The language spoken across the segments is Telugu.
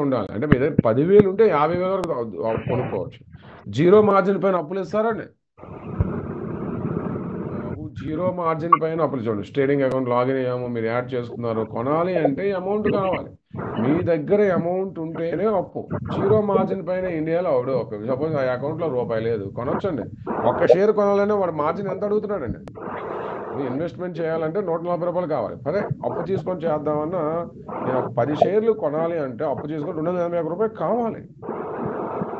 ఉండాలి. అంటే మీ దగ్గర 10,000 ఉంటే 50,000 వరకు కొనుక్కోవచ్చు. జీరో మార్జిన్ పైన అప్పులు ఇస్తారండి బాబు. జీరో మార్జిన్ పైన అప్పులు చూడండి. ట్రేడింగ్ అకౌంట్ లాగిన్ అయ్యాము, మీరు యాడ్ చేసుకున్నారు, కొనాలి అంటే అమౌంట్ కావాలి. మీ దగ్గర అమౌంట్ ఉంటేనే అప్పు. జీరో మార్జిన్ పైన ఇండియాలో అవడు. ఒక సపోజ్ ఆ అకౌంట్లో రూపాయి లేదు, కొనొచ్చండి. ఒక్క షేర్ కొనాలంటే వాడు మార్జిన్ ఎంత అడుగుతున్నాడండి? ఇప్పుడు ఇన్వెస్ట్మెంట్ చేయాలంటే 140 రూపాయలు కావాలి. సరే అప్పు తీసుకొని చేద్దామన్నా, నేను ఒక 10 షేర్లు కొనాలి అంటే అప్పు తీసుకొని 281 రూపాయలు కావాలి.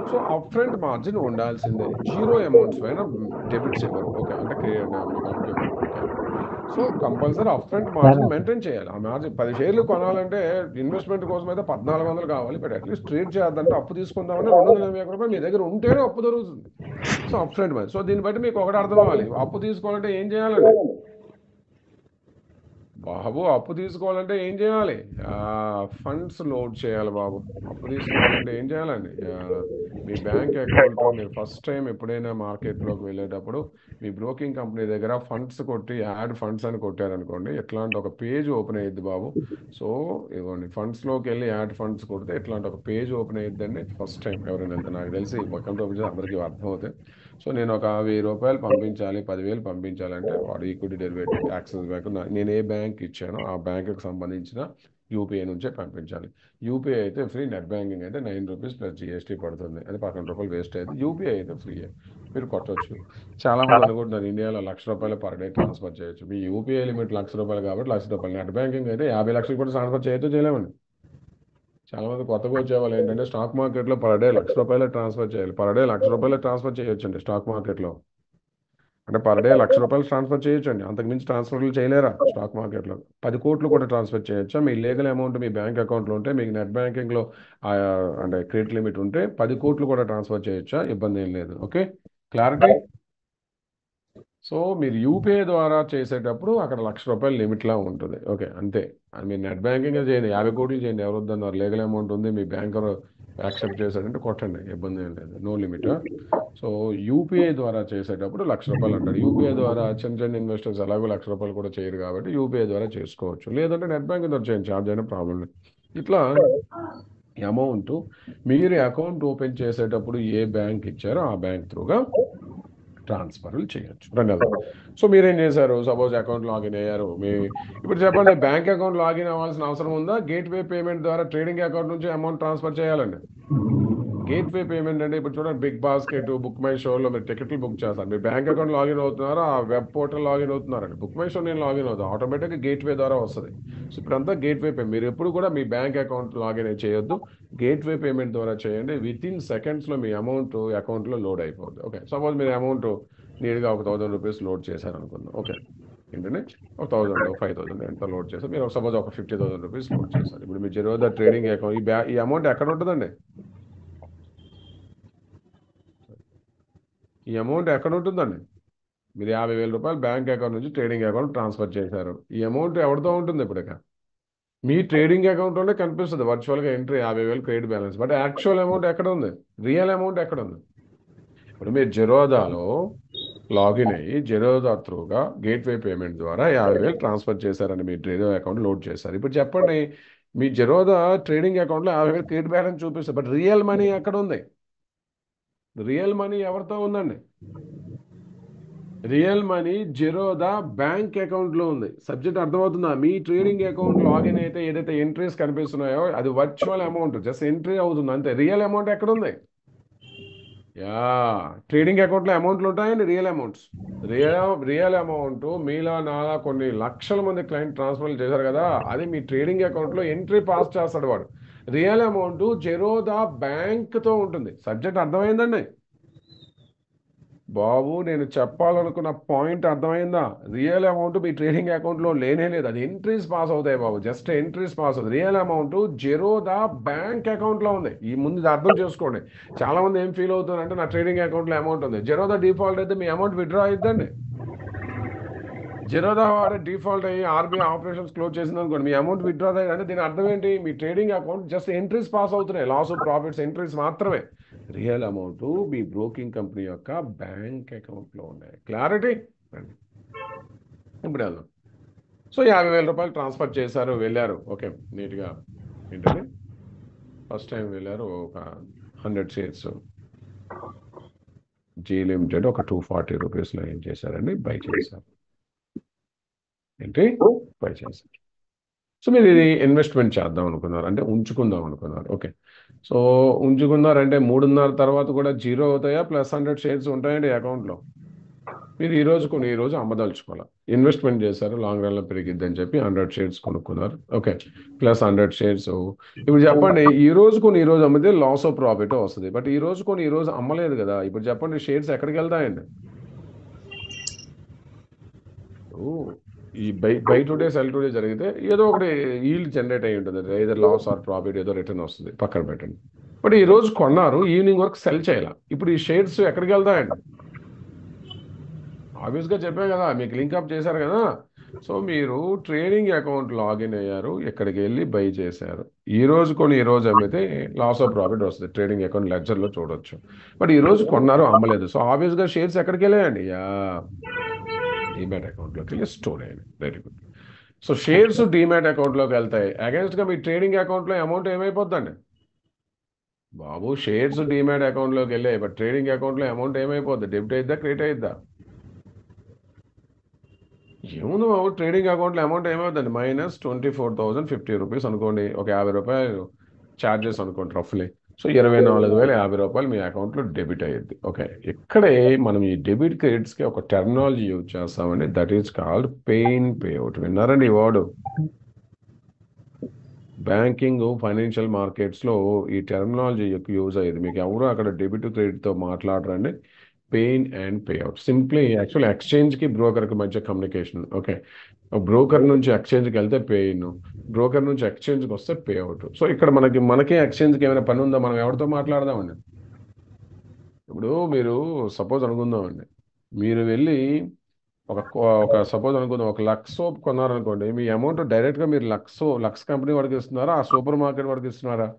సో అప్ ఫ్రంట్ మార్జిన్ ఉండాల్సిందే. జీరో అమౌంట్స్ పైన డెబిట్స్ ఇవ్వరు. ఓకే, అంటే మీకు అప్పు ఇవ్వరు. Okay, so compulsory up front margin maintain చేయాలి. ఆ మార్జిన్ 10 షేర్లు కొనాలంటే ఇన్వెస్ట్మెంట్ కోసం అయితే 1400 కావాలి. బట్ అట్లీస్ట్ ట్రేడ్ చేద్దంటే అప్పు తీసుకుందామంటే 281 రూపాయలు మీ దగ్గర ఉంటేనే అప్పు దొరుకుతుంది. So up front margin. So దీన్ని బట్టి మీకు ఒకటి అర్థం అవ్వాలి, అప్పు తీసుకోవాలంటే ఏం చేయాలండి బాబు? అప్పు తీసుకోవాలంటే ఏం చేయాలి? ఫండ్స్ లోడ్ చేయాలి బాబు. అప్పు తీసుకోవాలంటే ఏం చేయాలండి? మీ బ్యాంక్ అకౌంట్, మీరు ఫస్ట్ టైం ఎప్పుడైనా మార్కెట్లోకి వెళ్ళేటప్పుడు మీ బ్రోకింగ్ కంపెనీ దగ్గర ఫండ్స్ కొట్టి యాడ్ ఫండ్స్ అని కొట్టారనుకోండి, ఎట్లాంటి ఒక పేజ్ ఓపెన్ అయ్యిద్ది బాబు. సో ఇవ్వండి, ఫండ్స్లోకి వెళ్ళి యాడ్ ఫండ్స్ కొడితే ఎట్లాంటి ఒక పేజ్ ఓపెన్ అయ్యిద్దండి. ఫస్ట్ టైం ఎవరైనా వెళ్తే, నాకు తెలిసి అకౌంట్ ఓపెన్ చేసి అందరికీ అర్థమవుతాయి. సో నేను ఒక 1000 రూపాయలు పంపించాలి, 10,000 పంపించాలంటే వాడు ఈక్విటీ డెరివేటివ్ యాక్సిస్ బ్యాంక్, నేను ఏ బ్యాంక్ ఇచ్చానో ఆ బ్యాంకుకి సంబంధించిన యూపీఐ నుంచే పంపించాలి. యూపీఐ అయితే ఫ్రీ, నెట్ బ్యాంకింగ్ అయితే 9 రూపీస్ ప్లస్ జిఎస్టీ పడుతుంది. అది 11 రూపాయలు వేస్ట్ అయితే, యూపీఐ అయితే ఫ్రీ, మీరు కొట్టవచ్చు. చాలా మంది అనుకుంటున్నారు ఇండియాలో ₹1,00,000 పర్ డే ట్రాన్స్ఫర్ చేయొచ్చు. మీ యూపీఐ లిమిట్ ₹1,00,000 కాబట్టి ₹1,00,000. నెట్ బ్యాంకింగ్ అయితే 50 లక్షలు కూడా ట్రాన్స్ఫర్ చేయొచ్చు, చేయలేమండి. చాలా మంది కొత్తగా వచ్చే వాళ్ళు ఏంటంటే స్టాక్ మార్కెట్లో పర్ డే ₹1,00,000 ట్రాన్స్ఫర్ చేయాలి. పర్ డే ₹1,00,000 ట్రాన్స్ఫర్ చేయొచ్చండి స్టాక్ మార్కెట్లో. అంటే పర్ డే ₹1,00,000 ట్రాన్స్ఫర్ చేయొచ్చండి, అంతకుమించి ట్రాన్స్ఫర్లు చేయలేరా స్టాక్ మార్కెట్లో? 10 కోట్లు కూడా ట్రాన్స్ఫర్ చేయొచ్చా? మీ లీగల్ అమౌంట్ మీ బ్యాంక్ అకౌంట్లో ఉంటే, మీకు నెట్ బ్యాంకింగ్లో అంటే క్రెడిట్ లిమిట్ ఉంటే 10 కోట్లు కూడా ట్రాన్స్ఫర్ చేయొచ్చా? ఇబ్బంది ఏం లేదు. Okay, clarity. సో మీరు యూపీఐ ద్వారా చేసేటప్పుడు అక్కడ ₹1,00,000 లిమిట్లా ఉంటుంది. ఓకే, అంతే. అది మీరు నెట్ బ్యాంకింగ్ చేయండి, 50 కోట్లు చేయండి, ఎవరు వద్దన్నారు. లీగల్ అమౌంట్ ఉంది, మీ బ్యాంకర్ యాక్సెప్ట్ చేశాడంటే కొట్టండి, ఇబ్బంది ఏం లేదు, నో లిమిట్. సో యూపీఐ ద్వారా చేసేటప్పుడు ₹1,00,000 అంటారు. యూపీఐ ద్వారా చిన్న చిన్న ఇన్వెస్టర్స్ ఎలాగో ₹1,00,000 కూడా చేయరు కాబట్టి యూపీఐ ద్వారా చేసుకోవచ్చు. లేదంటే నెట్ బ్యాంకింగ్ ద్వారా చేయండి, ఛార్జ్ అయినా ప్రాబ్లం లేదు. ఇట్లా అమౌంట్ మీరు అకౌంట్ ఓపెన్ చేసేటప్పుడు ఏ బ్యాంక్ ఇచ్చారో ఆ బ్యాంక్ త్రూగా ట్రాన్స్ఫర్లు చేయొచ్చు. రెండవది, సో మీరేం చేశారు? సపోజ్ అకౌంట్ లాగిన్ అయ్యారు. ఇప్పుడు చెప్పండి, బ్యాంక్ అకౌంట్ లాగిన్ అవ్వాల్సిన అవసరం ఉందా? గేట్వే పేమెంట్ ద్వారా ట్రేడింగ్ అకౌంట్ నుంచి అమౌంట్ ట్రాన్స్ఫర్ చేయాలండి. గేట్వే పేమెంట్ అంటే ఇప్పుడు చూడండి, బిగ్ బాస్కెట్, బుక్ మై షోలో మీరు టికెట్లు బుక్ చేస్తారు. మీరు బ్యాంక్ అకౌంట్ లాగిన్ అవుతున్నారు, ఆ వెబ్ పోర్టల్ లాగిన్ అవుతున్నారండి. బుక్ మై షో నేను లాగిన్ అవుతాను, ఆటోమేటిక్గా గేట్వే ద్వారా వస్తుంది. సో ఇప్పుడంతా గేట్వే పేమెంట్. మీరు ఎప్పుడు కూడా మీ బ్యాంక్ అకౌంట్ లాగిన్ చేయొద్దు, గేట్వే పేమెంట్ ద్వారా చేయండి. విత్ ఇన్ సెకండ్స్లో మీ అమౌంట్ అకౌంట్లో లోడ్ అయిపోద్ది. ఓకే, సపోజ్ మీరు అమౌంట్ నీట్గా ఒక ₹1,000 లోడ్ చేశారనుకుందాం. ఓకే, ఏంటంటే ఒక 1,000 5,000 ఎంత లోడ్ చేశారు? మీరు సపోజ్ ఒక ₹50,000 లోడ్ చేశారు. ఇప్పుడు మీ జీరోదా ట్రేడింగ్ అకౌంట్ ఈ అమౌంట్ ఎక్కడ ఉంటుందండి? ఈ అమౌంట్ ఎక్కడ ఉంటుందండి? మీరు ₹50,000 బ్యాంక్ అకౌంట్ నుంచి ట్రేడింగ్ అకౌంట్ ట్రాన్స్ఫర్ చేశారు. ఈ అమౌంట్ ఎవరితో ఉంటుంది? ఇప్పుడు మీ ట్రేడింగ్ అకౌంట్లోనే కనిపిస్తుంది వర్చువల్గా entry 50,000 credit balance. But actual amount ఎక్కడ ఉంది? రియల్ అమౌంట్ ఎక్కడ ఉంది? ఇప్పుడు మీరు జెరోదాలో లాగిన్ అయ్యి జెరోదా త్రూగా గేట్వే పేమెంట్ ద్వారా 50,000 ట్రాన్స్ఫర్ చేశారని మీ ట్రేడింగ్ అకౌంట్ లోడ్ చేశారు. ఇప్పుడు చెప్పండి, మీ జెరోదా ట్రేడింగ్ అకౌంట్లో 50,000 క్రెడిట్ బ్యాలెన్స్ చూపిస్తుంది, బట్ రియల్ మనీ ఎక్కడ ఉంది? రియల్ మనీ ఎవరితో ఉందండి? రియల్ మనీ జెరోదా బ్యాంక్ అకౌంట్లో ఉంది. సబ్జెక్ట్ అర్థమవుతుందా? మీ ట్రేడింగ్ అకౌంట్ లాగిన్ అయితే ఏదైతే ఎంట్రీస్ కనిపిస్తున్నాయో అది వర్చువల్ అమౌంట్, జస్ట్ ఎంట్రీ అవుతుంది అంతే. రియల్ అమౌంట్ ఎక్కడ ఉంది? యా, ట్రేడింగ్ అకౌంట్లో అమౌంట్లు ఉంటాయండి, రియల్ అమౌంట్స్. రియల్ అమౌంట్ మీలా నాలా కొన్ని లక్షల మంది క్లయింట్ ట్రాన్స్ఫర్లు చేశారు కదా, అది మీ ట్రేడింగ్ అకౌంట్లో ఎంట్రీ పాస్ చేస్తాడు వాడు. రియల్ అమౌంట్ జెరోదా బ్యాంక్తో ఉంటుంది. సబ్జెక్ట్ అర్థమైందండి బాబు? నేను చెప్పాలనుకున్న పాయింట్ అర్థమైందా? రియల్ అమౌంట్ మీ ట్రేడింగ్ అకౌంట్లో లేనే లేదు, అది ఎంట్రీస్ పాస్ అవుతాయి బాబు, జస్ట్ ఎంట్రీస్ పాస్ అవుతుంది. రియల్ అమౌంట్ జెరోదా బ్యాంక్ అకౌంట్లో ఉంది. ఈ ముందు ఇది అర్థం చేసుకోండి. చాలా మంది ఏం ఫీల్ అవుతున్నారంటే నా ట్రేడింగ్ అకౌంట్లో అమౌంట్ ఉంది. జెరోదా డిఫాల్ట్ అయితే మీ అమౌంట్ విత్డ్రా అయిద్దండి. జెరోదా వాడే డిఫాల్ట్ అయ్యి ఆర్బీఐ ఆపరేషన్స్ క్లోజ్ చేసింది అనుకోండి, మీ అమౌంట్ విత్డ్రా అంటే దీని అర్థం ఏంటి? మీ trading account just entries pass అవుతున్నాయి, లాస్ ప్రాఫిట్స్ ఎంట్రీస్ మాత్రమే. రియల్ అమౌంట్ మీ బ్రోకింగ్ కంపెనీ యొక్క బ్యాంక్ అకౌంట్లో ఉన్నాయి. క్లారిటీ? ఇప్పుడు వెళ్దాం. సో ₹50,000 ట్రాన్స్ఫర్ చేశారు, వెళ్ళారు. ఓకే, నీట్గా ఏంటండి ఫస్ట్ టైం వెళ్ళారు, ఒక 100 షేర్స్ జీ లిమిటెడ్ ఒక 240 రూపీస్లో ఏం చేశారండి, బై చేశారు. ఏంటి బై చేశారు. సో మీరు ఇది ఇన్వెస్ట్మెంట్ చేద్దాం అనుకున్నారు, అంటే ఉంచుకుందాం అనుకున్నారు. ఓకే, సో ఉంచుకున్నారంటే 3.5 తర్వాత కూడా జీరో అవుతాయా, ప్లస్ 100 షేర్స్ ఉంటాయండి అకౌంట్లో. మీరు ఈ రోజు కొని ఈ రోజు అమ్మదలుచుకోవాలి. ఇన్వెస్ట్మెంట్ చేశారు, లాంగ్ రన్లో పెరిగిద్దని చెప్పి 100 షేర్స్ కొనుక్కున్నారు. Okay, plus 100 shares. ఇప్పుడు చెప్పండి, ఈ రోజు కొని ఈ రోజు అమ్మితే లాస్ ఆఫ్ ప్రాఫిట్ వస్తుంది. బట్ ఈ రోజు కొని ఈ రోజు అమ్మలేదు కదా. ఇప్పుడు చెప్పండి, షేర్స్ ఎక్కడికి వెళ్తాయండి? ఈ బై టుడే సెల్ టుడే జరిగితే ఏదో ఒకటి ఈల్డ్ జనరేట్ అయ్యి ఉంటుంది, ఏదో లాస్ ఆర్ ప్రాఫిట్, ఏదో రిటర్న్ వస్తుంది, పక్కన పెట్టండి. బట్ ఈ రోజు కొన్నారు, ఈవినింగ్ వరకు సెల్ చేయాలి. ఇప్పుడు ఈ షేర్స్ ఎక్కడికి వెళ్తాయండి? ఆబ్వియస్గా చెప్పాను కదా, మీకు లింకప్ చేశారు కదా. సో మీరు ట్రేడింగ్ అకౌంట్ లాగిన్ అయ్యారు, ఇక్కడికి వెళ్ళి బై చేశారు. ఈ రోజు కొని ఈ రోజు అమ్మితే లాస్ ఆఫ్ ప్రాఫిట్ వస్తుంది, ట్రేడింగ్ అకౌంట్ లెడ్జర్లో చూడొచ్చు. బట్ ఈ రోజు కొన్నారు, అమ్మలేదు. సో ఆబ్వియస్గా షేర్స్ ఎక్కడికి వెళ్ళాయండి? డీమ్యాట్ అకౌంట్లోకి వెళ్ళి స్టోర్ అయ్యింది. Very good. So shares demat అకౌంట్లోకి వెళ్తాయి. అగేన్స్ట్గా మీ ట్రేడింగ్ అకౌంట్లో అమౌంట్ ఏమైపోద్దండి బాబు? షేర్స్ డీమ్యాట్ అకౌంట్లోకి వెళ్ళాయి, బట్ ట్రేడింగ్ అకౌంట్లో అమౌంట్ ఏమైపోద్ది? డెబిట్ అయిద్దా, క్రెడిట్ అయిద్దా? ఏముంది బాబు, ట్రేడింగ్ అకౌంట్లో అమౌంట్ ఏమవుతుందండి? -24,050 రూపీస్ అనుకోండి, ఒక 50 రూపాయలు ఛార్జెస్ అనుకోండి రఫ్లీ. సో 24,050 రూపాయలు మీ అకౌంట్లో డెబిట్ అయ్యింది. ఓకే, ఇక్కడే మనం ఈ డెబిట్ క్రెడిట్స్కి ఒక టెర్మినాలజీ యూజ్ చేస్తామండి, that is called pay in payout. విన్నారండి ఈ వర్డ్? బ్యాంకింగ్, ఫైనాన్షియల్ మార్కెట్స్లో ఈ టెర్మినాలజీ యూజ్ అయ్యేది. మీకు ఎవరు అక్కడ డెబిట్ క్రెడిట్తో మాట్లాడరండి. Pay in and payout simply actual ఎక్స్చేంజ్కి బ్రోకర్కి మధ్య కమ్యూనికేషన్. ఓకే, బ్రోకర్ నుంచి ఎక్స్చేంజ్కి వెళ్తే పెయిన్, బ్రోకర్ నుంచి ఎక్స్చేంజ్కి వస్తే పేఅవుట్. సో ఇక్కడ మనకే ఎక్స్చేంజ్కి ఏమైనా పని ఉందా? మనం ఎవరితో మాట్లాడదామండి? ఇప్పుడు మీరు సపోజ్ అనుకుందామండి, మీరు వెళ్ళి ఒక సపోజ్ అనుకుందాం, 1,00,000 సోప్ కొన్నారనుకోండి, మీ అమౌంట్ డైరెక్ట్గా మీరు లక్స్ కంపెనీ వాడికి ఇస్తున్నారా, ఆ సూపర్ మార్కెట్ వాడికి ఇస్తున్నారా?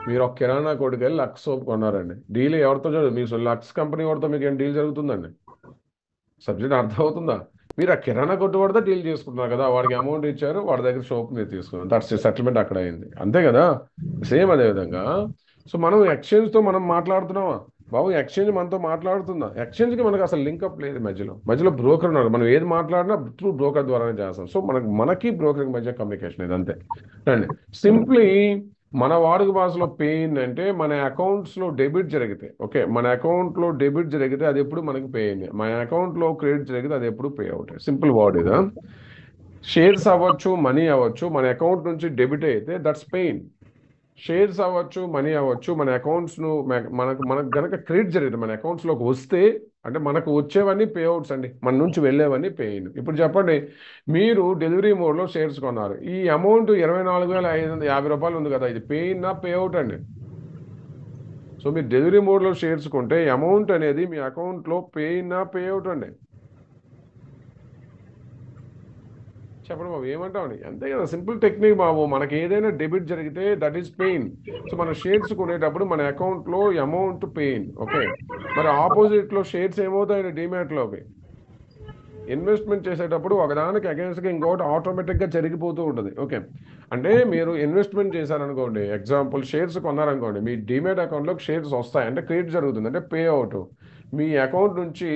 మీరు ఒక కిరాణా కొట్టుకు వెళ్ళి 1,00,000 సోప్ కొన్నారండి, డీల్ ఎవరితో జరుగుతుంది? మీకు లక్స్ కంపెనీ వాడితో మీకు ఏం డీల్ జరుగుతుందండి? సబ్జెక్ట్ అర్థమవుతుందా? మీరు ఆ కిరాణా కొట్టు వాడితో డీల్ చేసుకుంటున్నారు కదా, వాడికి అమౌంట్ ఇచ్చారు, వాడి దగ్గర సోప్ మీరు తీసుకున్నారు, దట్స్ సెటిల్మెంట్ అక్కడ అయింది, అంతే కదా. సేమ్ అదే విధంగా సో మనం ఎక్స్చేంజ్తో మనం మాట్లాడుతున్నామా బాబు? ఎక్స్చేంజ్ మనతో మాట్లాడుతుందా? ఎక్స్చేంజ్కి మనకు అసలు లింకప్ లేదు. మధ్యలో బ్రోకర్ ఉన్నారు, మనం ఏది మాట్లాడినా త్రూ బ్రోకర్ ద్వారానే చేస్తాం. సో మనకి బ్రోకర్కి మధ్య కమ్యూనికేషన్ ఇది, అంతే అండి. సింప్లీ మన వాడుక భాషలో పెయిన్ అంటే మన అకౌంట్స్లో డెబిట్ జరిగితే, ఓకే, మన అకౌంట్లో డెబిట్ జరిగితే అది ఎప్పుడు మనకి పెయిన్, మన అకౌంట్లో క్రెడిట్ జరిగితే అది ఎప్పుడు పే అవుట్. సింపుల్ వర్డ్ ఇదా. షేర్స్ అవ్వచ్చు, మనీ అవ్వచ్చు, మన అకౌంట్ నుంచి డెబిట్ అయితే దట్స్ పెయిన్. షేర్స్ అవ్వచ్చు, మనీ అవ్వచ్చు, మన అకౌంట్స్ను మనకు గనక క్రెడిట్ జరిగితే, మన అకౌంట్స్లోకి వస్తే, అంటే మనకు వచ్చేవన్నీ పేఅవుట్స్ అండి, మన నుంచి వెళ్ళేవన్నీ పెయిన్. ఇప్పుడు చెప్పండి, మీరు డెలివరీ మోడ్లో షేర్స్ కొన్నారు, ఈ అమౌంట్ 24,550 రూపాయలు ఉంది కదా, ఇది పెయిన్ నా పేఅవుట్ అండి? సో మీరు డెలివరీ మోడ్లో షేర్స్ కొంటే అమౌంట్ అనేది మీ అకౌంట్లో పెయిన్ నా పేఅవుట్ అండి? చెప్పండి బాబు, ఏమంటామండి? అంతే కదా, సింపుల్ టెక్నిక్ బాబు. మనకి ఏదైనా డెబిట్ జరిగితే దట్ ఈస్ పెయిన్. సో మన షేర్స్ కొనేటప్పుడు మన అకౌంట్లో అమౌంట్ పెయిన్. ఓకే, మరి ఆపోజిట్లో షేర్స్ ఏమవుతాయండి? డీమ్యాట్లోకి ఇన్వెస్ట్మెంట్ చేసేటప్పుడు ఒకదానికి అగేన్స్ట్గా ఇంకొకటి ఆటోమేటిక్గా జరిగిపోతూ ఉంటుంది. ఓకే, అంటే మీరు ఇన్వెస్ట్మెంట్ చేశారనుకోండి, ఎగ్జాంపుల్ షేర్స్ కొన్నారనుకోండి, మీ డీమ్యాట్ అకౌంట్లోకి షేర్స్ వస్తాయి, అంటే క్రెడిట్ జరుగుతుంది, అంటే పే అవుట్. మీ అకౌంట్ నుంచి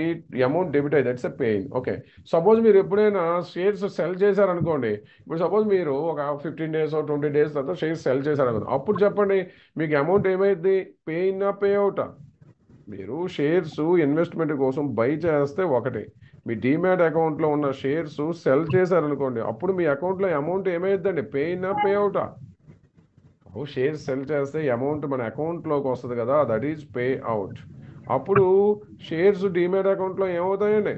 అమౌంట్ డెబిట్ అయితే that's a pain. Okay, suppose మీరు ఎప్పుడైనా షేర్స్ సెల్ చేశారనుకోండి, ఇప్పుడు సపోజ్ మీరు ఒక 15 days 20 days తర్వాత షేర్స్ సెల్ చేశారనుకోండి, అప్పుడు చెప్పండి మీకు అమౌంట్ ఏమైంది? పెయిన్ పే అవుటా? మీరు షేర్స్ ఇన్వెస్ట్మెంట్ కోసం బై చేస్తే ఒకటి, మీ డీమ్యాట్ అకౌంట్లో ఉన్న షేర్స్ సెల్ చేశారనుకోండి, అప్పుడు మీ అకౌంట్లో అమౌంట్ ఏమైందండి? పెయిన్ పే అవుటా? షేర్స్ సెల్ చేస్తే అమౌంట్ మన అకౌంట్లోకి వస్తుంది కదా, దట్ ఈజ్ పే అవుట్. అప్పుడు షేర్స్ డీమ్యాట్ అకౌంట్లో ఏమవుతాయండి?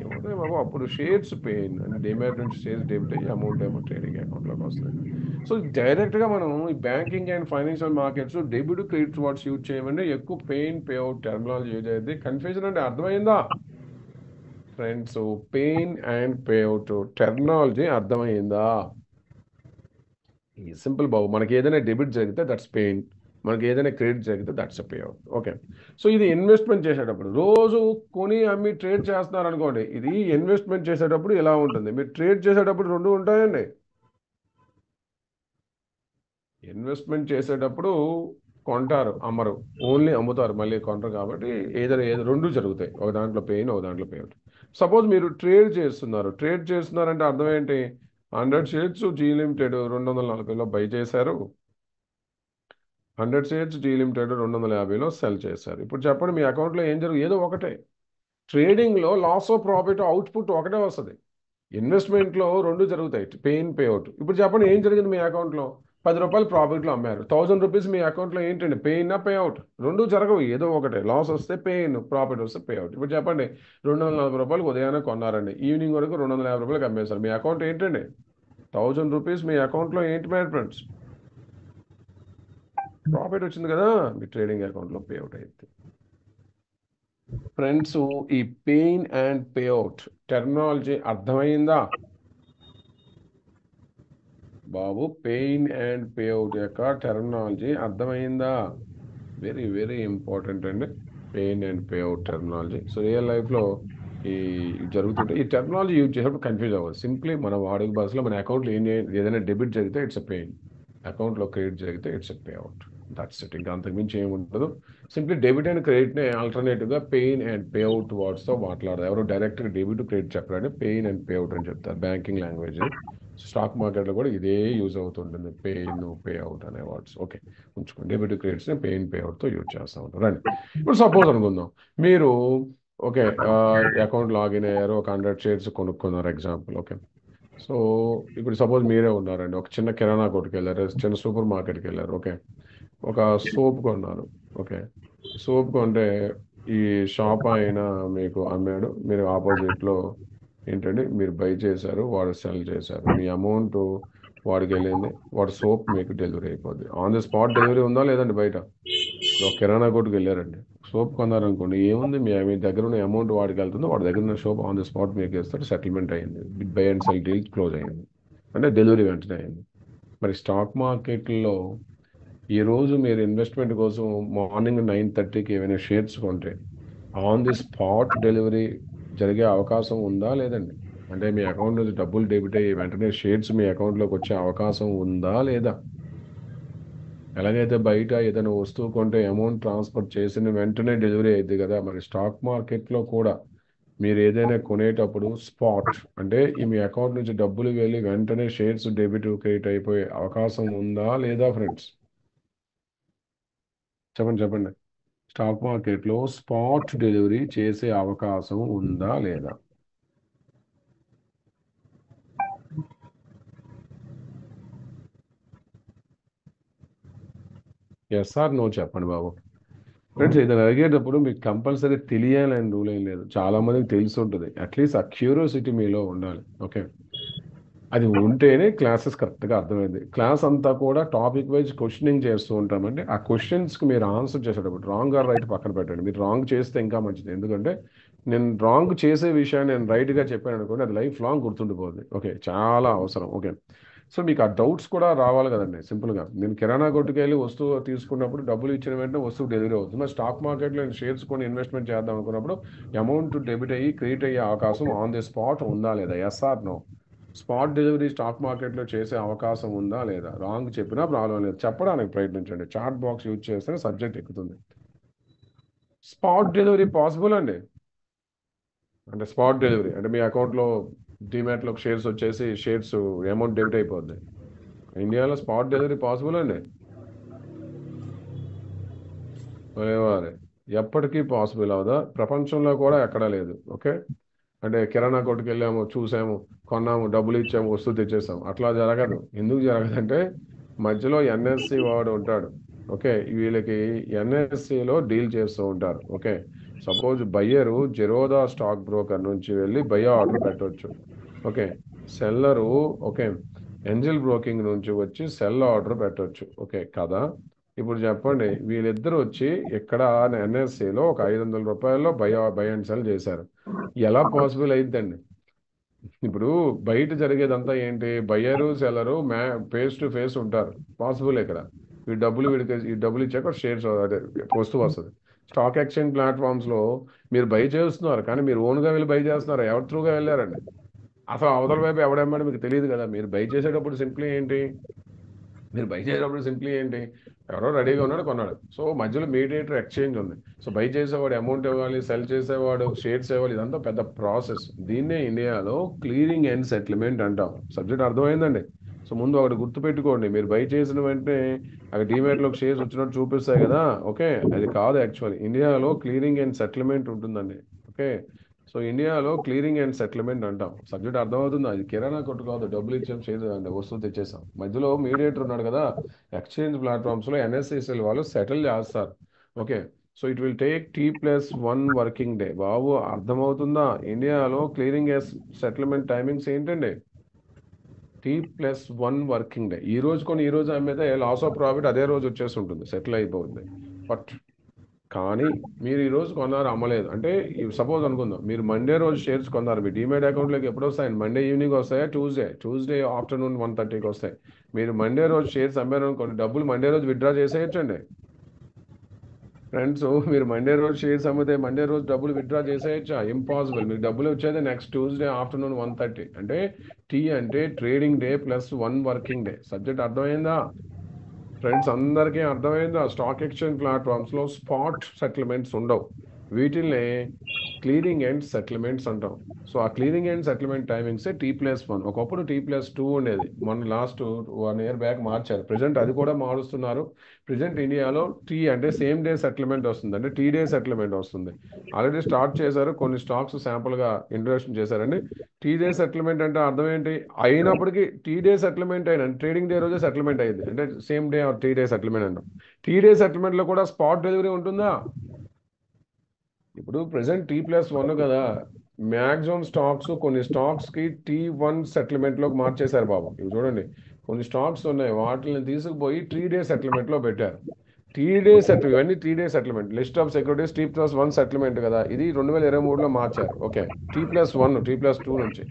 ఏమవుతాయి బాబు? అప్పుడు షేర్స్ పెయిన్ అంటే డీమ్యాట్ నుంచి షేర్స్ డెబిట్ అయ్యి అమౌంట్ ఏమో ట్రేడింగ్ అకౌంట్లోకి వస్తుంది. సో డైరెక్ట్గా మనం ఈ banking and financial markets debit credit words use చేయమంటే ఎక్కువ pay in pay out terminology use అయ్యింది. కన్ఫ్యూజన్ అంటే అర్థమైందా friends? Pay in and pay out terminology అర్థమైందా? ఈ సింపుల్ బాబు, మనకి ఏదైనా డెబిట్ జరిగితే దట్స్ పెయిన్, మనకి ఏదైనా క్రెడిట్ జరిగితే that's pay out. Okay, so ఇది ఇన్వెస్ట్మెంట్ చేసేటప్పుడు రోజు కొని అమ్మి ట్రేడ్ చేస్తున్నారు అనుకోండి, ఇది ఇన్వెస్ట్మెంట్ చేసేటప్పుడు ఇలా ఉంటుంది. మీరు ట్రేడ్ చేసేటప్పుడు రెండు ఉంటాయండి. ఇన్వెస్ట్మెంట్ చేసేటప్పుడు కొంటారు, అమ్మరు. ఓన్లీ అమ్ముతారు, మళ్ళీ కొంటారు. కాబట్టి ఏదో రెండు జరుగుతాయి, ఒక దాంట్లో పెయిన్, ఒక దాంట్లో పేఅవుట్. సపోజ్ మీరు ట్రేడ్ చేస్తున్నారంటే అర్థం ఏంటి? 100 షేర్స్ జీ లిమిటెడ్ 240లో బై చేశారు, 100 షేర్స్ జీ లిమిటెడ్ 250లో సెల్ చేశారు. ఇప్పుడు చెప్పండి, మీ అకౌంట్లో ఏం ఏదో ఒకటే. ట్రేడింగ్లో లాస్ ఆఫ్ ప్రాఫిట్ అవుట్పుట్ ఒకటే వస్తుంది. ఇన్వెస్ట్మెంట్లో రెండు జరుగుతాయి, పెయిన్ పేఅవుట్. ఇప్పుడు చెప్పండి, ఏం జరిగింది మీ అకౌంట్లో? 10 రూపాయలు ప్రాఫిట్లో అమ్మారు, 1000 రూపీస్ మీ అకౌంట్లో ఏంటండి? Pain payout? రెండు జరగవు, ఏదో ఒకటే. లాస్ వస్తే పెయిన్, ప్రాఫిట్ వస్తే పేఅవుట్. ఇప్పుడు చెప్పండి, 240 రూపాయలకు ఉదయాన్నే కొన్నారండి, ఈవినింగ్ వరకు 250 రూపాయలకు అమ్మేశారు. మీ అకౌంట్ ఏంటండి? 1000 రూపీస్ మీ అకౌంట్లో ఏంటి మై ఫ్రెండ్స్? ప్రాఫిట్ వచ్చింది కదా, మీ ట్రేడింగ్ అకౌంట్లో పేఅవుట్ అయింది. ఫ్రెండ్స్, ఈ పెయిన్ అండ్ పేఅవుట్ టెర్మినాలజీ అర్థమైందా బాబు? పెయిన్ అండ్ పేఅవుట్ యొక్క టెర్మినాలజీ అర్థమైందా? వెరీ వెరీ ఇంపార్టెంట్ అండి, pain and payout terminology. So real లైఫ్లో ఈ జరుగుతుంటే ఈ టెర్మినాలజీ యూజ్ చేసినప్పుడు కన్ఫ్యూజ్ అవ్వదు. సింప్లీ మన వాడుక భాషలో మన అకౌంట్లో ఏదైనా డెబిట్ జరిగితే ఇట్స్ ఎ పెయిన్, అకౌంట్లో క్రెడిట్ జరిగితే it's a payout. That's it, ఇంకా అంతకుమించి ఏముండదు. సింప్లీ డెబిట్ అండ్ క్రెడిట్ని ఆల్టర్నేటివ్గా పెయిన్ అండ్ పేఅవుట్ వర్డ్స్తో మాట్లాడదు. ఎవరు డైరెక్ట్గా డెబిట్ క్రెడిట్ చెప్పారంటే పెయిన్ అండ్ పేఅవుట్ అని చెప్తారు, బ్యాంకింగ్ లాంగ్వేజ్. స్టాక్ మార్కెట్లో కూడా ఇదే యూజ్ అవుతుంటుంది, పెయిన్ పేఅవుట్ అనే వర్డ్స్. ఓకే, ఉంచుకోండి. డెబిట్ క్రెడిట్స్ని పెయిన్ పేఅవుట్తో యూజ్ చేస్తూ ఉంటారు. రండి, ఇప్పుడు సపోజ్ అనుకుందాం, మీరు ఓకే అకౌంట్ లాగిన్ అయ్యారు, ఒక 100 షేర్స్ కొనుక్కున్నారు ఎగ్జాంపుల్. ఓకే, సో ఇప్పుడు సపోజ్ మీరే ఉన్నారండి, ఒక చిన్న కిరాణా కొట్టుకు వెళ్ళారు, చిన్న సూపర్ మార్కెట్కి వెళ్ళారు. ఓకే, ఒక సోప్ కొన్నారు. ఓకే, సోప్ కొంటే ఈ షాప్ ఆయన మీకు అమ్మాడు, మీరు ఆపోజిట్లో ఏంటంటే మీరు బై చేశారు, వాడు సెల్ చేశారు. మీ అమౌంట్ వాడికి వెళ్ళింది, వాడు సోప్ మీకు డెలివరీ అయిపోద్ది. ఆన్ ది స్పాట్ డెలివరీ ఉందా లేదండి? బయట ఇప్పుడు ఒక కిరాణా కొట్టుకు వెళ్ళారండి, సోప్ కొన్నారనుకోండి, ఏముంది, మీ దగ్గర ఉన్న అమౌంట్ వాడికి వెళ్తుంది, వాడి దగ్గర ఉన్న సోప్ ఆన్ ది స్పాట్ మీకు ఇస్తాడు, సెటిల్మెంట్ అయ్యింది, by and cell deal close అయ్యింది, అంటే డెలివరీ వెంటనే అయింది. మరి స్టాక్ మార్కెట్లో ఈరోజు మీరు ఇన్వెస్ట్మెంట్ కోసం మార్నింగ్ 9:30కి ఏమైనా షేర్స్ కొంటే ఆన్ ది స్పాట్ డెలివరీ జరిగే అవకాశం ఉందా లేదండి? అంటే మీ అకౌంట్ నుంచి డబ్బులు డెబిట్ అయ్యి వెంటనే షేర్స్ మీ అకౌంట్లోకి వచ్చే అవకాశం ఉందా లేదా? ఎలాగైతే బయట ఏదైనా వస్తువు కొంటే అమౌంట్ ట్రాన్స్ఫర్ చేసిన వెంటనే డెలివరీ అయింది కదా, మరి స్టాక్ మార్కెట్లో కూడా మీరు ఏదైనా కొనేటప్పుడు స్పాట్ అంటే మీ అకౌంట్ నుంచి డబ్బులు వెళ్ళి వెంటనే షేర్స్ డెబిట్ క్రెడిట్ అయిపోయే అవకాశం ఉందా లేదా ఫ్రెండ్స్? చెప్పండి చెప్పండి. స్టాక్ మార్కెట్లో స్పాట్ డెలివరీ చేసే అవకాశం ఉందా లేదా? ఎస్ ఆర్ నో చెప్పండి బాబు. ఫ్రెండ్స్, ఏదైనా అడిగేటప్పుడు మీకు కంపల్సరీ తెలియాలని రూల్ ఏం లేదు, చాలా మందికి తెలిసి ఉంటుంది. అట్లీస్ట్ ఆ క్యూరియాసిటీ మీలో ఉండాలి. ఓకే, అది ఉంటేనే క్లాసెస్ కరెక్ట్గా అర్థమైంది. క్లాస్ అంతా కూడా టాపిక్ వైజ్ క్వశ్చనింగ్ చేస్తూ ఉంటామంటే ఆ క్వశ్చన్స్కి మీరు ఆన్సర్ చేసేటప్పుడు రాంగ్ ఆర్ రైట్ పక్కన పెట్టండి. మీరు రాంగ్ చేస్తే ఇంకా మంచిది, ఎందుకంటే నేను రాంగ్ చేసే విషయాన్ని నేను రైట్గా చెప్పాను అనుకోండి, అది లైఫ్ లాంగ్ గుర్తుండిపోతుంది. ఓకే, చాలా అవసరం. ఓకే, సో మీకు ఆ డౌట్స్ కూడా రావాలి కదండి. సింపుల్గా నేను కిరాణా కొట్టుకెళ్ళి వస్తువు తీసుకున్నప్పుడు డబ్బులు ఇచ్చిన వెంటనే వస్తువు డెలివరీ అవుతుంది. మరి స్టాక్ మార్కెట్లో నేను షేర్స్ కొని ఇన్వెస్ట్మెంట్ చేద్దాం అనుకున్నప్పుడు అమౌంట్ డెబిట్ అయ్యి క్రెడిట్ అయ్యే అవకాశం ఆన్ ది స్పాట్ ఉందా లేదా? Yes or no? Spot delivery stock మార్కెట్లో చేసే అవకాశం ఉందా లేదా? రాంగ్ చెప్పినా ప్రాబ్లం లేదు, చెప్పడానికి ప్రయత్నించండి. చాట్ బాక్స్ యూజ్ చేస్తే సబ్జెక్ట్ ఎక్కుతుంది. స్పాట్ డెలివరీ పాసిబుల్ అండి. అంటే స్పాట్ డెలివరీ అంటే మీ అకౌంట్లో డిమాట్లోకి షేర్స్ వచ్చేసి షేర్స్ అమౌంట్ డెబిట్ అయిపోద్ది. ఇండియాలో స్పాట్ డెలివరీ పాసిబుల్ అండి. వారే ఎప్పటికీ పాసిబుల్ అవుదా? ప్రపంచంలో కూడా ఎక్కడా లేదు. ఓకే, అంటే కిరాణా కొట్టుకు వెళ్ళాము, చూసాము, కొన్నాము, డబ్బులు ఇచ్చాము, వస్తువు తెచ్చేసాము, అట్లా జరగదు. ఎందుకు జరగదంటే మధ్యలో ఎన్ఎస్సి వాడు ఉంటాడు. ఓకే, వీళ్ళకి ఎన్ఎస్సిలో డీల్ చేస్తూ ఉంటారు. Okay, suppose buyer Zerodha stock broker నుంచి వెళ్ళి బయ్య ఆర్డర్ పెట్టవచ్చు. Okay, seller okay Angel broking నుంచి వచ్చి సెల్ ఆర్డర్ పెట్టవచ్చు. ఓకే కదా, ఇప్పుడు చెప్పండి, వీళ్ళిద్దరు వచ్చి ఇక్కడ ఎన్ఎస్సిలో ఒక 500 రూపాయల్లో బై అండ్ సెల్ చేశారు. ఎలా పాసిబుల్ అయిద్దండి? ఇప్పుడు బయట జరిగేదంతా ఏంటి? Buyer seller face to face ఉంటారు, పాసిబుల్ ఇక్కడ. ఈ డబ్బులు ఇచ్చాక షేర్స్ అదే వస్తువు వస్తుంది. స్టాక్ ఎక్స్చేంజ్ ప్లాట్ఫామ్స్లో మీరు బై చేస్తున్నారు, కానీ మీరు ఓన్గా వెళ్ళి బై చేస్తున్నారు, ఎవరి త్రూగా వెళ్ళారండి? అసలు అవతల వైపు ఎవడెమ్మడి మీకు తెలియదు కదా. మీరు బై చేసేటప్పుడు సింప్లీ ఏంటి, మీరు బై చేసేటప్పుడు సింప్లీ ఏంటి, ఎవరో రెడీగా ఉన్నాడు కొన్నాడు, సో మధ్యలో మీడియేటర్ ఎక్స్చేంజ్ ఉంది. సో బై చేసేవాడు అమౌంట్ ఇవ్వాలి, సెల్ చేసేవాడు షేర్స్ ఇవ్వాలి, ఇదంతా పెద్ద ప్రాసెస్. దీన్నే ఇండియాలో క్లియరింగ్ అండ్ సెటిల్మెంట్ అంటాం. సబ్జెక్ట్ అర్థమైందండి. సో ముందు ఒకటి గుర్తుపెట్టుకోండి, మీరు బై చేసిన వెంటనే అక్కడ డిమాట్లోకి షేర్స్ వచ్చినట్టు చూపిస్తాయి కదా, ఓకే, అది కాదు. యాక్చువల్లీ ఇండియాలో క్లియరింగ్ అండ్ సెటిల్మెంట్ ఉంటుందండి. ఓకే, సో ఇండియాలో క్లియరింగ్ అండ్ సెటిల్మెంట్ అంటాం. సబ్జెక్ట్ అర్థమవుతుందా? అది కిరాణా కొట్టు కాదు, డబ్బులు ఇచ్చాం షేర్ అంటే వస్తువు తెచ్చేసాం. మధ్యలో మీడియేటర్ ఉన్నాడు కదా, ఎక్స్చేంజ్ ప్లాట్ఫామ్స్లో ఎన్ఎస్సిసిఎల్ వాళ్ళు సెటిల్ చేస్తారు. Okay, so it will take T+1 working day. బాబు అర్థమవుతుందా? ఇండియాలో క్లియరింగ్ సెటిల్మెంట్ టైమింగ్స్ ఏంటండి? T+1 working day. ఈ రోజు కొని ఈ రోజు అమ్మితే లాస్ ఆఫ్ ప్రాఫిట్ అదే రోజు వచ్చేసి ఉంటుంది, సెటిల్ అయిపోతుంది. బట్ కానీ మీరు ఈ రోజు కొన్నారు, అమ్మలేదు అంటే, సపోజ్ అనుకుందాం మీరు మండే రోజు షేర్స్ కొన్నారు, మీ డిమాట్ అకౌంట్లోకి ఎప్పుడు వస్తాయండి? మండే ఈవినింగ్ వస్తాయా? ట్యూస్డే ఆఫ్టర్నూన్ 1:30కి వస్తాయి. మీరు మండే రోజు షేర్స్ అమ్మారు అనుకోండి, డబ్బులు మండే రోజు విత్డ్రా చేసేయచ్చండి. ఫ్రెండ్స్, మీరు మండే రోజు షేర్స్ అమ్మితే మండే రోజు డబ్బులు విత్డ్రా చేసేయచ్చా? ఇంపాసిబుల్. మీకు డబ్బులు వచ్చేది నెక్స్ట్ ట్యూస్డే ఆఫ్టర్నూన్ 1:30. అంటే టీ అంటే trading day +1 working day. Subject అర్థమైందా ఫ్రెండ్స్? అందరికీ అర్థమైందా? స్టాక్ ఎక్స్చేంజ్ ప్లాట్ఫామ్స్లో స్పాట్ సెటిల్మెంట్స్ ఉండవు, వీటిల్ని క్లియరింగ్ అండ్ సెటిల్మెంట్స్ అంటాం. సో ఆ క్లియరింగ్ అండ్ సెటిల్మెంట్ టైమింగ్సే T+1. ఒకప్పుడు T+2 ఉండేది, మన లాస్ట్ 1 year బ్యాక్ మార్చారు. ప్రజెంట్ అది కూడా మారుస్తున్నారు. ప్రజెంట్ ఇండియాలో టీ అంటే సేమ్ డే సెటిల్మెంట్ వస్తుంది, అంటే టీ డే సెటిల్మెంట్ వస్తుంది. ఆల్రెడీ స్టార్ట్ చేశారు, కొన్ని స్టాక్స్ శాంపుల్గా ఇంట్రొడక్షన్ చేశారండి. టీ డే సెటిల్మెంట్ అంటే అర్థం ఏంటి? అయినప్పటికీ టీ డే సెటిల్మెంట్ అయినా ట్రేడింగ్ డే రోజే సెటిల్మెంట్ అయ్యింది, అంటే same day or T day settlement అంటాం. టీ డే సెటిల్మెంట్లో కూడా స్పాట్ డెలివరీ ఉంటుందా? ఇప్పుడు ప్రెసెంట్ T+1 కదా, మ్యాక్సిమం స్టాక్స్, కొన్ని స్టాక్స్కి T1 సెటిల్మెంట్లోకి మార్చేశారు బాబు. ఇవి చూడండి, కొన్ని స్టాక్స్ ఉన్నాయి, వాటిని తీసుకుపోయి టీ డే సెటిల్మెంట్లో పెట్టారు. ఇవన్నీ T day settlement. List of securities T+1 settlement కదా, ఇది 2023లో మార్చారు. ఓకే, T+2 నుంచి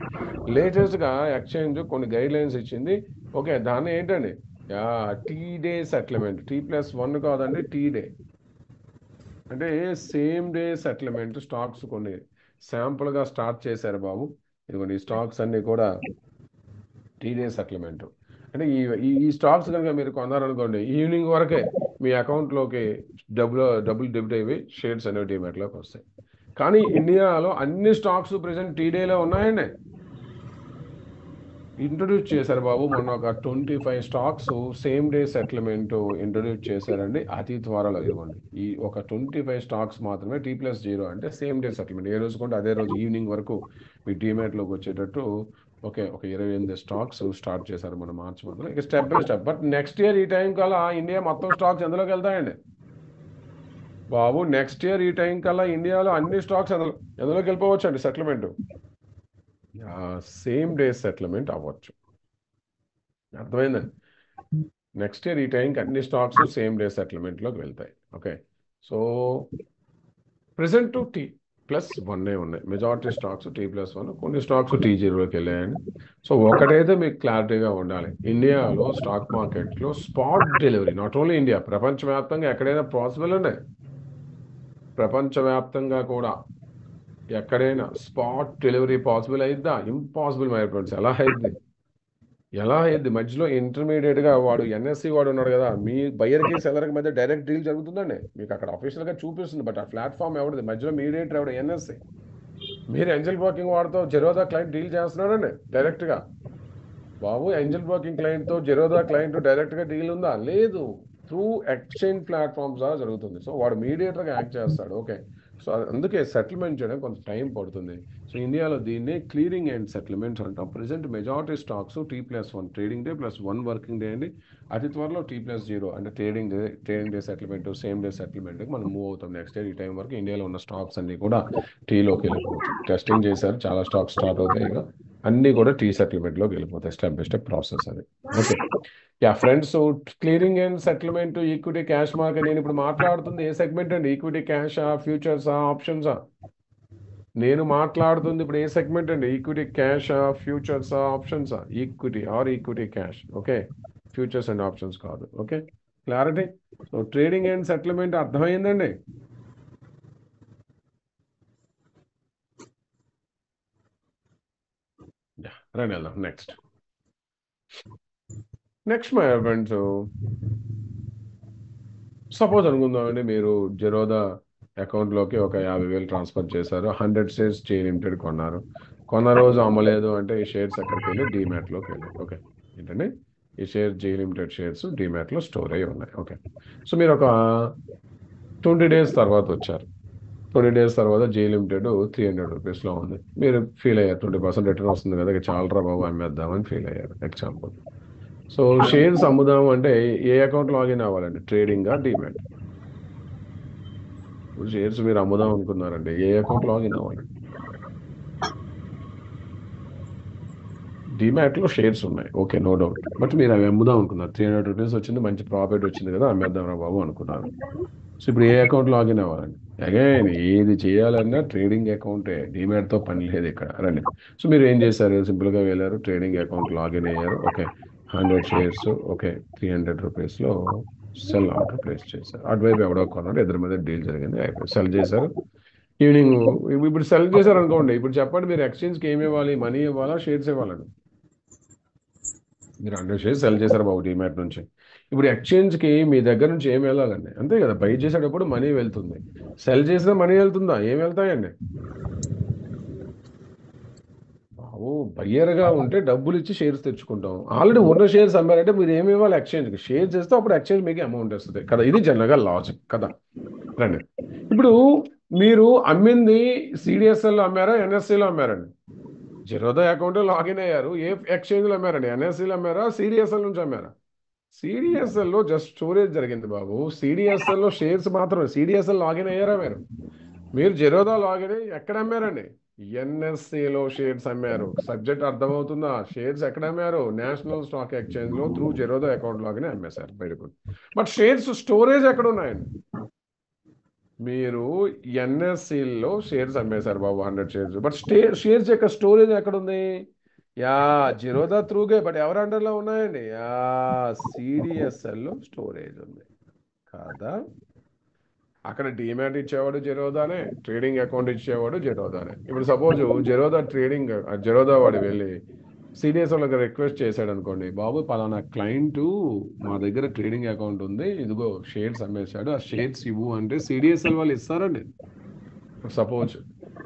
లేటెస్ట్గా ఎక్స్చేంజ్ కొన్ని గైడ్ లైన్స్ ఇచ్చింది. ఓకే, దాన్ని ఏంటండి, టీ డే సెటిల్మెంట్. T+1 కాదండి, టీ డే అంటే సేమ్ డే సెటిల్మెంట్. స్టాక్స్ కొన్ని శాంపుల్గా స్టార్ట్ చేశారు బాబు. ఇదిగోండి, ఈ స్టాక్స్ అన్నీ కూడా టీ డే సెటిల్మెంట్. అంటే ఈ ఈ స్టాక్స్ కనుక మీరు కొన్నారనుకోండి, ఈవినింగ్ వరకే మీ అకౌంట్లోకి డబ్బులు డెబిట్ అయ్యి షేర్స్ అనేవి డిమాట్లోకి వస్తాయి. కానీ ఇండియాలో అన్ని స్టాక్స్ ప్రజెంట్ టీ డేలో ఉన్నాయండి. ఇంట్రొడ్యూస్ చేశారు బాబు, మొన్న ఒక 25 stocks same day settlement introduce చేశారండి అతి త్వరలో. ఇవ్వండి, ఈ ఒక 25 స్టాక్స్ మాత్రమే T+0, అంటే సేమ్ డే సెటిల్మెంట్. ఏ రోజు కొంటే అదే రోజు ఈవినింగ్ వరకు మీ డిమాట్లోకి వచ్చేటట్టు. ఓకే, ఒక 28 స్టాక్స్ స్టార్ట్ చేశారు మన మార్చి మంత్లో. ఇక step by step. But next year ఈ టైం కల్లా ఇండియా మొత్తం స్టాక్స్ ఎందులోకి వెళ్తాయండి బాబు? నెక్స్ట్ ఇయర్ ఈ టైం కల్లా ఇండియాలో అన్ని స్టాక్స్ ఎందులోకి వెళ్ళిపోవచ్చు అండి సెటిల్మెంట్? సేమ్ డే సెటిల్మెంట్ అవ్వచ్చు. అర్థమైందండి? నెక్స్ట్ ఇయర్ ఈ టైంకి అన్ని స్టాక్స్ సేమ్ డే సెటిల్మెంట్లోకి వెళ్తాయి. ఓకే, సో ప్రెసెంట్ T+1 ఉన్నాయి, మెజారిటీ స్టాక్స్ T+1, కొన్ని స్టాక్స్ T0లోకి వెళ్ళాయండి. సో ఒకటైతే మీకు క్లారిటీగా ఉండాలి, ఇండియాలో స్టాక్ మార్కెట్లో spot delivery, not only India, ప్రపంచవ్యాప్తంగా ఎక్కడైనా పాసిబుల్ ఉన్నాయి. ప్రపంచవ్యాప్తంగా కూడా ఎక్కడైనా స్పాట్ డెలివరీ పాసిబుల్ అయిద్దా? Impossible, my friends. ఎలా అయ్యింది? మధ్యలో ఇంటర్మీడియట్గా వాడు ఎన్ఎస్సి వాడు ఉన్నాడు కదా, మీ బయ్యర్కి సెల్లర్కి మధ్య డైరెక్ట్ డీల్ జరుగుతుందండి. మీకు అక్కడ అఫీషియల్గా చూపిస్తుంది, బట్ ఆ ప్లాట్ఫామ్ ఎవరిది? మధ్యలో మీడియేటర్ ఎవడు? ఎన్ఎస్సి. మీరు ఏంజల్ బ్రోకింగ్ వాడితో జెరోదా క్లయింట్ డీల్ చేస్తున్నాడండి డైరెక్ట్గా. బాబు, ఏంజల్ బ్రోకింగ్ క్లయింట్తో జెరోదా క్లయింట్ డైరెక్ట్గా డీల్ ఉందా? లేదు, త్రూ ఎక్స్చేంజ్ ప్లాట్ఫామ్స్ ద్వారా జరుగుతుంది. సో వాడు మీడియేటర్గా యాక్ట్ చేస్తాడు. ఓకే, సో అందుకే సెటిల్మెంట్ చేయడం కొంత టైం పడుతుంది. సో ఇండియాలో దీన్ని క్లియరింగ్ అండ్ సెటిల్మెంట్స్ అంటాం. Present majority stocks T+1, trading day +1 working day అండి. అతి త్వరలో T+0, అంటే trading day settlement, same day సెటిల్మెంట్కి మనం మూవ్ అవుతాం. నెక్స్ట్ ఇయర్ ఈ టైం వరకు ఇండియాలో ఉన్న స్టాక్స్ అన్ని కూడా టీలోకి వెళ్ళిపోవచ్చు. టెస్టింగ్ చేశారు, చాలా స్టాక్స్ స్టార్ట్ అవుతాయి. ఇక అన్నీ కూడా టీ సెటిల్మెంట్లోకి వెళ్ళిపోతాయి. స్టెప్ బై స్టెప్ ప్రాసెస్ అది. Okay, yeah friends, clearing and settlement, equity cash market. నేను ఇప్పుడు మాట్లాడుతుంది ఏ సెగ్మెంట్ అండి? ఈక్విటీ క్యాషా, ఫ్యూచర్సా, ఆప్షన్సా? నేను మాట్లాడుతుంది ఇప్పుడు ఏ సెగ్మెంట్ అండి? ఈక్విటీ క్యాషా, ఫ్యూచర్సా, ఆప్షన్సా? Equity cash. Okay, futures and options కాదు. Okay, clarity? So trading and settlement అర్థమైందండి. రండి వెళ్దాం next. Next my friends, suppose అనుకుందామండి మీరు జెరోదా అకౌంట్లోకి ఒక 50,000 ట్రాన్స్ఫర్ చేశారు, 100 షేర్స్ జే లిమిటెడ్ కొన్నారు. కొన్న రోజు అమ్మలేదు అంటే ఈ షేర్స్ ఎక్కడికి వెళ్ళి డీమ్యాట్లోకి వెళ్ళాయి. ఓకే, ఏంటండి ఈ షేర్ జే లిమిటెడ్ షేర్స్ డీమ్యాట్లో స్టోర్ అయ్యి ఉన్నాయి. ఓకే, సో మీరు ఒక 20 డేస్ తర్వాత వచ్చారు. 20 డేస్ తర్వాత జే లిమిటెడ్ 300 రూపీస్లో ఉంది. మీరు ఫీల్ అయ్యారు 20% రిటర్న్ వస్తుంది కదా, ఇక చాలరా బాబు అమ్మేద్దామని ఫీల్ అయ్యారు. ఎగ్జాంపుల్. సో షేర్స్ అమ్ముదాం అంటే ఏ అకౌంట్ లాగిన్ అవ్వాలండి? ట్రేడింగా, డీమ్యాట్? ఇప్పుడు షేర్స్ మీరు అమ్ముదాం అనుకున్నారండి, ఏ అకౌంట్ లాగిన్ అవ్వాలండి? డీమ్యాట్లో షేర్స్ ఉన్నాయి, ఓకే, నో డౌట్. బట్ మీరు అవి అమ్ముదాం అనుకున్నారు, 300 రూపీస్ వచ్చింది, మంచి ప్రాఫిట్ వచ్చింది కదా, అమ్మేద్దాం రా బాబు అనుకున్నారు. సో ఇప్పుడు ఏ అకౌంట్ లాగిన్ అవ్వాలండి? అగైన్ ఏది చేయాలన్నా ట్రేడింగ్ అకౌంటే, డీమ్యాట్తో పని లేదు ఇక్కడ. రండి. సో మీరు ఏం చేశారు? సింపుల్గా వెళ్ళారు, ట్రేడింగ్ అకౌంట్ లాగిన్ అయ్యారు. ఓకే, 100 షేర్స్, ఓకే, 300 రూపీస్లో సెల్ ఆర్డర్ ప్లేస్ చేశారు. అటువైపు ఎవడో కొన్నాడు, ఇద్దరి మీద డీల్ జరిగింది, అయిపోయి సెల్ చేశారు. ఈవినింగ్ ఇప్పుడు సెల్ చేశారు అనుకోండి, ఇప్పుడు చెప్పండి మీరు ఎక్స్చేంజ్కి ఏమి ఇవ్వాలి? మనీ ఇవ్వాలా, షేర్స్ ఇవ్వాలండి? మీరు 100 షేర్స్ సెల్ చేశారు బాబు డీమ్యాట్ నుంచి. ఇప్పుడు ఎక్స్చేంజ్కి మీ దగ్గర నుంచి ఏం వెళ్ళాలండి? అంతే కదా, బై చేసేటప్పుడు మనీ వెళ్తుంది, సెల్ చేసినా మనీ వెళ్తుందా? ఏం వెళ్తాయండి బాబు? బయ్యర్గా ఉంటే డబ్బులు ఇచ్చి షేర్స్ తెచ్చుకుంటాం. ఆల్రెడీ ఉన్న షేర్స్ అమ్మారంటే మీరు ఏమి ఇవ్వాలి? ఎక్స్చేంజ్కి షేర్స్ ఇస్తే అప్పుడు ఎక్స్చేంజ్ మీకు అమౌంట్ వస్తుంది కదా. ఇది జనరల్గా లాజిక్ కదా. రండి. ఇప్పుడు మీరు అమ్మింది సిడిఎస్ఎల్లో అమ్మారా, ఎన్ఎస్సిలో అమ్మారండి? జెరోదా అకౌంట్ లాగిన్ అయ్యారు, ఏ ఎక్స్చేంజ్లో అమ్మారండి? ఎన్ఎస్సిలో అమ్మారా, సిడిఎస్ఎల్ నుంచి అమ్మారా? సిడిఎస్ఎల్లో జస్ట్ స్టోరేజ్ జరిగింది బాబు. సిడిఎస్ఎల్లో షేర్స్ మాత్రమే. సిడిఎస్ఎల్ లాగిన్ అయ్యారా మీరు? మీరు జెరోదా లాగిన్ అయ్యి ఎక్కడ అమ్మారండి? ఎన్ఎస్సిలో షేర్స్ అమ్మారు. సబ్జెక్ట్ అర్థమవుతుందా? షేర్స్ ఎక్కడ అమ్మారు? నేషనల్ స్టాక్ ఎక్స్చేంజ్లో త్రూ జెరోదా అకౌంట్ లాగిన్ అమ్మేశారు. Very good. But shares storage ఎక్కడ ఉన్నాయండి? మీరు ఎన్ఎస్సిలో షేర్స్ అమ్మేశారు బాబు, 100 షేర్స్. బట్ షేర్స్ యొక్క స్టోరేజ్ ఎక్కడ ఉంది? యా, జిరోదా త్రూగే, బట్ ఎవరి అండర్లో ఉన్నాయండి? యా, సిడిఎస్ఎల్లో స్టోరేజ్ ఉంది కదా. అక్కడ డీమ్యాట్ ఇచ్చేవాడు జెరోదానే, ట్రేడింగ్ అకౌంట్ ఇచ్చేవాడు జెరోదానే. ఇప్పుడు సపోజ్ జెరోదా వాడు వెళ్ళి సిడిఎస్ఎల్కి రిక్వెస్ట్ చేశాడు అనుకోండి, బాబు పలానా క్లయింట్ మా దగ్గర ట్రేడింగ్ అకౌంట్ ఉంది, ఇదిగో షేర్స్ అమ్మేశాడు, ఆ షేర్స్ ఇవ్వు అంటే సిడిఎస్ఎల్ వాళ్ళు ఇస్తారండి. సపోజ్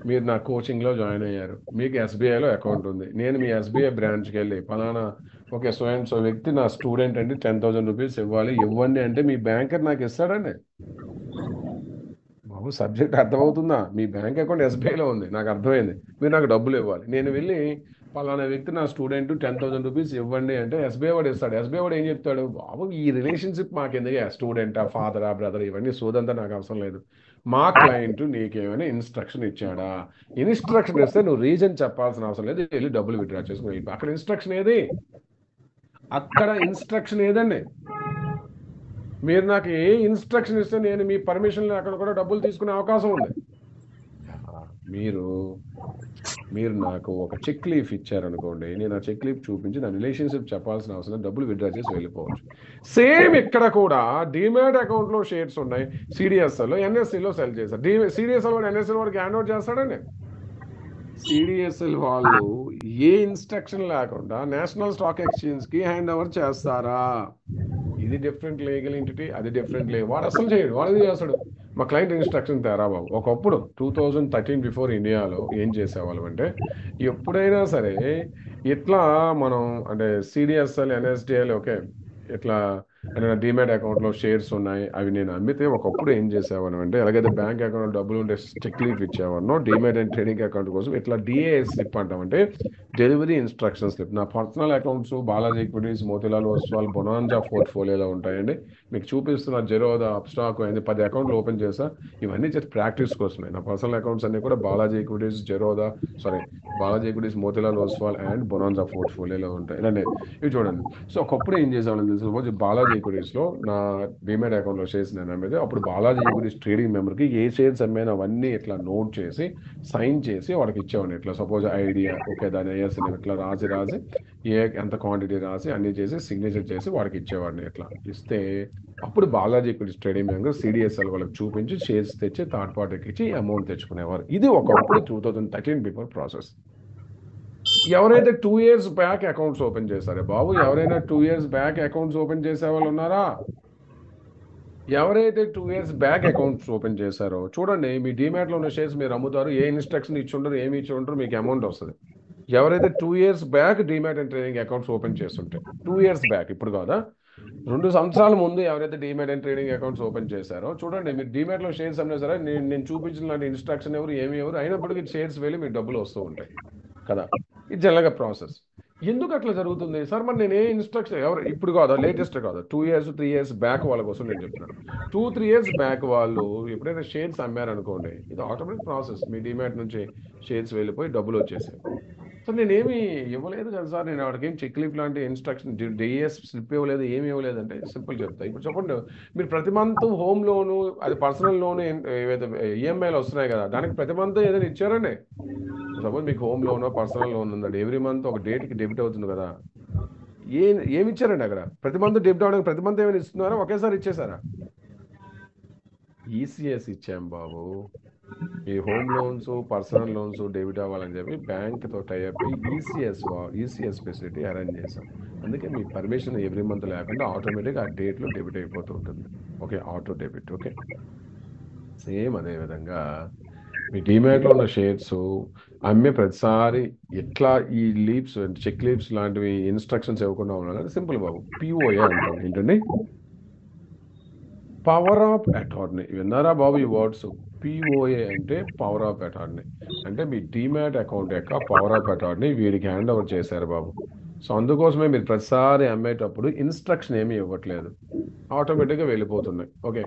మీరు నా కోచింగ్లో జాయిన్ అయ్యారు, మీకు ఎస్బీఐలో అకౌంట్ ఉంది, నేను మీ ఎస్బీఐ బ్రాంచ్కి వెళ్ళి పలానా ఓకే సో అండ్ సో వ్యక్తి నా స్టూడెంట్ అండి, 10,000 రూపీస్ ఇవ్వాలి, ఇవ్వండి అంటే మీ బ్యాంకర్ నాకు ఇస్తాడండి బాబు. సబ్జెక్ట్ అర్థమవుతుందా? మీ బ్యాంక్ అకౌంట్ ఎస్బీఐలో ఉంది, నాకు అర్థమైంది, మీరు నాకు డబ్బులు ఇవ్వాలి, నేను వెళ్ళి పలానా వ్యక్తి నా స్టూడెంట్ 10,000 రూపీస్ ఇవ్వండి అంటే ఎస్బీఐ వాడు ఇస్తాడు. ఎస్బీఐ వాడు ఏం చెప్తాడు? బాబు ఈ రిలేషన్షిప్ మాకెందుకు, స్టూడెంటా, ఫాదరా, బ్రదర్, ఇవన్నీ సోదంతా నాకు అవసరం లేదు, మా క్లయింట్ నీకేమైనా ఇన్స్ట్రక్షన్ ఇచ్చాడా? ఇన్స్ట్రక్షన్ ఇస్తే నువ్వు రీజన్ చెప్పాల్సిన అవసరం లేదు, వెళ్ళి డబ్బులు విత్డ్రా చేసుకుని వెళ్ళి. అక్కడ ఇన్స్ట్రక్షన్ ఏది? అక్కడ ఇన్స్ట్రక్షన్ ఏదండి? మీరు నాకు ఏ ఇన్స్ట్రక్షన్ ఇస్తే నేను మీ పర్మిషన్ అక్కడ కూడా డబ్బులు తీసుకునే అవకాశం ఉంది. మీరు మీరు నాకు ఒక చెక్ లీఫ్ ఇచ్చారనుకోండి, నేను ఆ చెక్ లీఫ్ చూపించి నా రిలేషన్షిప్ చెప్పాల్సిన అవసరం, డబ్బులు విత్డ్రా చేసి వెళ్ళిపోవచ్చు. సేమ్ ఇక్కడ కూడా డీమ్యాట్ అకౌంట్లో షేర్స్ ఉన్నాయి, సిడిఎస్ఎల్లో ఎన్ఎస్సిలో సెల్ చేశారు. సిడిఎస్ఎల్ వాడు ఎన్ఎస్ఎల్ వాడికి హ్యాండ్ అవుట్ చేస్తాడండి. సిడిఎస్ఎల్ వాళ్ళు ఏ ఇన్స్ట్రక్షన్ లేకుండా నేషనల్ స్టాక్ ఎక్స్చేంజ్కి హ్యాండ్ ఓవర్ చేస్తారా? ఇది డిఫరెంట్ లీగల్ ఎంటిటీ, అది డిఫరెంట్ వాడు అసలు చేయడు, వాడు చేస్తాడు. మా క్లయింట్ ఇన్స్ట్రక్షన్ తేరా బాబు. ఒకప్పుడు 2013 బిఫోర్ ఇండియాలో ఏం చేసేవాళ్ళం అంటే, ఎప్పుడైనా సరే ఇట్లా మనం అంటే సిడిఎస్ఎల్, ఎన్ఎస్డిఎల్, ఓకే, ఇట్లా డీమ్యాట్ అకౌంట్లో షేర్స్ ఉన్నాయి, అవి నేను అమ్మితే ఒకప్పుడు ఏం చేసేవాను అంటే, ఎలాగైతే బ్యాంక్ అకౌంట్ డబ్బులు ఉంటే చెక్ లీఫ్ ఇచ్చేవాను, డీమ్యాట్ అండ్ ట్రేడింగ్ అకౌంట్ కోసం ఇట్లా డిఏఎస్ స్లిప్ అంటామంటే డెలివరీ ఇన్స్ట్రక్షన్ స్లిప్. నా personal accounts Balaji Equities, Motilal Oswal, Bonanza పోర్ట్ఫోలియోలో ఉంటాయండి. మీకు చూపిస్తున్న జెరోదా, అప్స్టాక్ అయింది 10 అకౌంట్లు ఓపెన్ చేసా. ఇవన్నీ జస్ట్ ప్రాక్టీస్ కోసమే. నా పర్సనల్ అకౌంట్స్ అన్ని కూడా Balaji Equities, Balaji Equities, Motilal Oswal and Bonanza పోర్ట్ఫోలియోలో ఉంటాయి. ఇలాంటి ఇవి చూడండి. సో ఒకప్పుడు ఏం చేసేవాళ్ళని తెలుసు, సపోజ్ బాలాజీ ఈక్విటీస్లో నా డీమ్యాట్ అకౌంట్లో షేర్స్ నేను అమ్మేది, అప్పుడు బాలాజీ ఈక్విటీస్ ట్రేడింగ్ మెంబర్కి ఏ షేర్స్ అమ్మాయినా అవన్నీ ఇట్లా నోట్ చేసి సైన్ చేసి వాడికి ఇచ్చేవాడిని. ఇట్లా సపోజ్ ఐడియా, ఓకే, దాని ఐఎస్ ఇట్లా రాసి ఎంత క్వాంటిటీ రాసి అన్ని చేసి సిగ్నేచర్ చేసి వాడికి ఇచ్చేవాడిని. ఇట్లా ఇస్తే అప్పుడు Balaji equities trading member CDSL వాళ్ళకి చూపించి షేర్స్ తెచ్చి థర్డ్ పార్టీకి ఇచ్చి అమౌంట్ తెచ్చుకునేవారు. ఇది ఒకప్పుడు 2013 బిఫోర్ ప్రాసెస్. ఎవరైతే 2 years బ్యాక్ అకౌంట్స్ ఓపెన్ చేశారో బాబు, ఎవరైనా 2 years బ్యాక్ అకౌంట్స్ ఓపెన్ చేసే వాళ్ళు ఉన్నారా? ఎవరైతే 2 years బ్యాక్ అకౌంట్స్ ఓపెన్ చేశారో చూడండి, మీ డీమ్యాట్లో ఉన్న షేర్స్ మీరు అమ్ముతారు, ఏ ఇన్స్ట్రక్షన్ ఇచ్చి ఉండరు, ఏమి ఇచ్చి ఉండరు, మీకు అమౌంట్ వస్తుంది. ఎవరైతే 2 years back demat and trading accounts open చేస్తుంటే, 2 years బ్యాక్, ఇప్పుడు కాదా, 2 సంవత్సరాల ముందు ఎవరైతే demat and trading accounts open చేశారో చూడండి, మీరు డీమ్యాట్లో షేర్స్ అమ్మినా సరే నేను చూపించిన లాంటి ఇన్స్ట్రక్షన్ ఎవరు అయినప్పటికీ షేర్స్ వెళ్ళి మీకు డబ్బులు వస్తూ ఉంటాయి కదా. ఇది జనరల్గా ప్రాసెస్. ఎందుకు అట్లా జరుగుతుంది సార్? మరి నేను ఏ ఇన్స్ట్రక్షన్ ఇప్పుడు కాదా, లేటెస్ట్ కాదా, 2 years 3 years బ్యాక్ వాళ్ళ కోసం నేను చెప్తున్నాను. 2-3 years బ్యాక్ వాళ్ళు ఎప్పుడైతే షేర్స్ అమ్మారనుకోండి, ఇది ఆటోమేటిక్ ప్రాసెస్, మీ డీమ్యాట్ నుంచి షేర్స్ వెళ్ళిపోయి డబ్బులు వచ్చేసాయి. సో నేనేమి ఇవ్వలేదు కదా సార్, నేను వాడికి ఏం చెక్ లీఫ్ లాంటి ఇన్స్ట్రక్షన్ డిఎస్ స్లిప్ ఇవ్వలేదు, ఏమి ఇవ్వలేదు అంటే సింపుల్ చెప్తా. ఇప్పుడు చెప్పండి, మీరు ప్రతి మంత్ హోమ్ లోను, అది పర్సనల్ లోను, ఏవైతే ఈఎంఐలు వస్తున్నాయి కదా, దానికి ప్రతి మంత్ ఏదైనా ఇచ్చారండి? సపోజ్ మీకు హోమ్ లోన్ పర్సనల్ లోన్ ఉందండి, ఎవ్రీ మంత్ ఒక డేట్కి డెబిట్ అవుతుంది కదా, ఏమి ఇచ్చారండి అక్కడ? ప్రతి మంత్ డెబిట్ అవడానికి ప్రతి మంత్ ఏమైనా ఇస్తున్నారా, ఒకేసారి ఇచ్చేసారా? ఈసీఎస్ ఇచ్చాం బాబు. ఈ home loans personal loans debit అవ్వాలని చెప్పి బ్యాంక్తో టైఅప్ ఈసీఎస్ ఫెసిలిటీ అరేంజ్ చేసాం. అందుకే మీ పర్మిషన్ ఎవ్రీ మంత్ లేకుండా ఆటోమేటిక్గా ఆ డేట్లో డెబిట్ అయిపోతూ ఉంటుంది. Okay, auto debit. Okay, same అదేవిధంగా మీ డీమ్యాట్లో ఉన్న షేర్స్ అమ్మే ప్రతిసారి ఎట్లా ఈ లీవ్స్, చెక్ లీవ్స్ లాంటివి ఇన్స్ట్రక్షన్స్ ఇవ్వకుండా ఉండాలంటే సింపుల్ బాబు, పిఓఏ అంటాం. ఏంటండి? Power of attorney. విన్నారా బాబు ఈ వర్డ్స్? పిఓఏ అంటే పవర్ ఆఫ్ అటార్నీ. అంటే మీ డీమ్యాట్ అకౌంట్ యొక్క పవర్ ఆఫ్ అటార్నీ వీడికి హ్యాండ్ ఓవర్ చేశారు బాబు. సో అందుకోసమే మీరు ప్రతిసారి అమ్మేటప్పుడు ఇన్స్ట్రక్షన్ ఏమీ ఇవ్వట్లేదు, ఆటోమేటిక్గా వెళ్ళిపోతున్నాయి. ఓకే,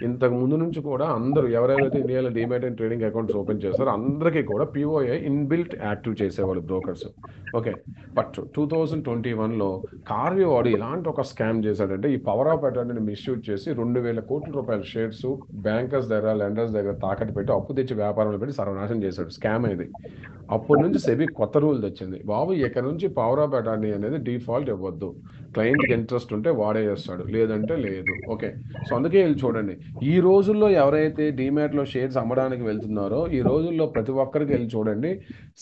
ఇంతకు ముందు నుంచి కూడా అందరూ ఎవరైతే ఇండియాలో demat and trading accounts open చేస్తారో అందరికీ కూడా పిఓఏ ఇన్బిల్ట్ యాక్టివ్ చేసేవాళ్ళు బ్రోకర్స్. ఓకే, బట్ 2021లో కార్వి వాడు ఇలాంటి ఒక స్కామ్ చేశాడంటే, ఈ పవర్ ఆఫ్ అటార్నీని మిస్యూజ్ చేసి 2,000 కోట్ల రూపాయల షేర్స్ బ్యాంకర్స్ దగ్గర, లెండర్స్ దగ్గర తాకట్టు పెట్టి అప్పు తెచ్చి వ్యాపారంలో పెట్టి సర్వనాశనం చేశాడు. స్కామ్ అనేది. అప్పటి నుంచి సెబీ కొత్త రూల్ తెచ్చింది బాబు, ఇక్కడ నుంచి పవర్ ఆఫ్ అటార్నీ అనేది డిఫాల్ట్ ఇవ్వద్దు, క్లయింట్కి ఇంట్రెస్ట్ ఉంటే వాడే చేస్తాడు, లేదంటే లేదు. ఓకే, సో అందుకే వీళ్ళు చూడండి, ఈ రోజుల్లో ఎవరైతే డీమ్యాట్లో షేర్స్ అమ్మడానికి వెళ్తున్నారో ఈ రోజుల్లో ప్రతి ఒక్కరికి వెళ్ళి చూడండి,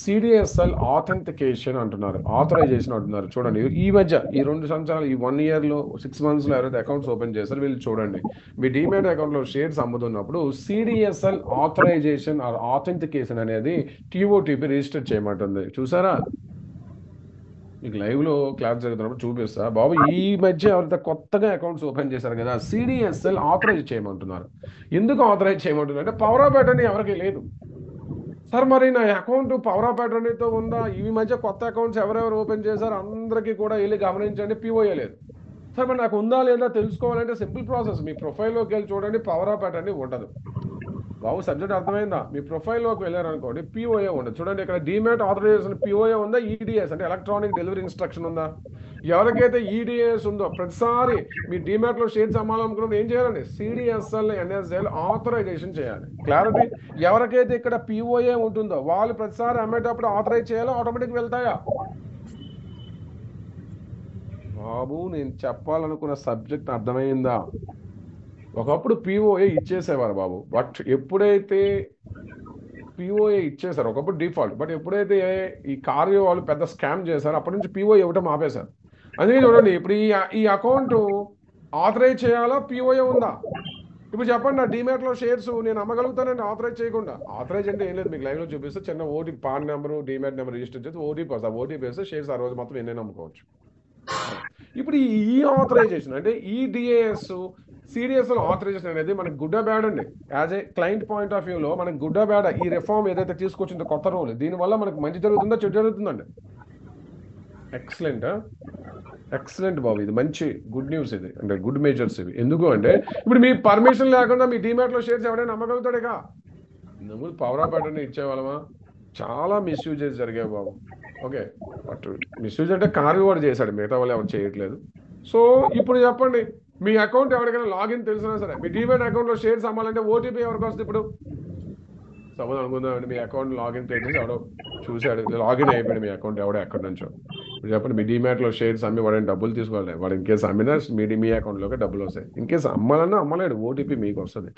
సిడిఎస్ఎల్ ఆథెంటికేషన్ అంటున్నారు, ఆథరైజేషన్ అంటున్నారు. చూడండి, ఈ మధ్య ఈ 2 సంవత్సరాలు, ఈ 1 yearలో 6 monthsలో ఎవరైతే అకౌంట్స్ ఓపెన్ చేస్తారో వీళ్ళు చూడండి, మీ డీమ్యాట్ అకౌంట్లో షేర్స్ అమ్ముతున్నప్పుడు సిడిఎస్ఎల్ ఆథరైజేషన్ ఆర్ ఆథెంటికేషన్ అనేది టీఓటీపీ రిజిస్టర్ చేయమంటుంది. చూసారా? మీకు లైవ్లో క్లాస్ జరుగుతున్నప్పుడు చూపిస్తా బాబు. ఈ మధ్య ఎవరైతే కొత్తగా అకౌంట్స్ ఓపెన్ చేశారు కదా, సిడిఎస్ఎల్ ఆథరైజ్ చేయమంటున్నారు. ఎందుకు ఆథరైజ్ చేయమంటున్నారు అంటే పవర్ ఆఫ్ అటార్నీ ఎవరికి లేదు సార్. మరి నా అకౌంట్ పవర్ ఆఫ్ అటార్నీతో ఉందా? ఈ మధ్య కొత్త అకౌంట్స్ ఎవరెవరు ఓపెన్ చేశారు అందరికీ కూడా వెళ్ళి గమనించండి, పిఓఏ లేదు సార్. మరి నాకు ఉందా లేదా తెలుసుకోవాలంటే సింపుల్ ప్రాసెస్, మీ ప్రొఫైల్లోకి వెళ్ళి చూడండి, పవర్ ఆఫ్ అటార్నీ ఉండదు బాబు. సబ్జెక్ట్ అర్థమైందా? మీ ప్రొఫైల్లోకి వెళ్ళారనుకోండి, పిఓఏ ఉండదు. చూడండి, ఇక్కడ డీమ్యాట్ ఆథరైజేషన్ పిఓఏ ఉందా, ఈడిఎస్ అంటే ఎలక్ట్రానిక్ డెలివరీ ఇన్స్ట్రక్షన్ ఉందా? ఎవరికైతే ఈడిఎస్ ఉందో ప్రతిసారి మీ డీమ్యాట్లో షేర్స్ అమ్మాలనుకున్నప్పుడు ఏం చేయాలండి? సిడిఎస్ఎల్ ఎన్ఎస్ఎల్ ఆథరైజేషన్ చేయాలి. క్లారిటీ? ఎవరికైతే ఇక్కడ పిఓఏ ఉంటుందో వాళ్ళు ప్రతిసారి అమ్మేటప్పుడు ఆథరైజ్ చేయాలో, ఆటోమేటిక్ వెళ్తాయా బాబు? నేను చెప్పాలనుకున్న సబ్జెక్ట్ అర్థమైందా? ఒకప్పుడు పిఓఏ ఇచ్చేసేవారు బాబు, బట్ ఎప్పుడైతే పిఓఏ ఇచ్చేసారు ఒకప్పుడు డిఫాల్ట్, బట్ ఎప్పుడైతే ఈ కార్యో వాళ్ళు పెద్ద స్కామ్ చేశారో అప్పటి నుంచి పిఓఏ ఇవ్వటం ఆపేశారు. అందుకే చూడండి, ఇప్పుడు ఈ అకౌంట్ ఆథరైజ్ చేయాలా, పిఓఏ ఉందా? ఇప్పుడు చెప్పండి, నా డీమ్యాట్లో షేర్స్ నేను అమ్మగలుగుతానండి ఆథరైజ్ చేయకుండా? ఆథరైజ్ అంటే ఏం లేదు, మీకు లైవ్లో చూపిస్తే చిన్న OTP, pan number, demat number register చేసి ఓటీపీ వస్తుంది, ఓటీపీ వేస్తే షేర్స్ ఆ రోజు మొత్తం ఎన్నైనా అమ్ముకోవచ్చు. ఇప్పుడు ఈ ఆథరైజేషన్ అంటే ఈ డిఏఎస్ సిడిఎస్ఎల్ ఆథరైజేషన్ అనేది మనకి గుడ్ బ్యాడ్ అండి. As a client point of వ్యూలో మనకి గుడ్ బ్యాడ్, ఈ రిఫార్మ్ ఏదైతే తీసుకొచ్చిందో కొత్త రూల్, దీనివల్ల మనకు మంచి జరుగుతుందా చెడు జరుగుతుందండి? ఎక్సలెంట్ బాబు, ఇది మంచి గుడ్ న్యూస్, ఇది అంటే గుడ్ మేజర్స్ ఇవి. ఎందుకు అంటే ఇప్పుడు మీ పర్మిషన్ లేకుండా మీ డీమ్యాట్లో షేర్స్ ఎవరైనా అమ్మగలుగుతాడుగా? నువ్వు పవర్ ఆఫ్ అటార్నీ ఇచ్చేవాళ్ళమా? చాలా మిస్యూజెస్ జరిగాయి బాబు. ఓకే, బట్ మిస్యూజ్ అంటే కార్వి వాడు చేశాడు, మిగతా వాళ్ళు ఎవరు చేయట్లేదు. సో ఇప్పుడు చెప్పండి, మీ అకౌంట్ ఎవరికైనా లాగిన్ తెలిసినా సరే, మీ డీమ్యాట్ అకౌంట్లో షేర్స్ అమ్మాలంటే ఓటీపీ ఎవరికి వస్తుంది? ఇప్పుడు సపోజ్ అనుకుందామండి, మీ అకౌంట్ లాగిన్ చేసి ఎవడో చూశాడు, లాగిన్ అయిపోయాడు మీ అకౌంట్ ఎవడో ఎక్కడి నుంచో. ఇప్పుడు చెప్పండి, మీ డీమ్యాట్లో షేర్స్ అమ్మి వాడిని డబ్బులు తీసుకోవాలి, వాడు ఇన్కేస్ అమ్మినా మీ అకౌంట్లోకి డబ్బులు వస్తాయి. ఇన్కేస్ అమ్మాలన్నా అమ్మలేడు, ఓటీపీ మీకు వస్తుంది.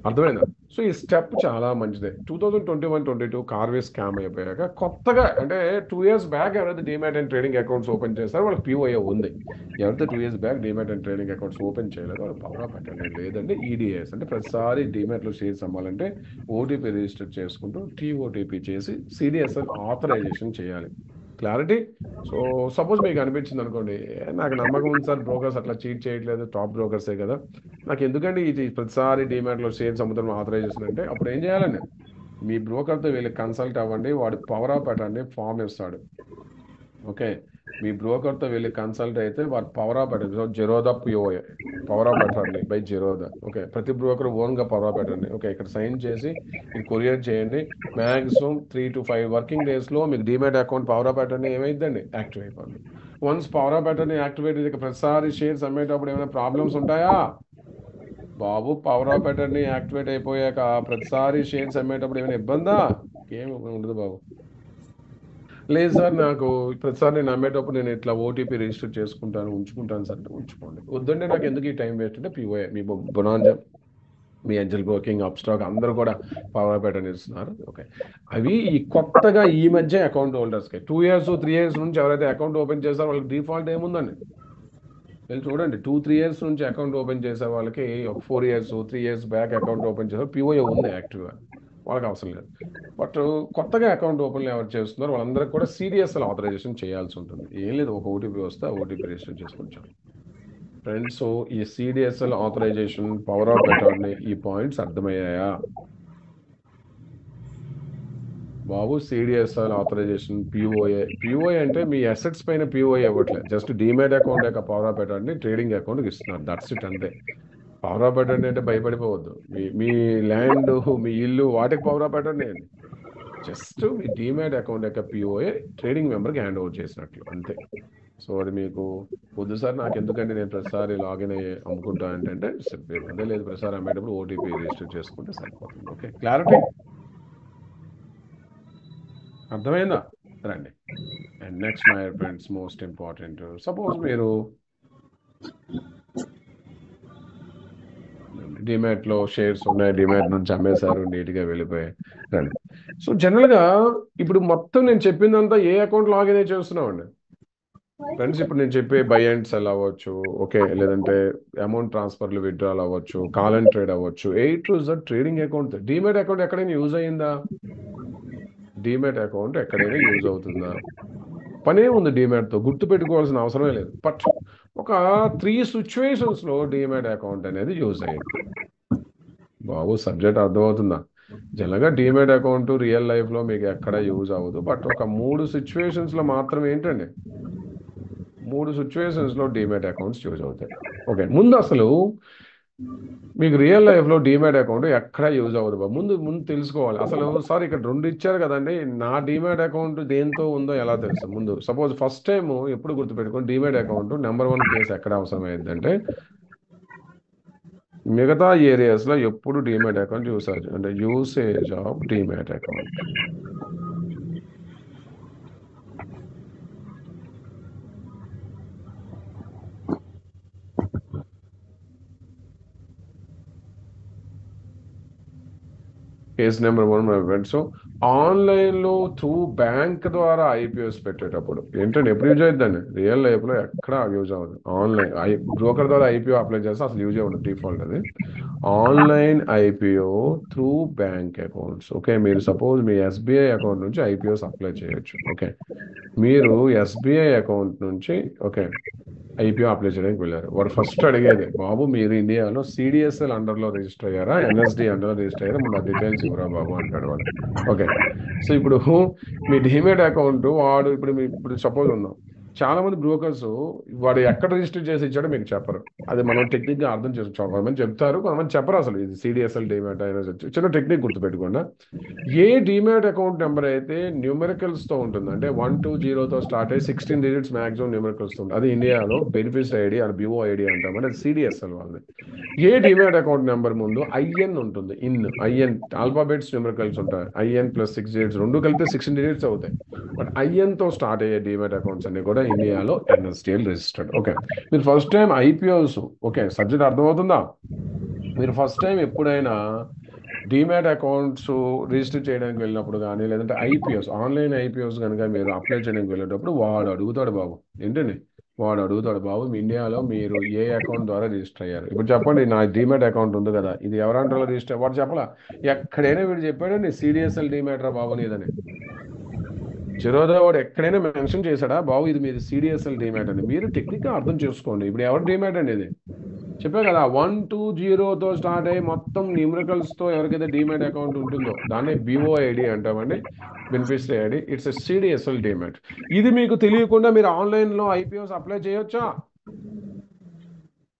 అర్థమైందా? సో ఈ స్టెప్ చాలా మంచిదే. 2021-22 కార్వే స్కామ్ అయిపోయాక కొత్తగా అంటే 2 ఇయర్స్ బ్యాక్ ఎవరైతే demat and trading accounts open చేస్తారో వాళ్ళకి పిఓఏ ఉంది. ఎవరైతే 2 years back demat and trading accounts open చేయలేదు వాళ్ళు పవర్ ఆఫ్ అటర్నీ లేదంటే ఈడిఎస్ అంటే ప్రతిసారి డీమ్యాట్లో షేర్స్ అమ్మాలంటే ఓటీపీ రిజిస్టర్ చేసుకుంటూ టీఓటీపీ చేసి సిడిఎస్ఎల్ ఆథరైజేషన్ చేయాలి. క్లారిటీ? సో సపోజ్ మీకు అనిపించింది అనుకోండి, నాకు నమ్మకం ఉంది సార్ బ్రోకర్స్ అట్లా చీట్ చేయట్లేదు, టాప్ బ్రోకర్సే కదా, నాకు ఎందుకండి ఇది ప్రతిసారి డీమ్యాట్లో షేర్స్ అమ్ముతాం ఆథరైజేషన్ అంటే, అప్పుడు ఏం చేయాలండి? మీ బ్రోకర్తో వెళ్ళి కన్సల్ట్ అవ్వండి, వాడు పవర్ ఆఫ్ అటర్నీ ఫామ్ ఇస్తాడు. ఓకే, మీ బ్రోకర్తో వెళ్ళి కన్సల్ట్ అయితే వాడు power of attorney Zerodha POA power of attorney by Zerodha. Okay, ప్రతి బ్రోకర్ ఓన్గా పవర్ ఆఫ్ అటర్నీ. ఓకే, ఇక్కడ సైన్ చేసి ఇది కొరియర్ చేయండి. మ్యాక్సిమం 3 to 5 వర్కింగ్ డేస్లో మీకు demat account power of attorney ఏమైందండి? యాక్టివ్ అయిపోతుంది. Once power of attorney activate అయితే ప్రతిసారి షేర్స్ అమ్మేటప్పుడు ఏమైనా ప్రాబ్లమ్స్ ఉంటాయా బాబు? పవర్ ఆఫ్ అటర్నీ యాక్టివేట్ అయిపోయాక ప్రతిసారి షేర్స్ అమ్మేటప్పుడు ఏమైనా ఇబ్బందా? ఏమి ఉండదు బాబు. లేదు సార్, నాకు ప్రతిసారి నేను అమ్మేటప్పుడు నేను ఇట్లా ఓటీపీ రిజిస్టర్ చేసుకుంటాను ఉంచుకుంటాను సార్ అంటే ఉంచుకోండి. వద్దంటే నాకు ఎందుకు ఈ టైం వేస్ట్ అంటే పిఓఏ మీ బొనాంజా మీ ఏంజల్ బ్రోకింగ్ అప్స్టాక్ అందరూ కూడా పవర్ ప్యాటర్న్ ఇస్తున్నారు. ఓకే, అవి ఈ కొత్తగా ఈ మధ్య అకౌంట్ హోల్డర్స్కి 2 years 3 years నుంచి ఎవరైతే అకౌంట్ ఓపెన్ చేస్తారో వాళ్ళకి డిఫాల్ట్ ఏముందండి? వెళ్ళి చూడండి. 2-3 years నుంచి అకౌంట్ ఓపెన్ చేసే వాళ్ళకి ఒక 4 years 3 years bank account open చేసారు పిఓఏ ఉంది యాక్టివ్గా, వాళ్ళకి అవసరం లేదు. బట్ కొత్తగా అకౌంట్ ఓపెన్ ఎవరు చేస్తున్నారో వాళ్ళందరికీ కూడా సిడిఎస్ఎల్ ఆథరైజేషన్ చేయాల్సి ఉంటుంది. ఏం లేదు, ఒక ఓటీపీ వస్తే ఓటీపీ రిజిస్టర్ చేసుకుంటాం ఫ్రెండ్స్. సో ఈ CDSL authorisation power of attorney ఈ పాయింట్స్ అర్థమయ్యాయా బాబు? సిడిఎస్ఎల్ ఆథరైజేషన్ పిఓఏ అంటే మీ అసెట్స్ పైన పిఓఏ ఇవ్వట్లేదు, జస్ట్ డీమ్యాట్ అకౌంట్ యొక్క పవర్ ఆఫ్ అటార్నీ ట్రేడింగ్ అకౌంట్కి ఇస్తున్నారు. దట్స్ ఇట్ అంతే. పవర్ ఆఫ్ అటార్నీ అంటే భయపడిపోవద్దు. మీ ల్యాండ్ మీ ఇల్లు వాటికి పవర్ ఆఫ్ అటార్నీ అండి. జస్ట్ మీ డీమ్యాట్ అకౌంట్ యొక్క పిఓఏ ట్రేడింగ్ మెంబర్కి హ్యాండ్ ఓవర్ చేసినట్లు అంతే. సో అది మీకు వద్దు సార్ నాకు ఎందుకంటే నేను ప్రతిసారి లాగిన్ అయ్యి అమ్ముకుంటా అంటే అదే లేదు, ప్రతిసారి అమ్మేటప్పుడు ఓటీపీ రిజిస్టర్ చేసుకుంటే సరిపోతుంది. ఓకే, క్లారిటీ అర్థమైందా? రండి. And next my friends most important, suppose మీరు డిమాట్లో షేర్స్ ఉన్నాయి, డిమాట్ నుంచి అమ్మేశారు, నీట్గా వెళ్ళిపోయాయి. రండి. సో జనరల్గా ఇప్పుడు మొత్తం నేను చెప్పిందంతా ఏ అకౌంట్ లాగిన్ అయ్యి చేస్తున్నామండి ఫ్రెండ్స్? ఇప్పుడు నేను చెప్పే బై అండ్ సెల్ అవ్వచ్చు, ఓకే, లేదంటే అమౌంట్ ట్రాన్స్ఫర్లు విత్డ్రాల్ అవ్వచ్చు, కాల్ అండ్ ట్రేడ్ అవ్వచ్చు, ట్రేడింగ్ అకౌంట్. డీమ్యాట్ అకౌంట్ ఎక్కడైనా యూజ్ అయ్యిందా? డీమ్యాట్ అకౌంట్ ఎక్కడైనా యూజ్ అవుతుందా? పనే ఉంది డీమ్యాట్తో, గుర్తు పెట్టుకోవాల్సిన అవసరమే లేదు. బట్ ఒక 3 సిచ్యువేషన్స్లో డీమ్యాట్ అకౌంట్ అనేది యూజ్ అయ్యింది బాబు. సబ్జెక్ట్ అర్థమవుతుందా? జనరల్గా డీమ్యాట్ అకౌంట్ రియల్ లైఫ్లో మీకు ఎక్కడ యూజ్ అవ్వదు, బట్ ఒక 3 సిచ్యువేషన్స్లో మాత్రం ఏంటండి 3 సిచ్యువేషన్స్లో డీమ్యాట్ అకౌంట్స్ యూజ్ అవుతాయి. ఓకే, ముందు అసలు మీకు రియల్ లైఫ్లో డీమ్యాట్ అకౌంట్ ఎక్కడ యూజ్ అవ్వదు బాబు. ముందు తెలుసుకోవాలి అసలు. సార్ ఇక్కడ 2 ఇచ్చారు కదండి, నా డీమ్యాట్ అకౌంట్ దేంతో ఉందో ఎలా తెలుసు? ముందు సపోజ్ ఫస్ట్ టైం ఎప్పుడు గుర్తుపెట్టుకోండి, డీమ్యాట్ అకౌంట్ నెంబర్ 1 కేసు ఎక్కడ అవసరమైందంటే మిగతా ఏరియాస్లో ఎప్పుడు demat account usage of demat account. Case number 1 my friend. So ఆన్లైన్లో త్రూ బ్యాంక్ ద్వారా ఐపీఓస్ పెట్టేటప్పుడు ఏంటంటే ఎప్పుడు యూజ్ అవుతుందండి? రియల్ లైఫ్లో ఎక్కడ యూజ్ అవ్వదు. ఆన్లైన్ బ్రోకర్ ద్వారా ఐపీఓ అప్లై చేస్తే అసలు యూజ్ అవ్వదు, డిఫాల్ట్ అది. Online IPO through bank accounts. Okay, మీరు సపోజ్ మీ ఎస్బీఐ అకౌంట్ నుంచి ఐపీఓస్ అప్లై చేయొచ్చు. ఓకే, మీరు ఎస్బీఐ అకౌంట్ నుంచి ఓకే ఐపీఓ అప్లై చేయడానికి వెళ్ళారు. వాడు ఫస్ట్ అడిగేది బాబు మీరు ఇండియాలో సిడిఎస్ఎల్ అండర్లో రిజిస్టర్ అయ్యారా, ఎన్ఎస్డి అండర్లో రిజిస్టర్ అయ్యారా, ముందు ఆ డీటెయిల్స్ ఇవ్వరా బాబు అంటాడు వాడు. ఓకే, సో ఇప్పుడు మీ డీమ్యాట్ అకౌంట్ వాడు ఇప్పుడు సపోజ్ ఉందాం, చాలా మంది బ్రోకర్స్ వాడు ఎక్కడ రిజిస్టర్ చేసి ఇచ్చాడో మీకు చెప్పరు. అది మనం టెక్నిక్గా అర్థం చేసుకోవాలి. కొంతమంది చెప్తారు, కొంతమంది చెప్పరు అసలు ఇది సిడిఎస్ఎల్ డీమ్యాట్ అయినా. చిన్న టెక్నిక్ గుర్తుపెట్టుకోండి, ఏ డీమ్యాట్ అకౌంట్ నెంబర్ అయితే న్యూమెరికల్స్తో ఉంటుంది అంటే 120తో స్టార్ట్ అయ్యి 16 digits మ్యాక్సిమం న్యూమెరికల్స్తో ఉంటుంది, అది ఇండియాలో బెనిఫిట్స్ ఐడి అది బిఓ ఐడి అంటాం, అంటే సిడిఎస్ఎల్ వాళ్ళది. ఏ డీమ్యాట్ అకౌంట్ నెంబర్ ముందు ఐఎన్ ఉంటుంది, ఐఎన్ ఆల్ఫాబెట్స్ న్యూమెరికల్స్ ఉంటాయి, ఐఎన్ + 6 digits రెండు కలిపితే 16 digits అవుతాయి. బట్ ఐఎన్తో స్టార్ట్ అయ్యే డీమ్యాట్ అకౌంట్స్ అన్ని కూడా ఇండియాలో ఎన్ఎస్డిఎల్ రిజిస్టర్డ్. ఓకే, మీరు first time IPOs okay subject అర్థమవుతుందా? మీరు ఫస్ట్ టైం ఎప్పుడైనా డీమ్యాట్ అకౌంట్స్ రిజిస్టర్ చేయడానికి వెళ్ళినప్పుడు కానీ లేదంటే ఐపీఎస్ ఆన్లైన్ ఐపీఎస్ కనుక మీరు అప్లై చేయడానికి వెళ్ళేటప్పుడు వాడు అడుగుతాడు బాబు. ఏంటండి? వాడు అడుగుతాడు బాబు, మీ ఇండియాలో మీరు ఏ అకౌంట్ ద్వారా రిజిస్టర్ అయ్యారు? ఇప్పుడు చెప్పండి, నా డీమ్యాట్ అకౌంట్ ఉంది కదా, ఇది ఎవరంటారో రిజిస్టర్, వాడు చెప్పలా. ఎక్కడైనా వీడు చెప్పాడండి సిడిఎస్ఎల్ డీమ్యాట్ రా బాబు నీదని. చిరోదా వాడు ఎక్కడైనా మెన్షన్ చేశాడా బాబు ఇది మీరు సిడిఎస్ఎల్ డీమ్యాట్ అని? మీరు టెక్నిక్గా అర్థం చేసుకోండి. ఇప్పుడు ఎవరు డీమ్యాట్ అండి ఇది? చెప్పా కదా, 120తో స్టార్ట్ అయ్యి మొత్తం న్యూమరికల్స్తో ఎవరికైతే డీమ్యాట్ అకౌంట్ ఉంటుందో దాన్ని బిఓఐడి అంటామండి, beneficiary ID. It's a CDSL demat. ఇది మీకు తెలియకుండా మీరు ఆన్లైన్లో ఐపీఓస్ అప్లై చేయొచ్చా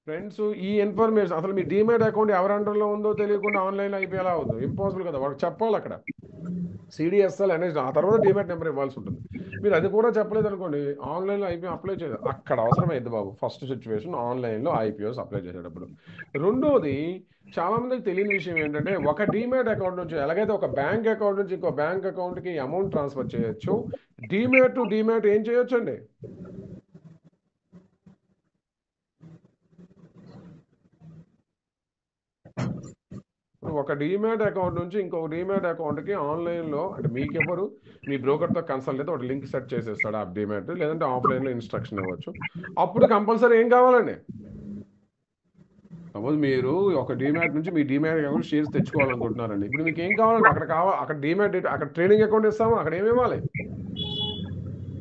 ఫ్రెండ్స్? ఈ ఇన్ఫర్మేషన్ అసలు మీ డీమ్యాట్ అకౌంట్ ఎవరి అండర్లో ఉందో తెలియకుండా ఆన్లైన్లో ఐపీఎల్ అవుతుంది, ఇంపాసిబుల్ కదా. వాడికి చెప్పాలి అక్కడ సిడిఎస్ఎల్ అనేది, ఆ తర్వాత డీమ్యాట్ నెంబర్ ఇవ్వాల్సి ఉంటుంది. మీరు అది కూడా చెప్పలేదు అనుకోండి, ఆన్లైన్లో ఐపీఓ అప్లై చేయలేదు. అక్కడ అవసరమైంది బాబు ఫస్ట్ సిచ్యువేషన్ ఆన్లైన్లో ఐపీఓస్ అప్లై చేసేటప్పుడు. రెండోది, చాలా మందికి తెలియని విషయం ఏంటంటే, ఒక డీమ్యాట్ అకౌంట్ నుంచి ఎలాగైతే ఒక బ్యాంక్ అకౌంట్ నుంచి ఇంకో బ్యాంక్ అకౌంట్కి అమౌంట్ ట్రాన్స్ఫర్ చేయొచ్చు, డీమ్యాట్ టు డీమ్యాట్ ఏం చేయొచ్చు అండి? ఒక డీమ్యాట్ అకౌంట్ నుంచి ఇంకొక డీమ్యాట్ అకౌంట్కి ఆన్లైన్లో, అంటే మీకెవరు మీ బ్రోకర్తో కన్సల్ట్ అయితే ఒక లింక్ సెట్ చేసేస్తాడు ఆ డీమ్యాట్, లేదంటే ఆఫ్లైన్లో ఇన్స్ట్రక్షన్ ఇవ్వచ్చు. అప్పుడు కంపల్సరీ ఏం కావాలండి? సపోజ్ మీరు ఒక డీమ్యాట్ నుంచి మీ డీమ్యాట్ అకౌంట్ షేర్స్ తెచ్చుకోవాలనుకుంటున్నారండి. ఇప్పుడు మీకు ఏం కావాలండి? అక్కడ డీమ్యాట్ అక్కడ ట్రేడింగ్ అకౌంట్ ఇస్తాము, అక్కడ ఏమి ఇవ్వాలి?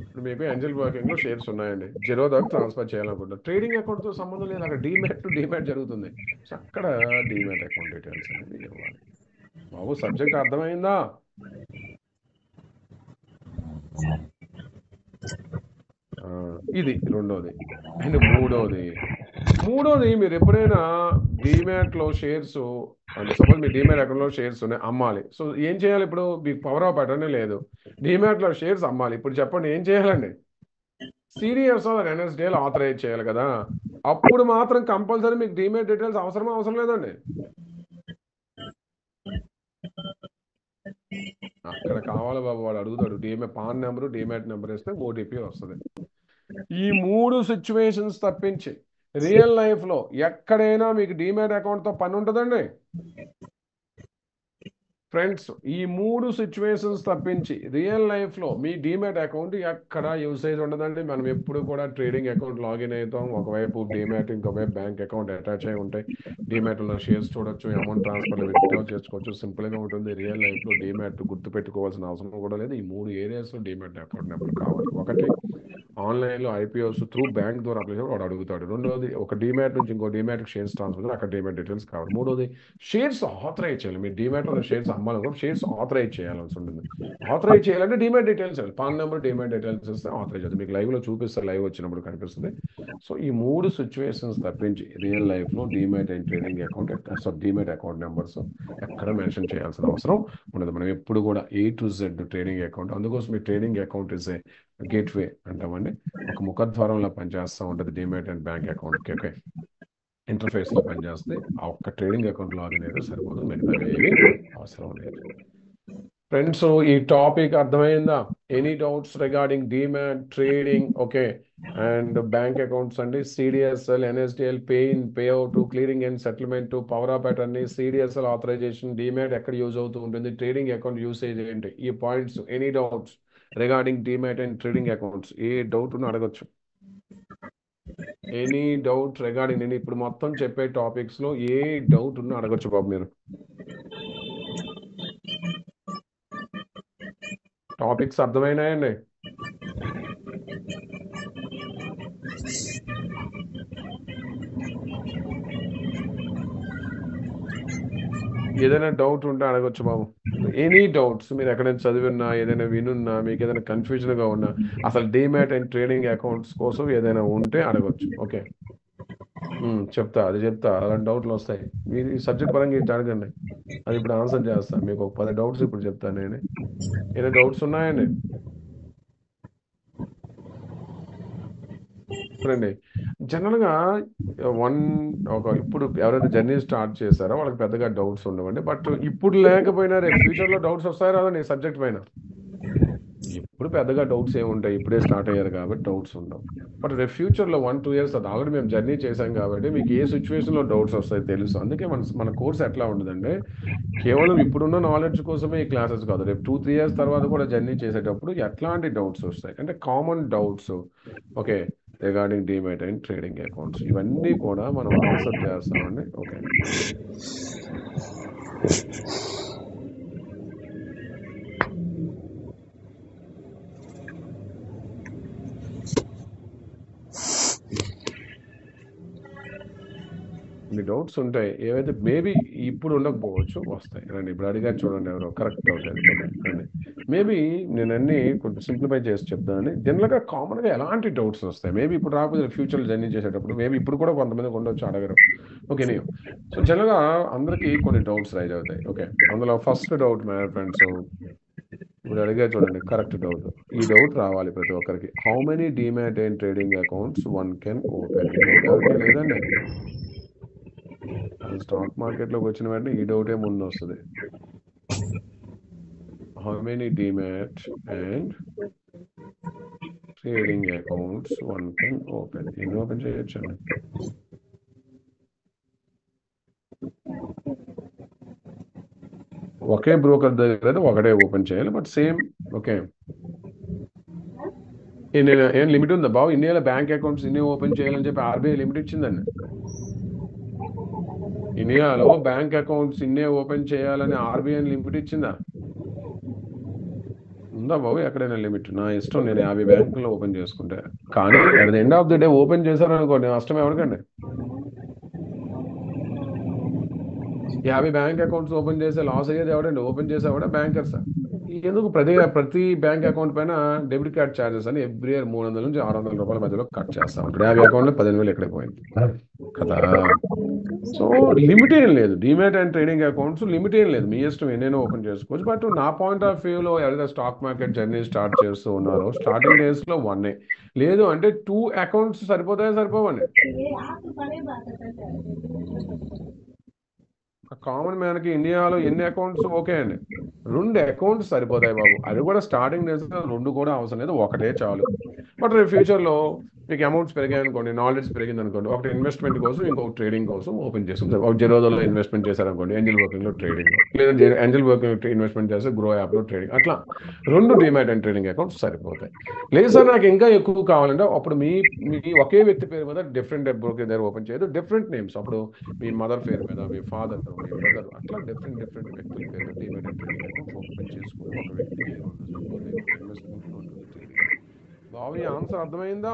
ఇప్పుడు మీకు ఏంజల్ బ్రోకింగ్లో షేర్స్ ఉన్నాయండి, జిరోదాకి ట్రాన్స్ఫర్ చేయాలనుకుంటున్నారు. ట్రేడింగ్ అకౌంట్తో సంబంధం లేదు, అక్కడ డీమ్యాట్ టు డీమ్యాట్ జరుగుతుంది. సో అక్కడ డీమ్యాట్ అకౌంట్ డీటెయిల్స్ అనేది ఇవ్వాలి బాబు. సబ్జెక్ట్ అర్థమైందా? ఇది రెండోది. అండ్ మూడోది మీరు ఎప్పుడైనా డీమ్యాట్లో షేర్స్, అంటే సపోజ్ మీ డీమ్యాట్ అకౌంట్లో షేర్స్ ఉన్నాయి, అమ్మాలి. సో ఏం చేయాలి? ఇప్పుడు మీకు పవర్ ఆఫ్ అటర్నీ లేదు, డీమ్యాట్లో షేర్స్ అమ్మాలి. ఇప్పుడు చెప్పండి ఏం చేయాలండి? సిడిఎస్ఆర్ ఎన్ఎస్డిఎల్ ఆథరైజ్ చేయాలి కదా. అప్పుడు మాత్రం కంపల్సరీ మీకు డీమ్యాట్ డీటెయిల్స్ అవసరం లేదండి. అక్కడ కావాలి బాబు, వాడు అడుగుతాడు demat pan number, demat number ఇస్తే ఓటీపీ వస్తుంది. ఈ 3 సిచ్యువేషన్స్ తప్పించి రియల్ లైఫ్లో ఎక్కడైనా మీకు డీమ్యాట్ అకౌంట్తో పని ఉంటుందండి ఫ్రెండ్స్. ఈ 3 సిచ్యువేషన్స్ తప్పించి రియల్ లైఫ్లో మీ డీమ్యాట్ అకౌంట్ ఎక్కడ యూసేజ్ ఉండదండి. మనం ఎప్పుడు కూడా ట్రేడింగ్ అకౌంట్ లాగిన్ అవుతాం, ఒకవైపు డీమ్యాట్, ఇంకోవైపు బ్యాంక్ అకౌంట్ అటాచ్ అయి ఉంటాయి. డీమ్యాట్లో షేర్స్ చూడొచ్చు, అమౌంట్ ట్రాన్స్ఫర్లు విత్డ్రా చేసుకోవచ్చు, సింపుల్గా ఉంటుంది. రియల్ లైఫ్లో డీమ్యాట్ గుర్తుపెట్టుకోవాల్సిన అవసరం కూడా లేదు. ఈ 3 ఏరియాస్లో డీమ్యాట్ అకౌంట్ నెంబర్ కావాలి. ఒకటి, ఆన్లైన్లో ఐపీఓస్ త్రూ బ్యాంక్ ద్వారా అప్లై చేసి వాడు అడుగుతాడు. రెండోది, ఒక డీమ్యాట్ నుంచి ఇంకో డీమ్యాట్కి షేర్స్ ట్రాన్స్ఫర్, అక్కడ డీమ్యాట్ డీటెయిల్స్ కావాలి. మూడోది, షేర్స్ ఆథరైజ్ చేయాలి. మీరు డీమ్యాట్లో షేర్స్ అమ్మాలనుకో షేర్స్ ఆథరైజ్ చేయాల్సి ఉంటుంది. ఆథరైజ్ చేయాలంటే డీమ్యాట్ డీటెయిల్స్ ఇవ్వాలి. పాన్ నెంబర్, డీమ్యాట్ డీటెయిల్స్ ఇస్తే ఆథరైజ్ అవుతుంది. మీకు లైవ్లో చూపిస్తారు, లైవ్ వచ్చినప్పుడు కనిపిస్తుంది. సో ఈ 3 సిచ్యువేషన్స్ తప్పించి రియల్ లైఫ్లో demat and trading account, demat account numbers ఎక్కడ మెన్షన్ చేయాల్సిన అవసరం ఉండదు. మనం ఎప్పుడు కూడా A to Z trading account, అందుకోసం మీ trading account is a gateway అంటామండి. ఒక ముఖద్వారంలో పనిచేస్తూ ఉంటుంది డీమ్యాట్ అండ్ బ్యాంక్ అకౌంట్కి. ఓకే, ఇంటర్ఫేస్లో పనిచేస్తుంది. ఆ ఒక్క ట్రేడింగ్ అకౌంట్ లాగిన్ అయితే సరిపోదు, మిగతా ఏమీ అవసరం లేదు. ఫ్రెండ్స్, ఈ టాపిక్ అర్థమైందా? Any doubts regarding demat, trading, okay, and bank accounts అండి, CDSL, NSDL, pay in, pay out, clearing and settlement, power of attorney, CDSL authorisation, demat ఎక్కడ యూజ్ అవుతూ ఉంటుంది, ట్రేడింగ్ అకౌంట్ యూసేజ్ ఏంటి, ఈ points. Any doubts regarding demat and trading accounts, ఏ డౌట్ అడగచ్చు. ఎనీ డౌట్ రిగార్డింగ్, నేను ఇప్పుడు మొత్తం చెప్పే టాపిక్స్ లో ఏ డౌట్ ఉన్నా అడగచ్చు బాబు మీరు. టాపిక్స్ అర్థమైనాయండి? ఏదైనా డౌట్ ఉంటే అడగచ్చు బాబు. ఎనీ డౌట్స్, మీరు ఎక్కడైనా చదివినా, ఏదైనా వినున్నా, మీకు ఏదైనా కన్ఫ్యూజన్గా ఉన్నా, అసలు డీమ్యాట్ అండ్ ట్రేడింగ్ అకౌంట్స్ కోసం ఏదైనా ఉంటే అడగచ్చు. ఓకే, చెప్తా, అది చెప్తా. అలాంటి డౌట్లు వస్తాయి, మీరు ఈ సబ్జెక్ట్ పరంగా ఇది అడగండి, అది ఇప్పుడు ఆన్సర్ చేస్తాను. మీకు ఒక 10 డౌట్స్ ఇప్పుడు చెప్తాను నేను. ఏదైనా డౌట్స్ ఉన్నాయండి? చూడండి, జనరల్గా ఇప్పుడు ఎవరైతే జర్నీ స్టార్ట్ చేశారో వాళ్ళకి పెద్దగా డౌట్స్ ఉండవండి. బట్ ఇప్పుడు లేకపోయినా రేపు ఫ్యూచర్లో డౌట్స్ వస్తాయి రాదండి సబ్జెక్ట్ పైన. ఇప్పుడు పెద్దగా డౌట్స్ ఏముంటాయి, ఇప్పుడే స్టార్ట్ అయ్యారు కాబట్టి డౌట్స్ ఉండవు. బట్ రేపు ఫ్యూచర్లో 1-2 years అది ఆల్రెడీ మేము జర్నీ చేశాం కాబట్టి మీకు ఏ సిచ్యువేషన్లో డౌట్స్ వస్తాయి తెలుసు. అందుకే మన కోర్స్ ఎట్లా ఉండదంటే కేవలం ఇప్పుడున్న నాలెడ్జ్ కోసమే ఈ క్లాసెస్ కాదు, రేపు 2-3 years తర్వాత కూడా జర్నీ చేసేటప్పుడు ఎట్లాంటి డౌట్స్ వస్తాయి అంటే common doubts, okay, regarding demat and trading accounts, ఇవన్నీ కూడా మనం ఆన్సర్ చేస్తామండి. ఓకే, మీ డౌట్స్ ఉంటాయి ఏవైతే మేబీ ఇప్పుడు ఉండకపోవచ్చు, వస్తాయి. రండి ఇప్పుడు అడిగారు చూడండి, ఎవరో కరెక్ట్ డౌట్ అది. ఓకే రండి, మేబీ నేను అన్ని కొంచెం సింప్లిఫై చేసి చెప్తానని. జనరల్గా కామన్గా ఎలాంటి డౌట్స్ వస్తాయి, మేబీ ఇప్పుడు రాకపోతే ఫ్యూచర్లో జర్నీ చేసేటప్పుడు మేబీ ఇప్పుడు కూడా కొంతమంది ఉండొచ్చు, అడగరు. ఓకే నేను సో జనరల్గా అందరికీ కొన్ని డౌట్స్ రైజ్ అవుతాయి. ఓకే, అందులో ఫస్ట్ డౌట్ మై ఫ్రెండ్స్ ఇప్పుడు అడిగా చూడండి, కరెక్ట్ డౌట్. ఈ డౌట్ రావాలి ప్రతి ఒక్కరికి, how many demat and trading accounts one can open. ఈ డౌట్ ఎవరికీ లేదండి. అసలు స్టాక్ మార్కెట్లోకి వచ్చిన వెంటనే ఈ డౌటే ముందు వస్తుంది, how many demat and trading accounts one can open. ఎన్ని ఓపెన్ చేయొచ్చండి? ఒకే బ్రోకర్ దగ్గర ఒకటే ఓపెన్ చేయాలి, బట్ సేమ్. ఓకే, ఏం లిమిట్ ఉందా బాబు? ఇండియాలో బ్యాంక్ అకౌంట్స్ ఇన్ని ఓపెన్ చేయాలని చెప్పి ఆర్బీఐ లిమిట్ ఇచ్చిందండి. ఇండియాలో బ్యాంక్ అకౌంట్స్ ఇన్నే ఓపెన్ చేయాలని ఆర్బీఐ లిమిట్ ఇచ్చిందా? ఉందా బాబు ఎక్కడైనా లిమిట్? నా ఇష్టం, నేను 50 బ్యాంకుల్లో ఓపెన్ చేసుకుంటే. కానీ at the end of the day open చేశారనుకోండి, నష్టం ఎవరికండి? 50 బ్యాంక్ అకౌంట్స్ ఓపెన్ చేస్తే లాస్ అయ్యేది ఎవడండి? ఓపెన్ చేసేవాడా? బ్యాంకర్సా? ఎందుకు ప్రతి బ్యాంక్ అకౌంట్ పైన డెబిట్ కార్డ్ ఛార్జెస్ అని ఎవ్రీ ఇయర్ 300 నుంచి 600 రూపాయల మధ్యలో కట్ చేస్తా ఉంటాడు. 50 అకౌంట్లో 15,000 ఎక్కడ పోయింది కదా. సో లిమిట్ ఏం లేదు, demat and trading accounts limit ఏం లేదు, మీ ఇష్టం ఎన్నైనా ఓపెన్ చేసుకోవచ్చు. బట్ నా పాయింట్ ఆఫ్ వ్యూలో ఎవరైతే స్టాక్ మార్కెట్ జర్నీ స్టార్ట్ చేస్తూ ఉన్నారో స్టార్టింగ్ డేస్లో 1 లేదు అంటే 2 అకౌంట్స్ సరిపోవండి. కామన్ మ్యాన్కి ఇండియాలో ఎన్ని అకౌంట్స్ ఓకే అండి, 2 అకౌంట్స్ సరిపోతాయి బాబు. అది కూడా స్టార్టింగ్ డేస్ 2 కూడా అవసరం లేదు, ఒకటే చాలు. బట్ రేపు ఫ్యూచర్లో మీకు అమౌంట్స్ పెరిగాయి అనుకోండి, నాలెడ్జ్ పెరిగింది అనుకోండి, ఒకటి ఇన్వెస్ట్మెంట్ కోసం, ఇంకొక ట్రేడింగ్ కోసం ఓపెన్ చేసుకుంటారు. ఒక జెరోదాలో ఇన్వెస్ట్మెంట్ చేశారనుకోండి, ఏంజల్ వర్కింగ్లో ట్రేడింగ్, లేదా ఏంజల్ వర్కింగ్ ఇన్వెస్ట్మెంట్ చేస్తే గ్రో యాప్లో ట్రేడింగ్, అట్లా 2 డిమాట్ అండ్ ట్రేడింగ్ అకౌంట్స్ సరిపోతాయి. లేదు సార్ నాకు ఇంకా ఎక్కువ కావాలంటే అప్పుడు మీ ఒకే వ్యక్తి పేరు మీద డిఫరెంట్ బ్రోకర్ దగ్గర ఓపెన్ చేయదు, డిఫరెంట్ నేమ్స్. అప్పుడు మీ మదర్ పేరు మీద, మీ ఫాదర్, మీ బ్రదర్, అట్లా డిఫరెంట్ వ్యక్తుల పేరు మీద demat and trading account open చేసుకుని ఒక వ్యక్తికి సరిపోతాయి, ఒకటి ఇన్వెస్ట్మెంట్, ఉంటుంది ట్రేడింగ్. బాబు ఈ ఆన్సర్ అర్థమైందా?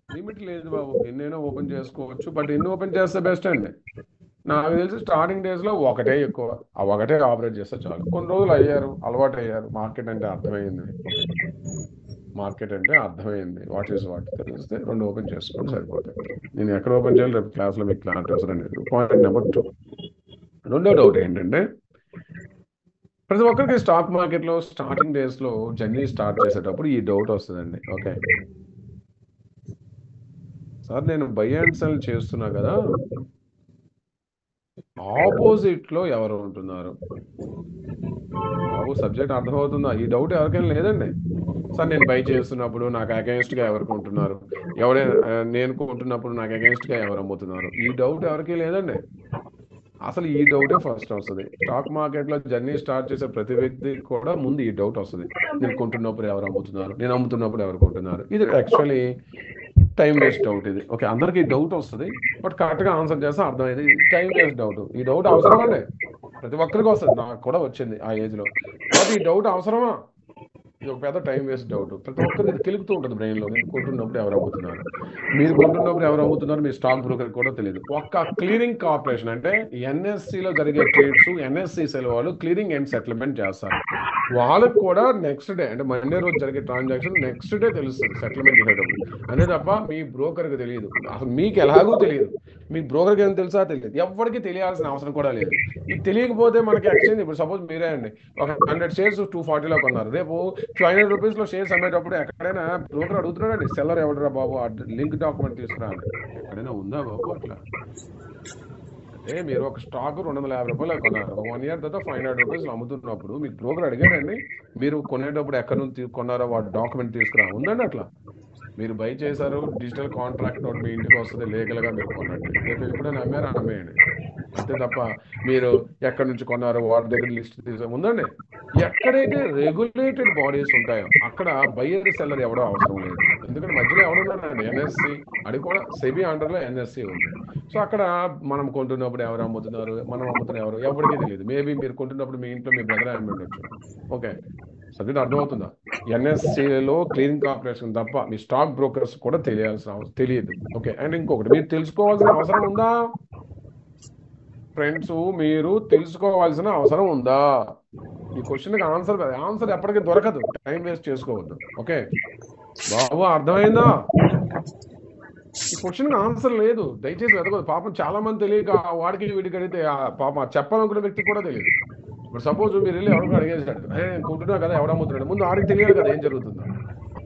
లిమిట్ లేదు బాబు, ఎన్నైనా ఓపెన్ చేసుకోవచ్చు. బట్ ఎన్ని ఓపెన్ చేస్తే బెస్ట్ అండి? నాకు తెలిసి స్టార్టింగ్ డేస్లో ఒకటే ఎక్కువ, ఆ ఒకటే ఆపరేట్ చేస్తే చాలు. కొన్ని రోజులు అలవాటు అయ్యారు, మార్కెట్ అంటే అర్థమైంది. ఓకే, మార్కెట్ అంటే అర్థమైంది, వాట్ ఈస్ వాట్ తెలిస్తే 2 ఓపెన్ చేసుకొని సరిపోతాయి. నేను ఎక్కడ ఓపెన్ చేయాలి రేపు క్లాస్లో మీకు క్లారిటీ వస్తుంది. Point number 2. రెండో డౌట్ ఏంటంటే ప్రతి ఒక్కరికి స్టాక్ మార్కెట్లో స్టార్టింగ్ డేస్లో జర్నీ స్టార్ట్ చేసేటప్పుడు ఈ డౌట్ వస్తుందండి. ఓకే సార్, నేను బై అండ్ సెల్ చేస్తున్నా కదా, ఆపోజిట్లో ఎవరు ఉంటున్నారు? బాబు సబ్జెక్ట్ అర్థమవుతుందా? ఈ డౌట్ ఎవరికైనా లేదండి. సార్ నేను బై చేస్తున్నప్పుడు నాకు అగెన్స్ట్గా ఎవరు కొంటున్నారు, నేను కొంటున్నప్పుడు నాకు అగెన్స్ట్గా ఎవరు అమ్ముతున్నారు, ఈ డౌట్ ఎవరికీ లేదండి. అసలు ఈ డౌటే ఫస్ట్ వస్తుంది. స్టాక్ మార్కెట్లో జర్నీ స్టార్ట్ చేసే ప్రతి వ్యక్తికి కూడా ముందు ఈ డౌట్ వస్తుంది, నేను కొంటున్నప్పుడు ఎవరు అమ్ముతున్నారు, నేను అమ్ముతున్నప్పుడు ఎవరు కొంటున్నారు. ఇది యాక్చువల్లీ టైం వేస్ట్ డౌట్ ఇది. ఓకే, అందరికీ డౌట్ వస్తుంది, బట్ కరెక్ట్గా ఆన్సర్ చేస్తే అర్థమైంది. Time waste doubt. ఈ డౌట్ అవసరమా అండి? ప్రతి ఒక్కరికి వస్తుంది, నాకు కూడా వచ్చింది ఆ ఏజ్లో. బట్ ఈ డౌట్ అవసరమా? ఇది ఒక పెద్ద టైం వేస్ట్ డౌట్. ప్రతి ఒక్కరికి ఇది తెలుగుతూ ఉంటుంది బ్రెయిన్లో, నేను కొంటున్నప్పుడు ఎవరు అమ్ముతున్నారు. మీరు కొంటున్నప్పుడు ఎవరు అమ్ముతున్నారు మీ స్టాక్ బ్రోకర్ కూడా తెలియదు. ఒక్క క్లియరింగ్ కార్పొరేషన్ అంటే ఎన్ఎస్సిలో జరిగే ట్రేడ్స్, ఎన్ఎస్సి సెల్ వాళ్ళు క్లియరింగ్ అండ్ సెటిల్మెంట్ చేస్తారు. వాళ్ళకు కూడా నెక్స్ట్ డే అంటే మండే రోజు జరిగే ట్రాన్సాక్షన్ నెక్స్ట్ డే తెలుస్తుంది సెటిల్మెంట్ చేసేటప్పుడు. అంతే తప్ప మీ బ్రోకర్కి తెలియదు. అసలు మీకు ఎలాగూ తెలియదు, మీ బ్రోకర్కి ఏం తెలుసా తెలియదు, ఎవరికి తెలియాల్సిన అవసరం కూడా లేదు. ఇది తెలియకపోతే మనకి ఎక్స్చేంజ్, ఇప్పుడు సపోజ్ మీరే అండి ఒక 100 shares 240లో కొన్నారు, రేపు 500 రూపీస్లో షేర్స్ అమ్మేటప్పుడు ఎక్కడైనా బ్రోకర్ అడుగుతున్నాడండి, సెల్లర్ ఎవడరా బాబు, లింక్ డాక్యుమెంట్ తీసుకురా అని. ఎక్కడైనా ఉందా బాబు అట్లా? మీరు ఒక స్టాక్ ₹250 కొన్నారు, 1 ఇయర్ తర్వాత ₹500 అమ్ముతున్నప్పుడు మీకు బ్రోకర్ అడిగాడండి మీరు కొనేటప్పుడు ఎక్కడి నుంచి కొన్నారో వాడు డాక్యుమెంట్ తీసుకురా? ఉందండి అట్లా. మీరు బై చేశారు, డిజిటల్ కాంట్రాక్ట్ నోట్ మీ ఇంటికి వస్తుంది, లీగల్గా మీరు కొన్నట్టే. రేపు ఎప్పుడైనా అమ్మారా? అమ్మేయండి. అంతే తప్ప మీరు ఎక్కడి నుంచి కొన్నారో వాడి దగ్గర లిస్ట్ తీసా ఉందండి. ఎక్కడైతే రెగ్యులేటెడ్ బాడీస్ ఉంటాయో అక్కడ బయ్యర్ సెల్లర్ ఎవడో అవసరం లేదు. ఎందుకంటే మధ్యలో ఎవడున్నాడండి? ఎన్ఎస్సి, అది కూడా సెబీ అండర్లో ఎన్ఎస్సి ఉంది. సో అక్కడ మనం కొంటున్నప్పుడు ఎవరు అమ్ముతున్నారు, మనం అమ్ముతున్న ఎవరికీ తెలియదు. మేబీ మీరు కొంటున్నప్పుడు మీ ఇంట్లో మీ బ్రదర్ అమ్మి ఉండొచ్చు. ఓకే, సబ్జెక్ట్ అర్థమవుతుందా? ఎన్ఎస్సిలో క్లీనింగ్ కార్పొరేషన్ తప్ప మీ స్టాక్ బ్రోకర్స్ కూడా తెలియదు. ఓకే, అండ్ ఇంకొకటి మీరు తెలుసుకోవాల్సిన అవసరం ఉందా ఫ్రెండ్స్? మీరు తెలుసుకోవాల్సిన అవసరం ఉందా? ఈ క్వశ్చన్కి ఆన్సర్ ఎప్పటికీ దొరకదు. టైం వేస్ట్ చేసుకోవద్దు. ఓకే బాబు, అర్థమైందా? ఈ క్వశ్చన్కి ఆన్సర్ లేదు, దయచేసి వెతకదు. పాపం చాలా మంది తెలియక వాడికి వీడికి అడిగితే పాపం చెప్పాలనుకునే వ్యక్తి కూడా తెలియదు. ఇప్పుడు సపోజ్ మీరు వెళ్ళి ఎవరికి అడిగేసాడు, కొంటున్నా కదా ఎవడమ్ముతున్నాడు, ముందు ఆడికి తెలియాలి కదా ఏం జరుగుతుందో.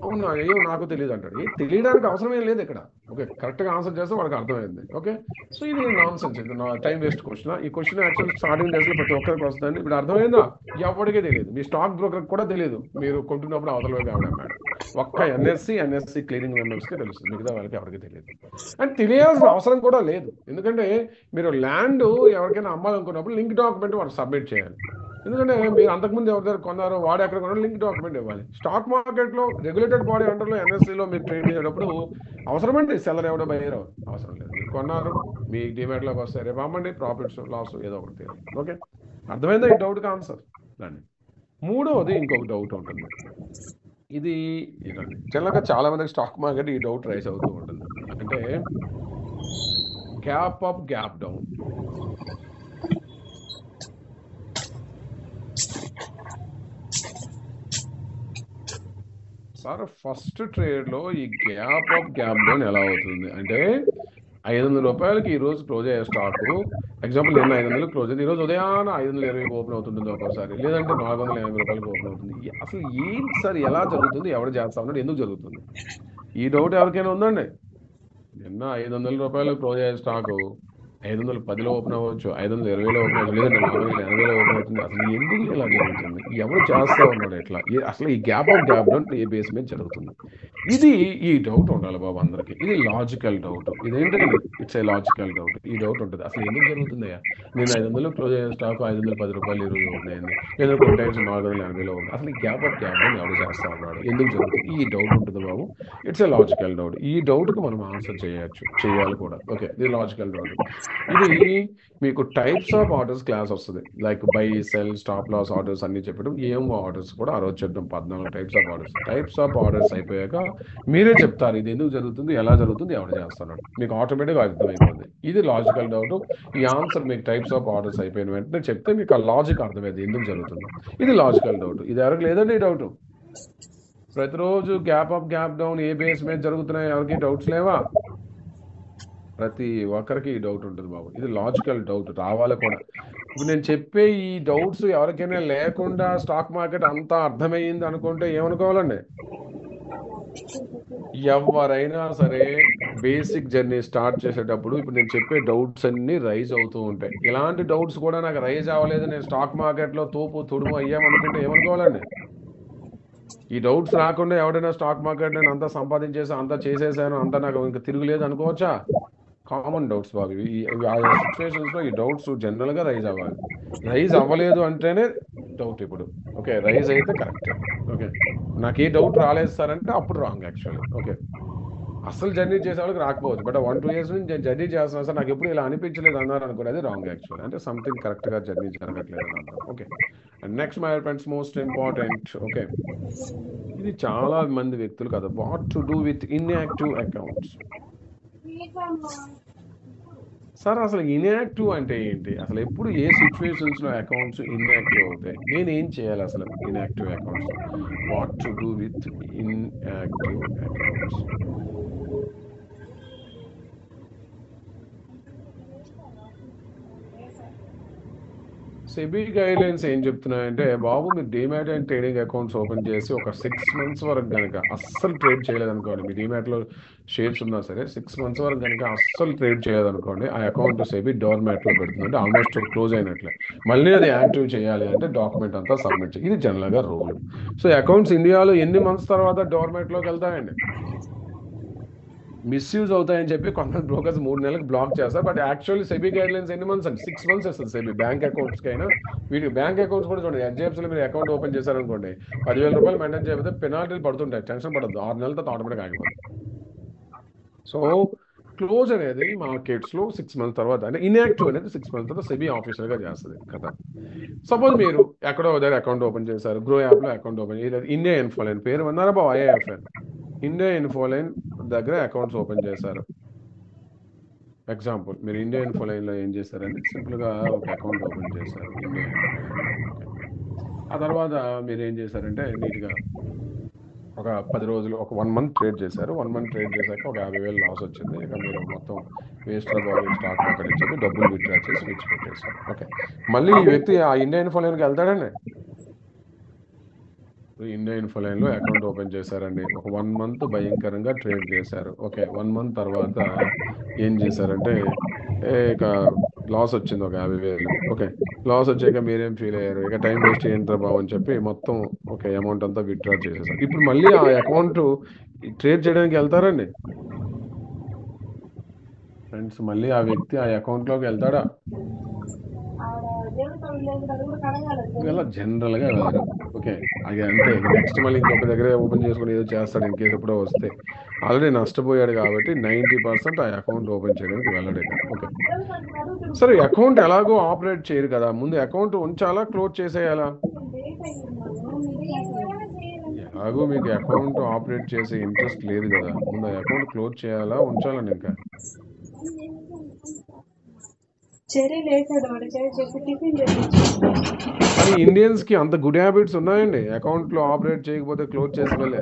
అవునా, అయ్యో నాకు తెలియదు అంటాడు. తెలియడానికి అవసరం ఏం లేదు ఇక్కడ. ఓకే, కరెక్ట్గా ఆన్సర్ చేస్తే వాడికి అర్థమైంది. ఓకే, సో ఇది నాన్ సెన్స్, ఇది నా టైం వేస్ట్ క్వశ్చన్. ఈ క్వశ్చన్ యాక్చువల్ స్టార్టింగ్ డేస్లో ప్రతి ఒక్కరికి వస్తుందండి. ఇప్పుడు అర్థమైందా? ఎవరికీ తెలియదు, మీ స్టాక్ బ్రోకర్కి కూడా తెలియదు మీరు కొంటున్నప్పుడు అవతల ఎవడన్నాడు. ఒక్క ఎన్ఎస్సి క్లీనింగ్ మెంబర్స్కి తెలుస్తుంది, మిగతా వాళ్ళకి ఎవరికి తెలియదు. అండ్ తెలియాల్సిన అవసరం కూడా లేదు. ఎందుకంటే మీరు ల్యాండ్ ఎవరికైనా అమ్మాలనుకున్నప్పుడు లింక్ డాక్యుమెంట్ వాడు సబ్మిట్ చేయాలి. ఎందుకంటే మీరు అంతకుముందు ఎవరి దగ్గర కొన్నారో వాడు ఎక్కడ కొన్నారో లింక్ డాక్యుమెంట్ ఇవ్వాలి. స్టాక్ మార్కెట్లో రెగ్యులేటెడ్ బాడీ అండర్లో ఎన్ఎస్సిలో మీరు ట్రేడ్ చేసేటప్పుడు అవసరమండి సెల్లర్ ఎవడో బయర్ అవసరం లేదు. మీరు కొన్నారు, మీ డిమాట్లోకి వస్తే రేపు అమ్మండి, ప్రాఫిట్స్ లాస్ ఏదో ఒకటి. ఓకే, అర్థమైందా ఈ డౌట్కి ఆన్సర్? దాన్ని మూడవది ఇంకొక డౌట్ ఉంటుంది. ఇది జనరల్గా చాలా మందికి స్టాక్ మార్కెట్ ఈ డౌట్ రైజ్ అవుతూ ఉంటుంది. అంటే gap up gap down. Sir first ట్రేడ్లో ఈ గ్యాప్ అప్ గ్యాప్ డౌన్ ఎలా అవుతుంది అంటే ₹500 ఈరోజు క్లోజ్ అయ్యే స్టాక్, ఎగ్జాంపుల్ నిన్న 500 క్లోజ్ అయింది, ఈరోజు ఉదయాన 520 ఓపెన్ అవుతుంటుంది ఒక్కోసారి, లేదంటే ₹480 ఓపెన్ అవుతుంది. అసలు ఏంటి సార్, ఎలా జరుగుతుంది, ఎవరు చేస్తా ఉన్నాడు, ఎందుకు జరుగుతుంది? ఈ డౌట్ ఎవరికైనా ఉందండి? నిన్న ₹500 క్లోజ్ అయ్యే స్టాకు 510లో ఓపెన్ అవ్వచ్చు, 520లో ఓపెన్ అవ్వచ్చు, లేదంటే 480లో ఓపెన్ అవుతుంది. అసలు ఎందుకు ఇలా జరుగుతుంది? ఎవరు చేస్తా ఉన్నాడు ఎట్లా? అసలు ఈ gap of gap down A base మీద జరుగుతుంది? ఇది ఈ డౌట్ ఉండాలి బాబు అందరికి. ఇది లాజికల్ డౌట్. ఇదేంటండి? It's a logical doubt. ఈ డౌట్ ఉంటుంది, అసలు ఎందుకు జరుగుతుందయ్యా? నేను 500 క్లోజ్ అయ్యే స్టాక్ ₹510 ఈరోజు ఓపెన్ అయింది, లేదా కొన్ని టైమ్స్ 480లో ఓపెన్. అసలు ఈ గ్యాప్ ఆఫ్ గ్యాప్ డౌన్ ఎవరు చేస్తా ఉన్నాడు, ఎందుకు జరుగుతుంది? ఈ డౌట్ ఉంటుంది బాబు. It's a logical doubt. ఈ డౌట్కి మనం ఆన్సర్ చేయాలి కూడా. ఓకే, ఇది లాజికల్ డౌట్. ఇది మీకు టైప్స్ ఆఫ్ ఆర్డర్స్ క్లాస్ వస్తుంది, like buy sell stop loss orders అన్ని చెప్పడం. ఏం ఆర్డర్స్ కూడా ఆ రోజు చెప్తాం, 14 టైప్స్ ఆఫ్ ఆర్డర్స్ అయిపోయాక మీరే చెప్తారు ఇది ఎందుకు జరుగుతుంది, ఎలా జరుగుతుంది, ఎవరు చేస్తున్నాడు, మీకు ఆటోమేటిక్గా అర్థమైపోతుంది. ఇది లాజికల్ డౌట్. ఈ ఆన్సర్ మీకు టైప్స్ ఆఫ్ ఆర్డర్స్ అయిపోయిన వెంటనే చెప్తే మీకు ఆ లాజిక్ అర్థమైంది ఎందుకు జరుగుతుందో. ఇది లాజికల్ డౌట్. ఇది ఎవరికి లేదండి ఈ డౌట్? ప్రతిరోజు గ్యాప్ అప్ గ్యాప్ డౌన్ ఏ బేస్ మీద జరుగుతున్నాయి, ఎవరికి డౌట్స్ లేవా? ప్రతి ఒక్కరికి ఈ డౌట్ ఉంటుంది బాబు. ఇది లాజికల్ డౌట్, రావాలి కూడా. ఇప్పుడు నేను చెప్పే ఈ డౌట్స్ ఎవరికైనా లేకుండా స్టాక్ మార్కెట్ అంతా అర్థమైంది అనుకుంటే ఏమనుకోవాలండి? ఎవరైనా సరే బేసిక్ జర్నీ స్టార్ట్ చేసేటప్పుడు ఇప్పుడు నేను చెప్పే డౌట్స్ అన్ని రైజ్ అవుతూ ఉంటాయి. ఇలాంటి డౌట్స్ కూడా నాకు రైజ్ అవ్వలేదు, నేను స్టాక్ మార్కెట్లో తోపు తుడుము అయ్యామనుకుంటే ఏమనుకోవాలండి? ఈ డౌట్స్ రాకుండా ఎవడైనా స్టాక్ మార్కెట్ నేను అంతా సంపాదించేసి అంతా చేసేసాను, అంతా నాకు ఇంకా తిరుగులేదు అనుకోవచ్చా? కామన్ డౌట్స్ బాబు. ఆ సిచ్యువేషన్స్లో ఈ డౌట్స్ జనరల్గా రైజ్ అవ్వాలి. రైజ్ అవ్వలేదు అంటేనే డౌట్. ఇప్పుడు ఓకే, రైజ్ అయితే కరెక్టే. ఓకే, నాకు ఏ డౌట్ రాలేదు సార్ అంటే అప్పుడు రాంగ్ యాక్చువల్లీ. ఓకే, అసలు జర్నీ చేసే వాళ్ళకి రాకపోవచ్చు, బట్ 1-2 years నుంచి నేను జర్నీ చేస్తున్నాను సార్, నాకు ఎప్పుడు ఇలా అనిపించలేదు అన్నారు అనుకోండి, అది రాంగ్ యాక్చువల్లీ. అంటే సంథింగ్ కరెక్ట్గా జర్నీ జరగట్లేదు అని అర్థం. Okay, and next my friends most important. Okay, ఇది చాలా మంది వ్యక్తులు కదా, what to do with inactive accounts. Sir అసలు ఇన్యాక్టివ్ అంటే ఏంటి? అసలు ఎప్పుడు ఏ సిచ్యువేషన్స్లో అకౌంట్స్ ఇన్యాక్టివ్ అవుతాయి? నేను ఏం చేయాలి అసలు inactive accounts? What to do with inactive accounts? SEBI guide lines ఏం చెప్తున్నాయంటే బాబు మీరు demat and trading accounts open చేసి ఒక 6 months వరకు కనుక అస్సలు ట్రేడ్ చేయలేదనుకోండి, మీ డిమాట్లో షేర్స్ ఉన్నా సరే 6 months వరకు కనుక అస్సలు ట్రేడ్ చేయలేదనుకోండి, ఆ అకౌంట్ సెబీ డోర్మాట్లో పెడుతుంది, అంటే ఆల్మోస్ట్ క్లోజ్ అయినట్లే. మళ్ళీ అది యాక్టివ్ చేయాలి అంటే డాక్యుమెంట్ అంతా సబ్మిట్ చేయాలి. ఇది జనరల్గా రూల్. సో అకౌంట్స్ ఇండియాలో ఎన్ని మంత్స్ తర్వాత డోర్మాట్లోకి వెళ్తాయండి? మిస్యూజ్ అవుతాయని చెప్పి కొంతమంది బ్రోకర్స్ 3 నెలలకు బ్లాక్ చేస్తారు. But actually SEBI guide lines ఎన్ని మంత్స్ అండి? 6 months ఇస్తుంది సెబీ బ్యాంక్ అకౌంట్స్కి అయినా. వీటి బ్యాంక్ అకౌంట్స్ కూడా చూడండి, హెచ్డిఎఫ్సీలో మీరు అకౌంట్ ఓపెన్ చేశారనుకోండి, 10,000 రూపాయలు మెయింటైన్ చేయకపోతే పెనాల్టీలు పడుతుంటాయి, టెన్షన్ పడద్దు, 6 నెలల తర్వాత ఆటోమేటిక్ ఆగిపోతుంది. సో క్లోజ్ అనేది మార్కెట్స్లో 6 months తర్వాత, అంటే ఇన్యాక్టివ్ అనేది 6 months తర్వాత సెబీ ఆఫీషియల్గా చేస్తుంది కదా. సపోజ్ మీరు ఎక్కడో దగ్గర అకౌంట్ ఓపెన్ చేశారు, గ్రో యాప్లో అకౌంట్ ఓపెన్ చేశారు, ఇండియా ఇన్ఫోలైన్ పేరు విన్నారా బాబు? ఐఏఎఫ్ఎల్ ఇండియా ఇన్ఫోలైన్ దగ్గర అకౌంట్స్ ఓపెన్ చేశారు. ఎగ్జాంపుల్, మీరు ఇండియా ఇన్ఫోలైన్లో ఏం చేశారంటే సింపుల్గా ఒక అకౌంట్ ఓపెన్ చేశారు ఇండియా ఇన్ఫోలైన్. ఓకే, ఆ తర్వాత మీరు ఏం చేశారంటే నీట్గా ఒక 10 రోజులు, ఒక 1 month ట్రేడ్ చేశారు. 1 month ట్రేడ్ చేశాక ఒక 50,000 లాస్ వచ్చింది. ఇక మీరు మొత్తం వేస్ట్ బాబు స్టాక్ మార్కెట్ అని చెప్పి డబ్బులు విత్డ్రా చేసి విడిచిపెట్టేశారు. ఓకే, మళ్ళీ ఈ వ్యక్తి ఆ ఇండియా ఇన్ఫోలైన్కి వెళ్తాడండి. ఇండియా ఇన్ఫోలైన్లో అకౌంట్ ఓపెన్ చేశారండి, ఒక 1 month భయంకరంగా ట్రేడ్ చేశారు. ఓకే, 1 month తర్వాత ఏం చేశారంటే ఇక లాస్ వచ్చింది ఒక 50,000. ఓకే, లాస్ వచ్చాక మీరేం ఫీల్ అయ్యారు? ఇక టైం వేస్ట్ ఏంట్రా బాబు అని చెప్పి మొత్తం ఓకే అమౌంట్ అంతా విత్డ్రా చేసేసారు. ఇప్పుడు మళ్ళీ ఆ అకౌంట్ ట్రేడ్ చేయడానికి వెళ్తారండి ఫ్రెండ్స్? మళ్ళీ ఆ వ్యక్తి ఆ అకౌంట్లోకి వెళ్తాడా? ఇలా జనరల్గా వెళ్ళరు. ఓకే, అది అంతే. నెక్స్ట్ మళ్ళీ ఇంకొక దగ్గర ఓపెన్ చేసుకుని ఏదో చేస్తాడు ఇన్ కేసు ఎప్పుడో వస్తే. ఆల్రెడీ నష్టపోయాడు కాబట్టి 90% ఆ అకౌంట్ ఓపెన్ చేయడానికి వెళ్ళడు ఇక. ఓకే, సరే అకౌంట్ ఎలాగో ఆపరేట్ చేయరు కదా, ముందు అకౌంట్ ఉంచాలా క్లోజ్ చేసేయాలా? ఎలాగో మీకు అకౌంట్ ఆపరేట్ చేసే ఇంట్రెస్ట్ లేదు కదా, ముందు అకౌంట్ క్లోజ్ చేయాలా ఉంచాలండి ఇంకా? కానీ ఇండియన్స్కి అంత గుడ్ హ్యాబిట్స్ ఉన్నాయండి, అకౌంట్లో ఆపరేట్ చేయకపోతే క్లోజ్ చేసి వెళ్ళే.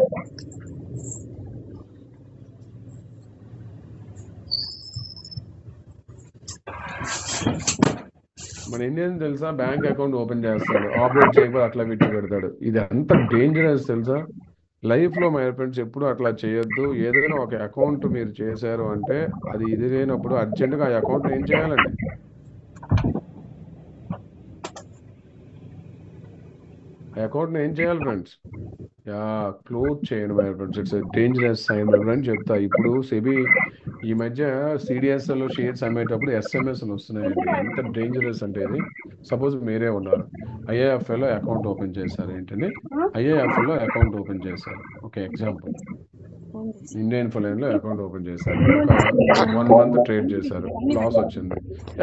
మన ఇండియన్ తెలుసా, బ్యాంక్ అకౌంట్ ఓపెన్ చేస్తాడు, ఆపరేట్ చేయకపోతే అట్లా విడిచి పెడతాడు. ఇది అంత డేంజరస్ తెలుసా? లైఫ్లో మై ఫ్రెండ్స్ ఎప్పుడు అట్లా చేయొద్దు. ఏదైనా ఒక అకౌంట్ మీరు చేశారు అంటే అది ఇది లేనప్పుడు అర్జెంటుగా ఆ అకౌంట్ ఏం చేయాలండి? ఆ అకౌంట్ని ఏం చేయాలి ఫ్రెండ్స్? క్లోజ్ చేయండి my friends. It's dangerous sign my friends. చెప్తా ఇప్పుడు సెబీ ఈ మధ్య సిడిఎస్ఎల్లో షేర్స్ అమ్మేటప్పుడు ఎస్ఎంఎస్లు వస్తున్నాయండి. ఎంత డేంజరస్ అంటే ఇది. సపోజ్ మీరే ఉన్నారు, ఐఏఎఫ్ఎల్లో అకౌంట్ ఓపెన్ చేశారు. ఏంటండి? ఐఏఎఫ్ఎల్లో అకౌంట్ ఓపెన్ చేశారు. ఓకే, ఎగ్జాంపుల్ ఇండియా ఇన్ఫోలైన్లో అకౌంట్ ఓపెన్ చేశారు, ఒక 1 month ట్రేడ్ చేశారు, లాస్ వచ్చింది,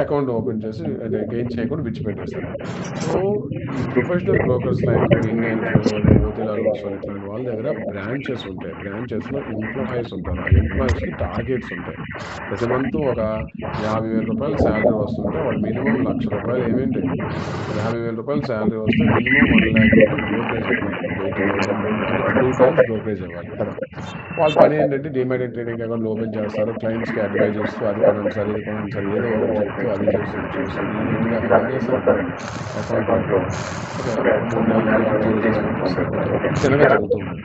అకౌంట్ ఓపెన్ చేసి గెయిన్ చేయకుండా విడిచిపెట్టేశారు. సో ఈ professional brokers like India Infoline, Motilal Oswal ఇట్లాంటి వాళ్ళ దగ్గర బ్రాంచెస్ ఉంటాయి. బ్రాంచెస్లో ఎంప్లాయీస్ ఉంటారు. ఆ ఎంప్లాయీస్కి టార్గెట్స్ ఉంటాయి. ప్రతి మంత్ ఒక 50,000 రూపాయలు శాలరీ వస్తుంటే వాడు మినిమం 1,00,000 రూపాయలు ఏమేంటి 50,000 రూపాయలు శాలరీ వస్తే మినిమం 1,00,000 రూపాయలు బ్రోకరేజ్ ఇవ్వాలి. 80,000 అంటే 2 times బ్రోకరేజ్ ఇవ్వాలి కదా. వాళ్ళ పని ఏంటంటే డిమాట్ ట్రేడింగ్ అకౌంట్ ఓపెన్ చేస్తారు, క్లయింట్స్కి అడ్వైజ్ చేస్తూ అది కొనండి సార్, ఇది కొనండి సార్, ఏదో ఒకటి చెప్తూ అది చేస్తూ ఇది చేస్తూ నీట్గా ఏం చేస్తారు అకౌంట్ ఓకే 3 నెలలు జీరో చేసి పంపిస్తారు. ఓకే, చిన్నగా జరుగుతుంది.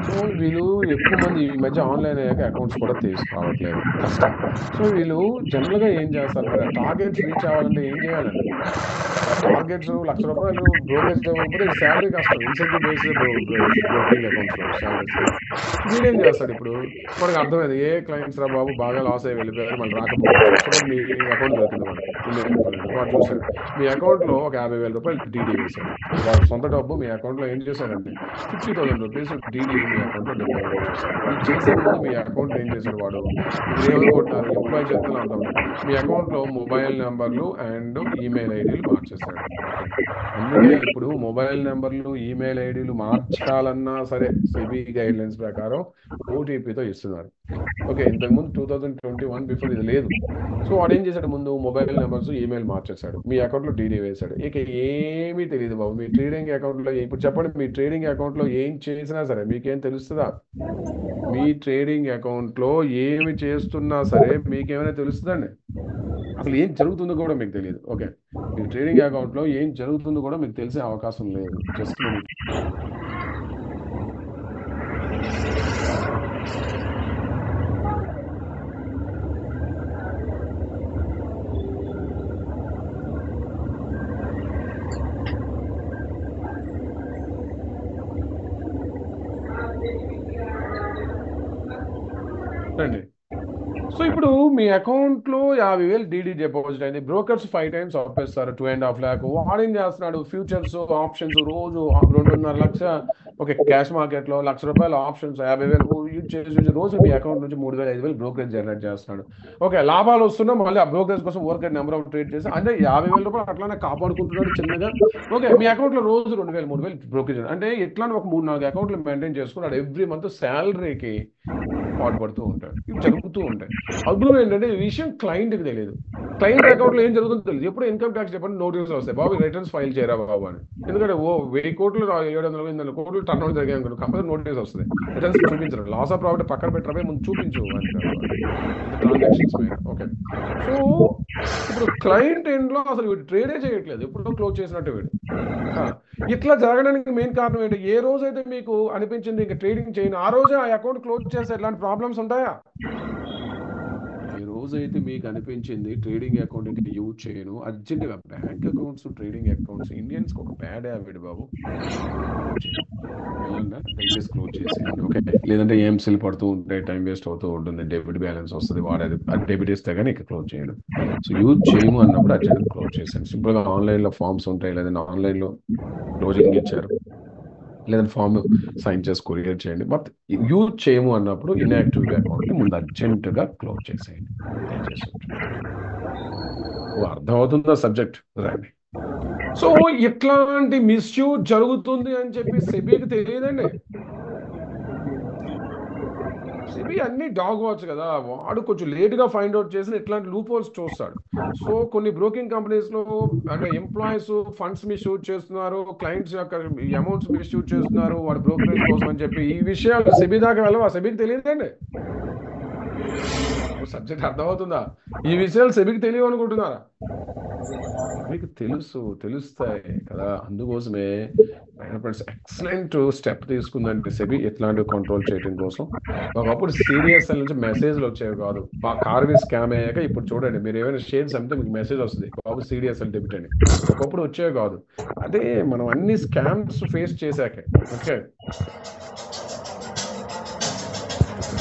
సో వీళ్ళు ఎక్కువ మంది ఈ మధ్య ఆన్లైన్ అయ్యాక అకౌంట్స్ కూడా తీసుకురావట్లేదు, కష్టం. సో వీళ్ళు జనరల్గా ఏం చేస్తారు, మరి టార్గెట్స్ రీచ్ అవ్వాలంటే ఏం చేయాలండి? టార్గెట్స్ 1,00,000 రూపాయలు బ్రోకరేజ్ ఇవ్వకపోతే శాలరీ కష్టం, ఇన్సెంటివ్ బేస్డ్ బ్రోకరింగ్ అకౌంట్స్లో శాలరీస్. వీడేం చేస్తాడు ఇప్పుడు? మనకు అర్థమైంది ఏ క్లయింట్స్ రా బాబు బాగా లాస్ అయ్యి వెళ్ళిపోయారు, మళ్ళీ రాకపోవచ్చు. సపోజ్ మీ అకౌంట్ దొరికింది వాడు, ఇండియన్ ఇన్ఫోలైన్ వాడు చూశాడు మీ అకౌంట్లో ఒక 50,000 రూపాయలు డీడీ వేశాడు. వాడు సొంత డబ్బు మీ అకౌంట్లో ఏం చేశాడంటే 50,000 రూపీస్ డీడీ మీ అకౌంట్లో డిపాజిట్ చేశాడు. ఇది చేసే ముందు మీ అకౌంట్ ఏం చేశాడు వాడు? ఇప్పుడు ఏమనుకుంటున్నారు, ఎంప్లాయీ చెప్తున్నా అర్థం, మీ అకౌంట్లో మొబైల్ నెంబర్లు అండ్ ఈమెయిల్ ఐడీలు మార్చేశాడు. ఓకే, అందుకే ఇప్పుడు మొబైల్ నెంబర్లు ఈమెయిల్ ఐడీలు మార్చాలన్నా సరే సెబీ గైడ్ లైన్స్ ప్రకారం ఓటీపీతో ఇస్తున్నారు. ఓకే, ఇంతకుముందు 2021 బిఫోర్ ఇది లేదు. సో వాడు ఏం చేశాడు, ముందు మొబైల్ నెంబర్స్ ఈమెయిల్ మార్చేశాడు, మీ అకౌంట్లో డీడీ వేశాడు. ఇక ఏమీ తెలియదు బాబు మీ ట్రేడింగ్ అకౌంట్లో. ఇప్పుడు చెప్పండి, మీ ట్రేడింగ్ అకౌంట్లో ఏం చేసినా సరే మీకేం తెలుస్తుందా? మీ ట్రేడింగ్ అకౌంట్లో ఏమి చేస్తున్నా సరే మీకేమైనా తెలుస్తుందండి? అసలు ఏం జరుగుతుందో కూడా మీకు తెలియదు. ఓకే, మీ ట్రేడింగ్ అకౌంట్లో ఏం జరుగుతుందో కూడా మీకు తెలిసే అవకాశం లేదు. జస్ట్ నేను అండి. సో ఇప్పుడు మీ అకౌంట్లో 50,000 డీడీ డిపాజిట్ అయింది. బ్రోకర్స్ 5 times ఆపేస్తారు 2.5 lakh. వాడేం చేస్తున్నాడు? ఫ్యూచర్స్, ఆప్షన్స్ రోజు 2.5 లక్ష. ఓకే, క్యాష్ మార్కెట్లో ₹1,00,000 ఆప్షన్స్ 50,000 యూజ్ చేసి రోజు మీ అకౌంట్ నుంచి 3,000 5,000 బ్రోకరేజ్ జనరేట్ చేస్తున్నాడు. ఓకే, లాభాలు వస్తున్నా మళ్ళీ ఆ బ్రోకరేజ్ కోసం వర్క్ నెంబర్ ఆఫ్ ట్రేడ్ చేసి అంటే ₹50,000 అట్లానే కాపాడుకుంటున్నాడు చిన్నగా. ఓకే, మీ అకౌంట్లో రోజు 2,000 3,000 బ్రోకరేజ్ అంటే ఇట్లానే ఒక 3-4 అకౌంట్లు మెయింటైన్ చేసుకున్నాడు. ఎవ్రీ మంత్ శాలరీకి పాటుపడుతూ ఉంటాడు. ఇవి జరుగుతూ ఉంటాయి. అద్భుతం ఏంటంటే ఈ విషయం క్లయింట్కి తెలియదు. క్లయింట్ అకౌంట్లో ఏం జరుగుతుందో తెలియదు. ఎప్పుడు ఇన్కమ్ ట్యాక్స్ చెప్పండి నోటీసులు వస్తాయి, బాబు రిటర్న్స్ ఫైల్ చేయరా బాబు అని. ఎందుకంటే 1,000 కోట్లు 700 800 కోట్లు టర్న్ ఓవర్ జరిగాయి అనుకో కంపల్సరీ నోటీస్ వస్తుంది. రిటర్న్స్ చూపించరు. లాస్ ఆఫ్ ప్రాఫిట్ పక్కన పెట్టరా ముందు చూపించు అంటారు ట్రాన్సాక్షన్స్ మీద. ఓకే, సో ఇప్పుడు క్లయింట్ ఎండ్లో అసలు వీడు ట్రేడే చేయట్లేదు, ఎప్పుడో క్లోజ్ చేసినట్టు వీడు. ఇట్లా జరగడానికి మెయిన్ కారణం ఏంటి? ఏ రోజైతే మీకు అనిపించింది ఇంకా ట్రేడింగ్ చేయను ఆ రోజే ఆ అకౌంట్ క్లోజ్ చేస్తే ఎలాంటి ప్రాబ్లమ్స్ ఉంటాయా? ఏ రోజైతే మీకు అనిపించింది ట్రేడింగ్ అకౌంట్ ఇంకా యూజ్ చేయను, అర్జెంటుగా బ్యాంక్ అకౌంట్స్ ట్రేడింగ్ అకౌంట్స్ ఇండియన్స్కి ఒక బ్యాడ్ హ్యాబిట్ బాబు. దయచేసి క్లోజ్ చేసేయండి. ఓకే, లేదంటే ఏఎంసీలు పడుతూ ఉంటాయి, టైం వేస్ట్ అవుతూ ఉంటుంది, డెబిట్ బ్యాలెన్స్ వస్తుంది, వాడేది డెబిట్ ఇస్తే కానీ ఇక క్లోజ్ చేయడం. సో యూజ్ చేయము అన్నప్పుడు అర్జెంట్గా క్లోజ్ చేసేయండి. సింపుల్గా ఆన్లైన్లో ఫామ్స్ ఉంటాయి, లేదంటే ఆన్లైన్లో క్లోజింగ్ ఇచ్చారు, లేదంటే ఫామ్ సైన్ చేసి కొరియర్ చేయండి. బట్ యూజ్ చేయము అన్నప్పుడు ఇన్యాక్టివ్ అకౌంట్ ముందు అర్జెంటుగా క్లోజ్ చేసేయండి. దయచేసి అర్థమవుతుందా సబ్జెక్ట్? రండి. సో ఇట్లాంటి మిస్యూజ్ జరుగుతుంది అని చెప్పి సెబీకి తెలియదండి. సెబీ అన్ని డాగ్ వాచ్ కదా, వాడు కొంచెం లేట్గా ఫైండ్ అవుట్ చేసిన ఇట్లాంటి లూప్ హోల్స్ చూస్తాడు. సో కొన్ని బ్రోకింగ్ కంపెనీస్లో అంటే ఎంప్లాయీస్ ఫండ్స్ మిస్యూజ్ చేస్తున్నారు, క్లయింట్స్ యొక్క అమౌంట్స్ మిస్యూజ్ చేస్తున్నారు వాడు బ్రోకరేజ్ కోసం అని చెప్పి ఈ విషయాలు సెబీ దాకా వెళ్ళవా? సెబీకి తెలియదండి. సబ్జెక్ట్ అర్థమవుతుందా? ఈ విషయాలు సెబీకి తెలియవు అనుకుంటున్నారా? మీకు తెలుస్తాయి కదా. అందుకోసమే ఎక్సలెంట్ స్టెప్ తీసుకుందంటే సెబీ ఇట్లాంటివి కంట్రోల్ చేయడం కోసం. ఒకప్పుడు సిడిఎస్ఎల్ నుంచి మెసేజ్లు వచ్చేవి కాదు. కార్వి స్కామ్ అయ్యాక ఇప్పుడు చూడండి, మీరు ఏమైనా షేర్స్ అమ్మితే మీకు మెసేజ్ వస్తుంది, బాబు సిడిఎస్ఎల్ డెబిట్ అని. ఒకప్పుడు వచ్చేవి కాదు. అదే మనం అన్ని స్కామ్స్ ఫేస్ చేశాకే. ఓకే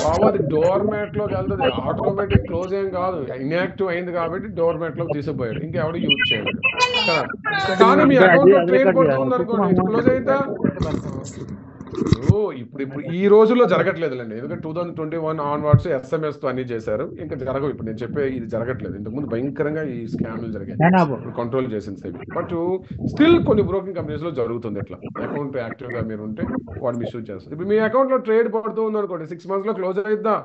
బాబు, అది డోర్ మ్యాట్ లోకి వెళ్తుంది, ఆటోమేటిక్ క్లోజ్ ఏం కాదు, ఇన్యాక్టివ్ అయింది కాబట్టి డోర్ మ్యాట్ లోకి తీసిపోయాడు, ఇంకెవడు యూజ్ చేయలేడు. కానీ మీ అకౌంట్ లో ట్రేడ్ పడుతుంది అనుకోండి, క్లోజ్ అయితే ఇప్పుడు ఈ రోజుల్లో జరగట్లేదులేండి. ఎందుకంటే 2021 ఆన్వర్డ్స్ SMS తో అన్ని చేశారు, ఇంకా జరగవు. ఇప్పుడు నేను చెప్పే ఇది జరగట్లేదు. ఇంతకుముందు భయంకరంగా ఈ స్కామ్లు జరిగాయి, కంట్రోల్ చేసింది సెబీ. బట్ స్టిల్ కొన్ని బ్రోకింగ్ కంపెనీస్ లో జరుగుతుంది. ఇట్లా అకౌంట్ యాక్టివ్ గా మీరు ఉంటే వాడు మిస్యూజ్ చేస్తారు. ఇప్పుడు మీ అకౌంట్ లో ట్రేడ్ పడుతూ ఉంది అనుకోండి, 6 months లో క్లోజ్ అయిద్దా?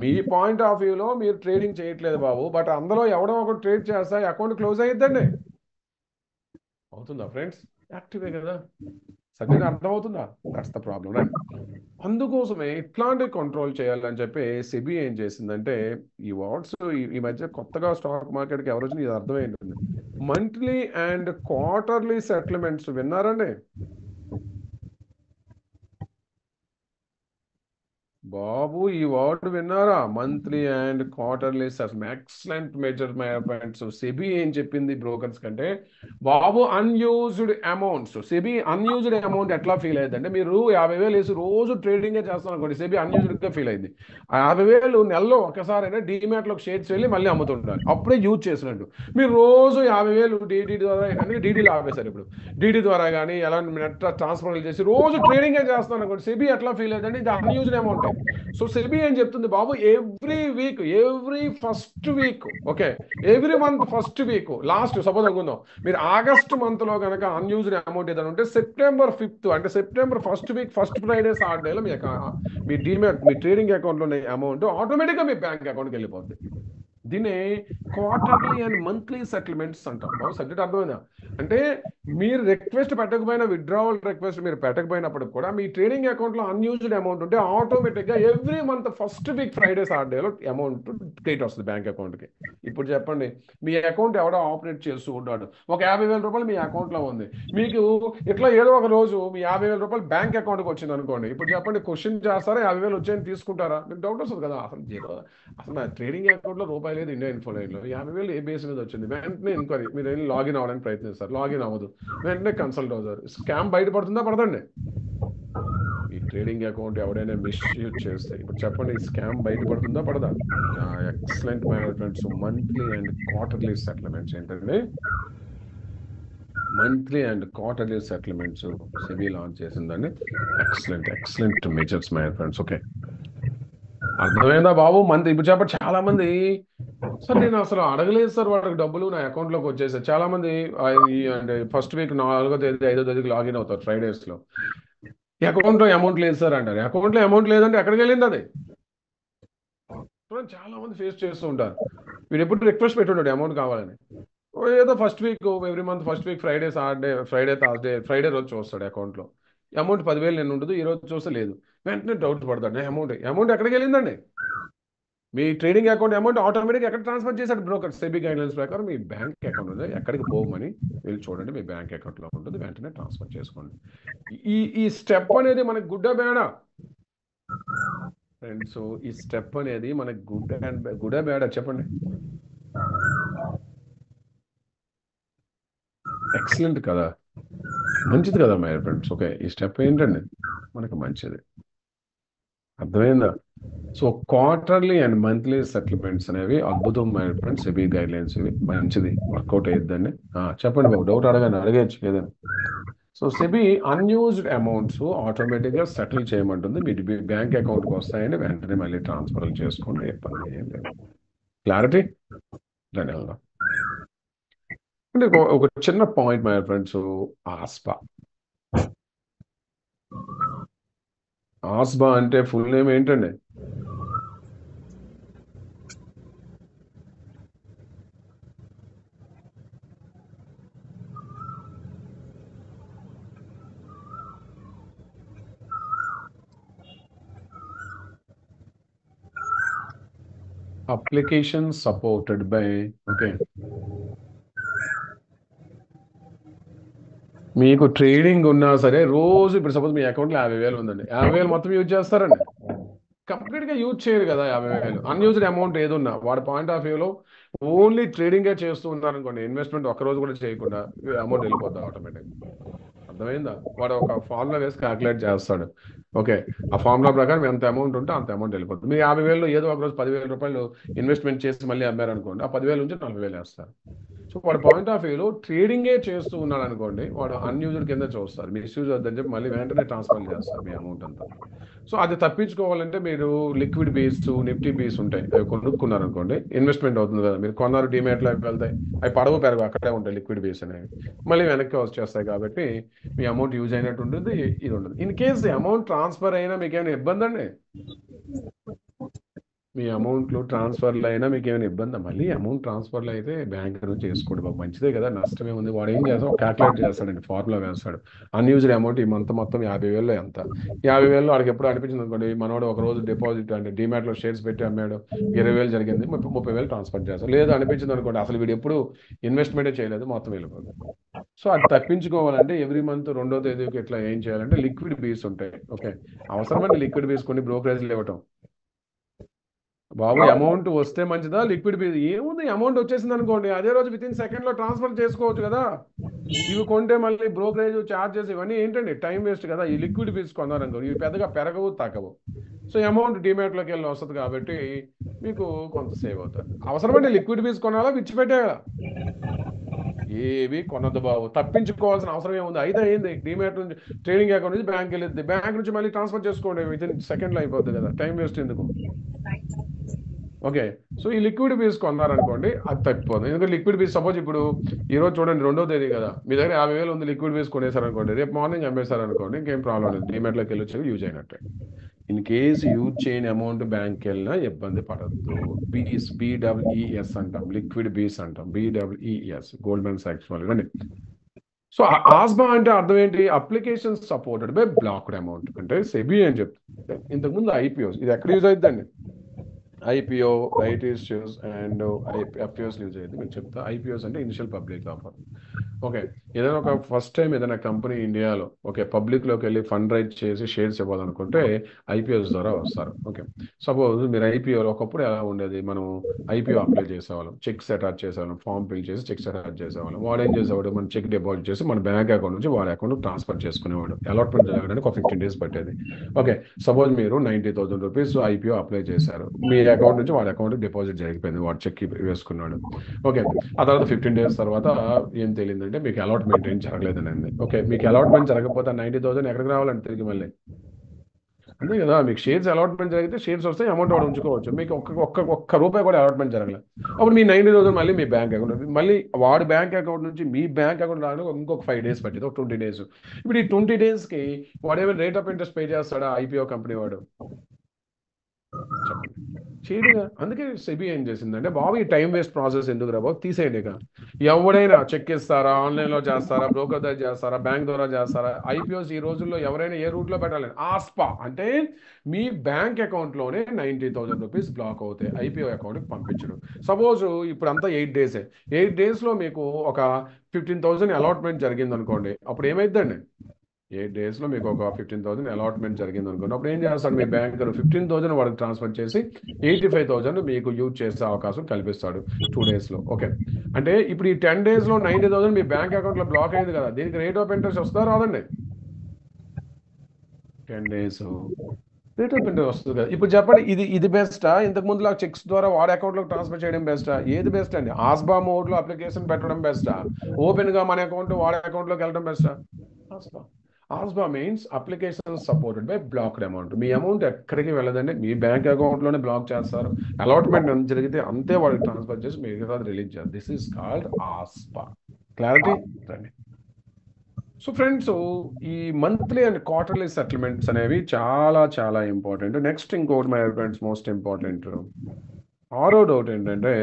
మీ పాయింట్ ఆఫ్ వ్యూలో మీరు ట్రేడింగ్ చేయట్లేదు బాబు, బట్ అందులో ఎవడో ఒక ట్రేడ్ చేస్తా అకౌంట్ క్లోజ్ అయిద్దండి. అవుతుందా ఫ్రెండ్స్? యాక్టివే కదా. సరిగ్గా అర్థమవుతుందా? That's the problem, right? అందుకోసమే ఇట్లాంటి కంట్రోల్ చేయాలని చెప్పి సెబీ ఏం చేసిందంటే ఈ వాట్స్ ఈ మధ్య కొత్తగా స్టాక్ మార్కెట్కి ఎవరు వచ్చినా ఇది అర్థమైంటుంది. మంత్లీ అండ్ క్వార్టర్లీ సెటిల్మెంట్స్ విన్నారండి? బాబు ఈ వర్డ్ విన్నారా? Monthly and quarterly excellent measurements. SEBI ఏం చెప్పింది బ్రోకర్స్ కంటే, బాబు unused amounts. SEBI unused amount ఎట్లా ఫీల్ అయ్యింది అంటే, మీరు 50,000 వేసి రోజు ట్రేడింగే చేస్తాను అనుకోండి, సెబీ అన్యూజ్డ్గా ఫీల్ అయింది. ఆ 50,000 నెలలో ఒకసారైనా డీమ్యాట్లోకి షేర్స్ వెళ్ళి మళ్ళీ అమ్ముతుంటారు, అప్పుడే యూజ్ చేసినట్టు. మీరు రోజు 50,000 డీడీ ద్వారా, అందుకే డీడీలు ఆపేశారు ఇప్పుడు, డీడీ ద్వారా కానీ ఎలా నెట్ ట్రాన్స్ఫర్ చేసి రోజు ట్రేడింగే చేస్తాను అనుకోండి, సెబీ ఎట్లా ఫీల్ అయ్యిందంటే ఇది అన్యూజ్డ్ అమౌంట్. సో సెబీ ఏం చెప్తుంది బాబు, every week every first week, okay every month first week last suppose అనుకుందాం, మీరు ఆగస్ట్ మంత్ లో కనుక అన్యూజ్డ్ అమౌంట్ ఏదైనా ఉంటే September 5th అంటే September first week first Friday సాటర్డేలో మీ డీమ్యాట్ మీ ట్రేడింగ్ అకౌంట్లో ఉన్న అమౌంట్ ఆటోమేటిక్గా మీ బ్యాంక్ అకౌంట్కి వెళ్ళిపోద్ది. దీన్ని క్వార్టర్లీ అండ్ మంత్లీ సెటిల్మెంట్స్ అంటాం. బాబు సబ్జెక్ట్ అర్థమైందా? అంటే మీరు రిక్వెస్ట్ పెట్టకపోయినా, విత్డ్రావల్ రిక్వెస్ట్ మీరు పెట్టకపోయినప్పుడు కూడా మీ ట్రేడింగ్ అకౌంట్లో అన్యూజ్డ్ అమౌంట్ ఉంటే ఆటోమేటిక్గా every month first week Friday సాటర్డేలో అమౌంట్ క్రెడిట్ వస్తుంది బ్యాంక్ అకౌంట్కి. ఇప్పుడు చెప్పండి, మీ అకౌంట్ ఎవడో ఆపరేట్ చేస్తూ ఉంటాడు, ఒక 50,000 రూపాయలు మీ అకౌంట్లో ఉంది, మీకు ఇట్లా ఏదో ఒక రోజు మీ 50,000 రూపాయలు బ్యాంక్ అకౌంట్కి వచ్చింది అనుకోండి. ఇప్పుడు చెప్పండి, క్వశ్చన్ చేస్తారా 50,000 వచ్చాయని తీసుకుంటారా? మీకు డౌట్ వస్తుంది కదా, అసలు జీరో, అసలు నా ట్రేడింగ్ అకౌంట్లో రూపాయి లేదు ఇండియా ఇన్ఫోలైన్లో, 50,000 ఏ బేస్ మీద వచ్చింది? వెంటనే ఎంక్వైరీ, మీరు వెళ్ళి లాగిన్ అవ్వడానికి ప్రయత్నిస్తారు, లాగిన్ అవ్వదు, వెంటనే కన్సల్ట్ అవుతారు. స్కామ్ బయటపడుతుందా పడదండి? ఈ ట్రేడింగ్ అకౌంట్ ఎవడైనా మిస్యూజ్ చేస్తే ఇప్పుడు చెప్పండి, స్కామ్ బయటపడుతుందా పడదా? Excellent managements, monthly and quarterly settlements ఏంటండి? Monthly and quarterly settlements SEBI launch చేసిందండి. Excellent measures my friends. Okay, అర్థమైందా బాబు? మంది ఇప్పుడు చెప్పండి, చాలా మంది సార్ నేను అసలు అడగలేదు సార్ వాడికి డబ్బులు నా అకౌంట్లోకి వచ్చేసారు. చాలా మంది అంటే ఫస్ట్ వీక్ 4వ తేదీ 5వ తేదీకి లాగిన్ అవుతారు ఫ్రైడేస్లో. అకౌంట్లో అమౌంట్ లేదు సార్ అంటారు. అకౌంట్లో అమౌంట్ లేదంటే ఎక్కడికి వెళ్ళింది అది? చాలా మంది ఫేస్ చేస్తూ ఉంటారు. వీడు ఎప్పుడు రిక్వెస్ట్ పెట్టుంటాడు అమౌంట్ కావాలని, ఏదో first week every month first week Friday Saturday Friday Thursday Friday రోజు చూస్తాడు అకౌంట్లో అమౌంట్ 10,000 నేను ఉండదు, ఈ రోజు చూస్తే లేదు, వెంటనే డౌట్ పడతాడు, అమౌంట్ ఎక్కడికి వెళ్ళిందండి? మీ ట్రేడింగ్ అకౌంట్ అమౌంట్ ఆటోమేటిక్ ఎక్కడ ట్రాన్స్ఫర్ చేశాడు బ్రోకర్? సెబీ గైడ్లైన్స్ ప్రకారం మీ బ్యాంక్ అకౌంట్ ఉంది, ఎక్కడికి పోమని వెళ్ళి చూడండి, మీ బ్యాంక్ అకౌంట్లో ఉంటుంది, వెంటనే ట్రాన్స్ఫర్ చేసుకోండి. ఈ స్టెప్ అనేది మనకి గుడ్డ బేడా ఫ్రెండ్స్? ఈ స్టెప్ అనేది మనకి గుడ్డ బేడా చెప్పండి? ఎక్సలెంట్ కదా, మంచిది కదా మై ఫ్రెండ్స్. ఓకే, ఈ స్టెప్ ఏంటండి మనకు మంచిది, అర్థమైందా? So quarterly and monthly settlements అనేవి అద్భుతం my friends. SEBI guide lines ఇవి మంచిది, వర్కౌట్ అయ్యిద్దండి. చెప్పండి బాబు, డౌట్ అడగచ్చు ఏదైనా. సో సెబీ అన్యూజ్డ్ అమౌంట్స్ ఆటోమేటిక్గా సెటిల్ చేయమంటుంది, మీ బ్యాంక్ అకౌంట్కి వస్తాయని వెంటనే మళ్ళీ ట్రాన్స్ఫర్ చేసుకోండి, ఇబ్బంది ఏం లేదు. క్లారిటీ? ధన్యవాదాలు. అంటే ఒక చిన్న పాయింట్ మై ఫ్రెండ్స్, ఆస్పా. ఆస్బా అంటే ఫుల్ నేమ్ ఏంటండి? Application supported by. ఓకే, మీకు ట్రేడింగ్ ఉన్నా సరే రోజు ఇప్పుడు సపోజ్ మీ అకౌంట్లో 50,000 ఉందండి, 50,000 మొత్తం యూజ్ చేస్తారండి? కంప్లీట్గా యూజ్ చేయరు కదా 50,000. అన్యూజ్డ్ అమౌంట్ ఏదున్నా వాడి పాయింట్ ఆఫ్ వ్యూలో ఓన్లీ ట్రేడింగే చేస్తూ ఉన్నారనుకోండి, ఇన్వెస్ట్మెంట్ ఒక్కరోజు కూడా చేయకుండా అమౌంట్ వెళ్ళిపోద్ది ఆటోమేటిక్. అర్థమైందా? వాడు ఒక ఫార్ములా వేసి క్యాల్కులేట్ చేస్తాడు. ఓకే, ఆ ఫార్ములా ప్రకారం ఎంత అమౌంట్ ఉంటే అంత అమౌంట్ వెళ్ళిపోతుంది. మీరు 50,000 ఏదో ఒక రోజు 10,000 రూపాయలు ఇన్వెస్ట్మెంట్ చేసి మళ్ళీ అమ్మారనుకోండి, ఆ 10,000 నుంచి 40,000 వేస్తారు. సో వాడు పాయింట్ ఆఫ్ వ్యూలో ట్రేడింగే చేస్తూ ఉన్నాడు అనుకోండి, వాడు అన్యూజ్డ్ కింద చూస్తారు, మిస్యూజ్ వద్దని చెప్పి మళ్ళీ వెంటనే ట్రాన్స్ఫర్ చేస్తారు మీ అమౌంట్ అంతా. సో అది తప్పించుకోవాలంటే మీరు లిక్విడ్ బేస్, నిఫ్టీ బేస్ ఉంటాయి, అవి కొనుక్కున్నారనుకోండి, ఇన్వెస్ట్మెంట్ అవుతుంది కదా. మీరు కొన్నారు డిమేట్లో వెళ్తాయి, అవి పడవ పెరగవు, అక్కడే ఉంటాయి లిక్విడ్ బేస్ అనేవి, మళ్ళీ వెనక్కి వచ్చేస్తాయి. కాబట్టి మీ అమౌంట్ యూజ్ అయినట్టు ఉంటుంది, ఇది ఉండదు. ఇన్ కేస్ అమౌంట్ ట్రాన్స్ఫర్ అయినా మీకు ఏమైనా ఇబ్బంది అండి? మీ అమౌంట్లు ట్రాన్స్ఫర్లు అయినా మీకు ఏమైనా ఇబ్బంది? మళ్ళీ అమౌంట్ ట్రాన్స్ఫర్లు అయితే బ్యాంక్ నుంచి చేసుకోండి బాబు, మంచిదే కదా, నష్టమే ఉంది. వాడు ఏం చేస్తాడు, క్యాల్కులేట్ చేస్తాడండి, ఫార్ములా వేస్తాడు. అన్యూజ్డ్ అమౌంట్ ఈ మంత్ మొత్తం 50,000 ఎంత, 50,000 వాడికి ఎప్పుడు అనిపించింది అనుకోండి, మనోడు ఒక రోజు డిపాజిట్ అంటే డిమాట్లో షేర్స్ పెట్టి అమ్మాడు, 20,000 జరిగింది, 30,000 ట్రాన్స్ఫర్ చేస్తాడు. లేదు అనిపించింది అనుకోండి, అసలు వీడు ఎప్పుడు ఇన్వెస్ట్మెంటే చేయలేదు, మొత్తం వెళ్ళిపోతుంది. సో అది తప్పించుకోవాలంటే ఎవ్రీ మంత్ 2వ తేదీకి ఇట్లా ఏం చేయాలంటే లిక్విడ్ బేస్ ఉంటాయి. ఓకే, అవసరమండి లిక్విడ్ బేస్ కొన్ని బ్రోకరేజ్లు ఇవ్వటం. బాబు అమౌంట్ వస్తే మంచిదా, లిక్విడ్ బేస్ ఏముంది, అమౌంట్ వచ్చేసింది అనుకోండి, అదే రోజు విత్ ఇన్ సెకండ్లో ట్రాన్స్ఫర్ చేసుకోవచ్చు కదా. ఇవి కొంటే మళ్ళీ బ్రోకరేజ్ ఛార్జెస్ ఇవన్నీ ఏంటండి, టైం వేస్ట్ కదా. ఈ లిక్విడ్ బేస్ కొన్నారనుకో, ఇవి పెద్దగా పెరగవు తగ్గవు. సో అమౌంట్ డిమాట్లోకి వెళ్ళి వస్తుంది కాబట్టి మీకు కొంత సేవ్ అవుతుంది. అవసరమంటే లిక్విడ్ బేస్ కొనాలా, విడిచిపెట్టేయాలా? ఏవి కొనద్దు బాబు, తప్పించుకోవాల్సిన అవసరం ఏముంది? అయితే అయింది, డిమాట్ నుంచి ట్రేడింగ్ అకౌంట్ నుంచి బ్యాంక్ వెళ్ళిద్ది, బ్యాంక్ నుంచి మళ్ళీ ట్రాన్స్ఫర్ చేసుకోండి, విత్ ఇన్ సెకండ్లో అయిపోద్ది కదా, టైం వేస్ట్ ఎందుకు? ఓకే, సో ఈ లిక్విడ్ బేస్ కొన్నారనుకోండి, అది తప్పిపోతుంది. ఎందుకంటే లిక్విడ్ బేస్ సపోజ్ ఇప్పుడు ఈరోజు చూడండి 2వ తేదీ కదా, మీ దగ్గర 50,000 ఉంది, లిక్విడ్ బేస్ కొనేసారనుకోండి, రేపు మార్నింగ్ అమ్మేశారనుకోండి, ఇంకేం ప్రాబ్లం లేదు, డిమాట్లోకి వెళ్ళి వచ్చి యూజ్ అయినట్టే. ఇన్ కేసు యూజ్ చేయని అమౌంట్ బ్యాంక్కి వెళ్ళినా ఇబ్బంది పడద్దు. BEES అంటాం, లిక్విడ్ బీస్ అంటాం, BEES, గోల్డ్మెన్ సాక్స్ వాళ్ళు కానీ. సో ఆస్బా అంటే అర్థం ఏంటి? Application supported by blocked amount. అంటే సెబీ అని చెప్తుంది. ఇంతకుముందు ఐపీఓస్, ఇది ఎక్కడ యూజ్ అవుతుందండి? IPO, right issues and FPOs use అయ్యింది. మీకు చెప్తా. ఐపీఓస్ అంటే ఇనిషియల్ పబ్లిక్ ఆఫర్. ఓకే, ఏదైనా ఒక ఫస్ట్ టైం ఏదైనా కంపెనీ ఇండియాలో పబ్లిక్లోకి వెళ్ళి ఫండ్ రైజ్ చేసి షేర్స్ ఇవ్వాలనుకుంటే ఐపీఓస్ ద్వారా వస్తారు. ఓకే, సపోజ్ మీరు ఐపీఓలో ఒకప్పుడు ఎలా ఉండేది? మనం ఐపీఓ అప్లై చేసేవాళ్ళం, చెక్స్ అటాచ్ చేసేవాళ్ళం, ఫామ్ ఫిల్ చేసి చెక్స్ అటాచ్ చేసేవాళ్ళం. వాడు ఏం చేసేవాడు? మన చెక్ డిపాజిట్ చేసి మన బ్యాంక్ అకౌంట్ నుంచి వాడి అకౌంట్ ట్రాన్స్ఫర్ చేసుకునేవాడు. అలాట్మెంట్ జరగడానికి ఒక 15 days పట్టేది. ఓకే, సపోజ్ మీరు 90,000 రూపీస్ ఐపీఓ అప్లై చేశారు, మీ అకౌంట్ నుంచి వాడి అకౌంట్ డిపాజిట్ జరిగిపోయింది, వాడు చెక్ వేసుకున్నాడు. ఓకే, ఆ తర్వాత 15 days తర్వాత ఏం తెలియదు అంటే మీకు అలాట్మెంట్ ఏం జరగలేదని. ఓకే, మీకు అలాట్మెంట్ జరగకపోతే 90,000 ఎక్కడికి రావాలంటే తిరిగి మళ్ళీ? అంతే కదా, మీకు షేర్స్ అలాట్మెంట్ జరిగితే షేర్స్ వస్తే అమౌంట్ వాడు ఉంచుకోవచ్చు. మీకు ఒక్క రూపాయి కూడా అలాట్మెంట్ జరగలేదు. అప్పుడు మీ 90,000 మళ్ళీ మీ బ్యాంక్ అకౌంట్, మళ్ళీ వాడి బ్యాంక్ అకౌంట్ నుంచి మీ బ్యాంక్ అకౌంట్ రావడానికి ఇంకొక 5 days పట్టింది, ఒక 20 days. ఇప్పుడు ఈ 20 daysకి వాడు ఏమైనా రేట్ ఆఫ్ ఇంట్రెస్ట్ పే చేస్తాడా ఐపీఓ కంపెనీ వాడు? చెప్పండి, చేయడుగా. అందుకే సెబీ ఏం చేసిందంటే, బాబు ఈ టైం వేస్ట్ ప్రాసెస్ ఎందుకు రా బాబు, తీసేయండి. ఇక ఎవడైనా చెక్ ఇస్తారా, ఆన్లైన్లో చేస్తారా, బ్రోకర్ ద్వారా చేస్తారా, బ్యాంక్ ద్వారా చేస్తారా? ఐపీఓస్ ఈ రోజుల్లో ఎవరైనా ఏ రూట్లో పెట్టాలి? ఆస్పా అంటే మీ బ్యాంక్ అకౌంట్లోనే 90,000 రూపీస్ బ్లాక్ అవుతాయి, ఐపీఓ అకౌంట్కి పంపించడం. సపోజ్ ఇప్పుడు అంతా 8 days, 8 daysలో మీకు ఒక 15,000 అలాట్మెంట్ జరిగింది అనుకోండి. అప్పుడు ఏమైందండి? 8 daysలో మీకు ఒక 15,000 అలాట్మెంట్ జరిగింది అనుకోండి. అప్పుడు ఏం చేస్తాడు? మీ బ్యాంకర్ 15,000 వాడికి ట్రాన్స్ఫర్ చేసి 85,000 మీకు యూజ్ చేసే అవకాశం కల్పిస్తాడు 2 daysలో. ఓకే, అంటే ఇప్పుడు ఈ 10 daysలో 90,000 మీ బ్యాంక్ అకౌంట్లో బ్లాక్ అయింది కదా, దీనికి రేట్ ఆఫ్ ఇంట్రెస్ట్ వస్తుందా రాదండి? 10 days రేట్ ఆఫ్ ఇంట్రెస్ట్ వస్తుంది కదా. ఇప్పుడు చెప్పండి, ఇది బెస్టా? ఇంతకు ముందులా చెక్స్ ద్వారా వాడి అకౌంట్లోకి ట్రాన్స్ఫర్ చేయడం బెస్టా? ఏది బెస్ట్ అండి? ఆస్బా మోడ్లో అప్లికేషన్ పెట్టడం బెస్టా? ఓపెన్గా మన అకౌంట్ వాడి అకౌంట్లోకి వెళ్ళడం బెస్టా? ASBA. ASBA means application supported by blocked amount. మీ అమౌంట్ ఎక్కడికి వెళ్ళదండి, మీ బ్యాంక్ అకౌంట్లోనే బ్లాక్ చేస్తారు. అలాట్మెంట్ ఎంత జరిగితే అంతే వాడికి ట్రాన్స్ఫర్ చేసి మిగతా రిలీజ్ చేస్తారు. This is called ASBA. Clarity రండి. సో ఫ్రెండ్స్, ఈ మంత్లీ అండ్ క్వార్టర్లీ సెటిల్మెంట్స్ అనేవి చాలా చాలా ఇంపార్టెంట్. నెక్స్ట్ ఇంకోటి మై ఫ్రెండ్స్, మోస్ట్ ఇంపార్టెంట్ 6వ డౌట్ ఏంటంటే,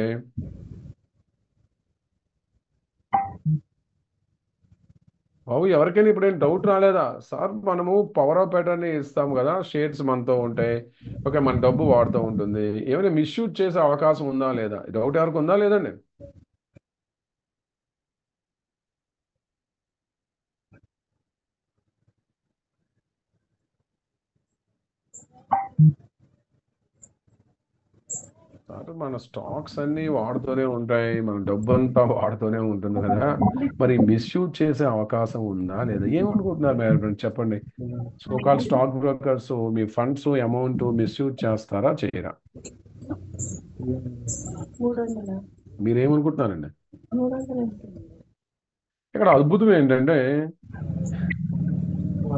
బాబు ఎవరికైనా ఇప్పుడు ఏం డౌట్ రాలేదా? సార్ మనము పవర్ ఆఫ్ అటర్నీ ఇస్తాం కదా, షేర్స్ మనతో ఉంటాయి, ఓకే, మన డబ్బు వాడుతూ ఉంటుంది, ఏమైనా మిస్యూజ్ చేసే అవకాశం ఉందా లేదా? డౌట్ ఎవరికి ఉందా లేదండి? సార్ మన స్టాక్స్ అన్నీ వాడుతూనే ఉంటాయి, మన డబ్బు అంతా వాడుతూనే ఉంటుంది కదా, మరి మిస్యూజ్ చేసే అవకాశం ఉందా లేదా? ఏమనుకుంటున్నారు మేడం ఫ్రెండ్స్, చెప్పండి. సోకాల్ స్టాక్ బ్రోకర్స్ మీ ఫండ్స్ అమౌంట్ మిస్యూజ్ చేస్తారా చేయరా? మీరేమనుకుంటున్నారండి? ఇక్కడ అద్భుతం ఏంటంటే,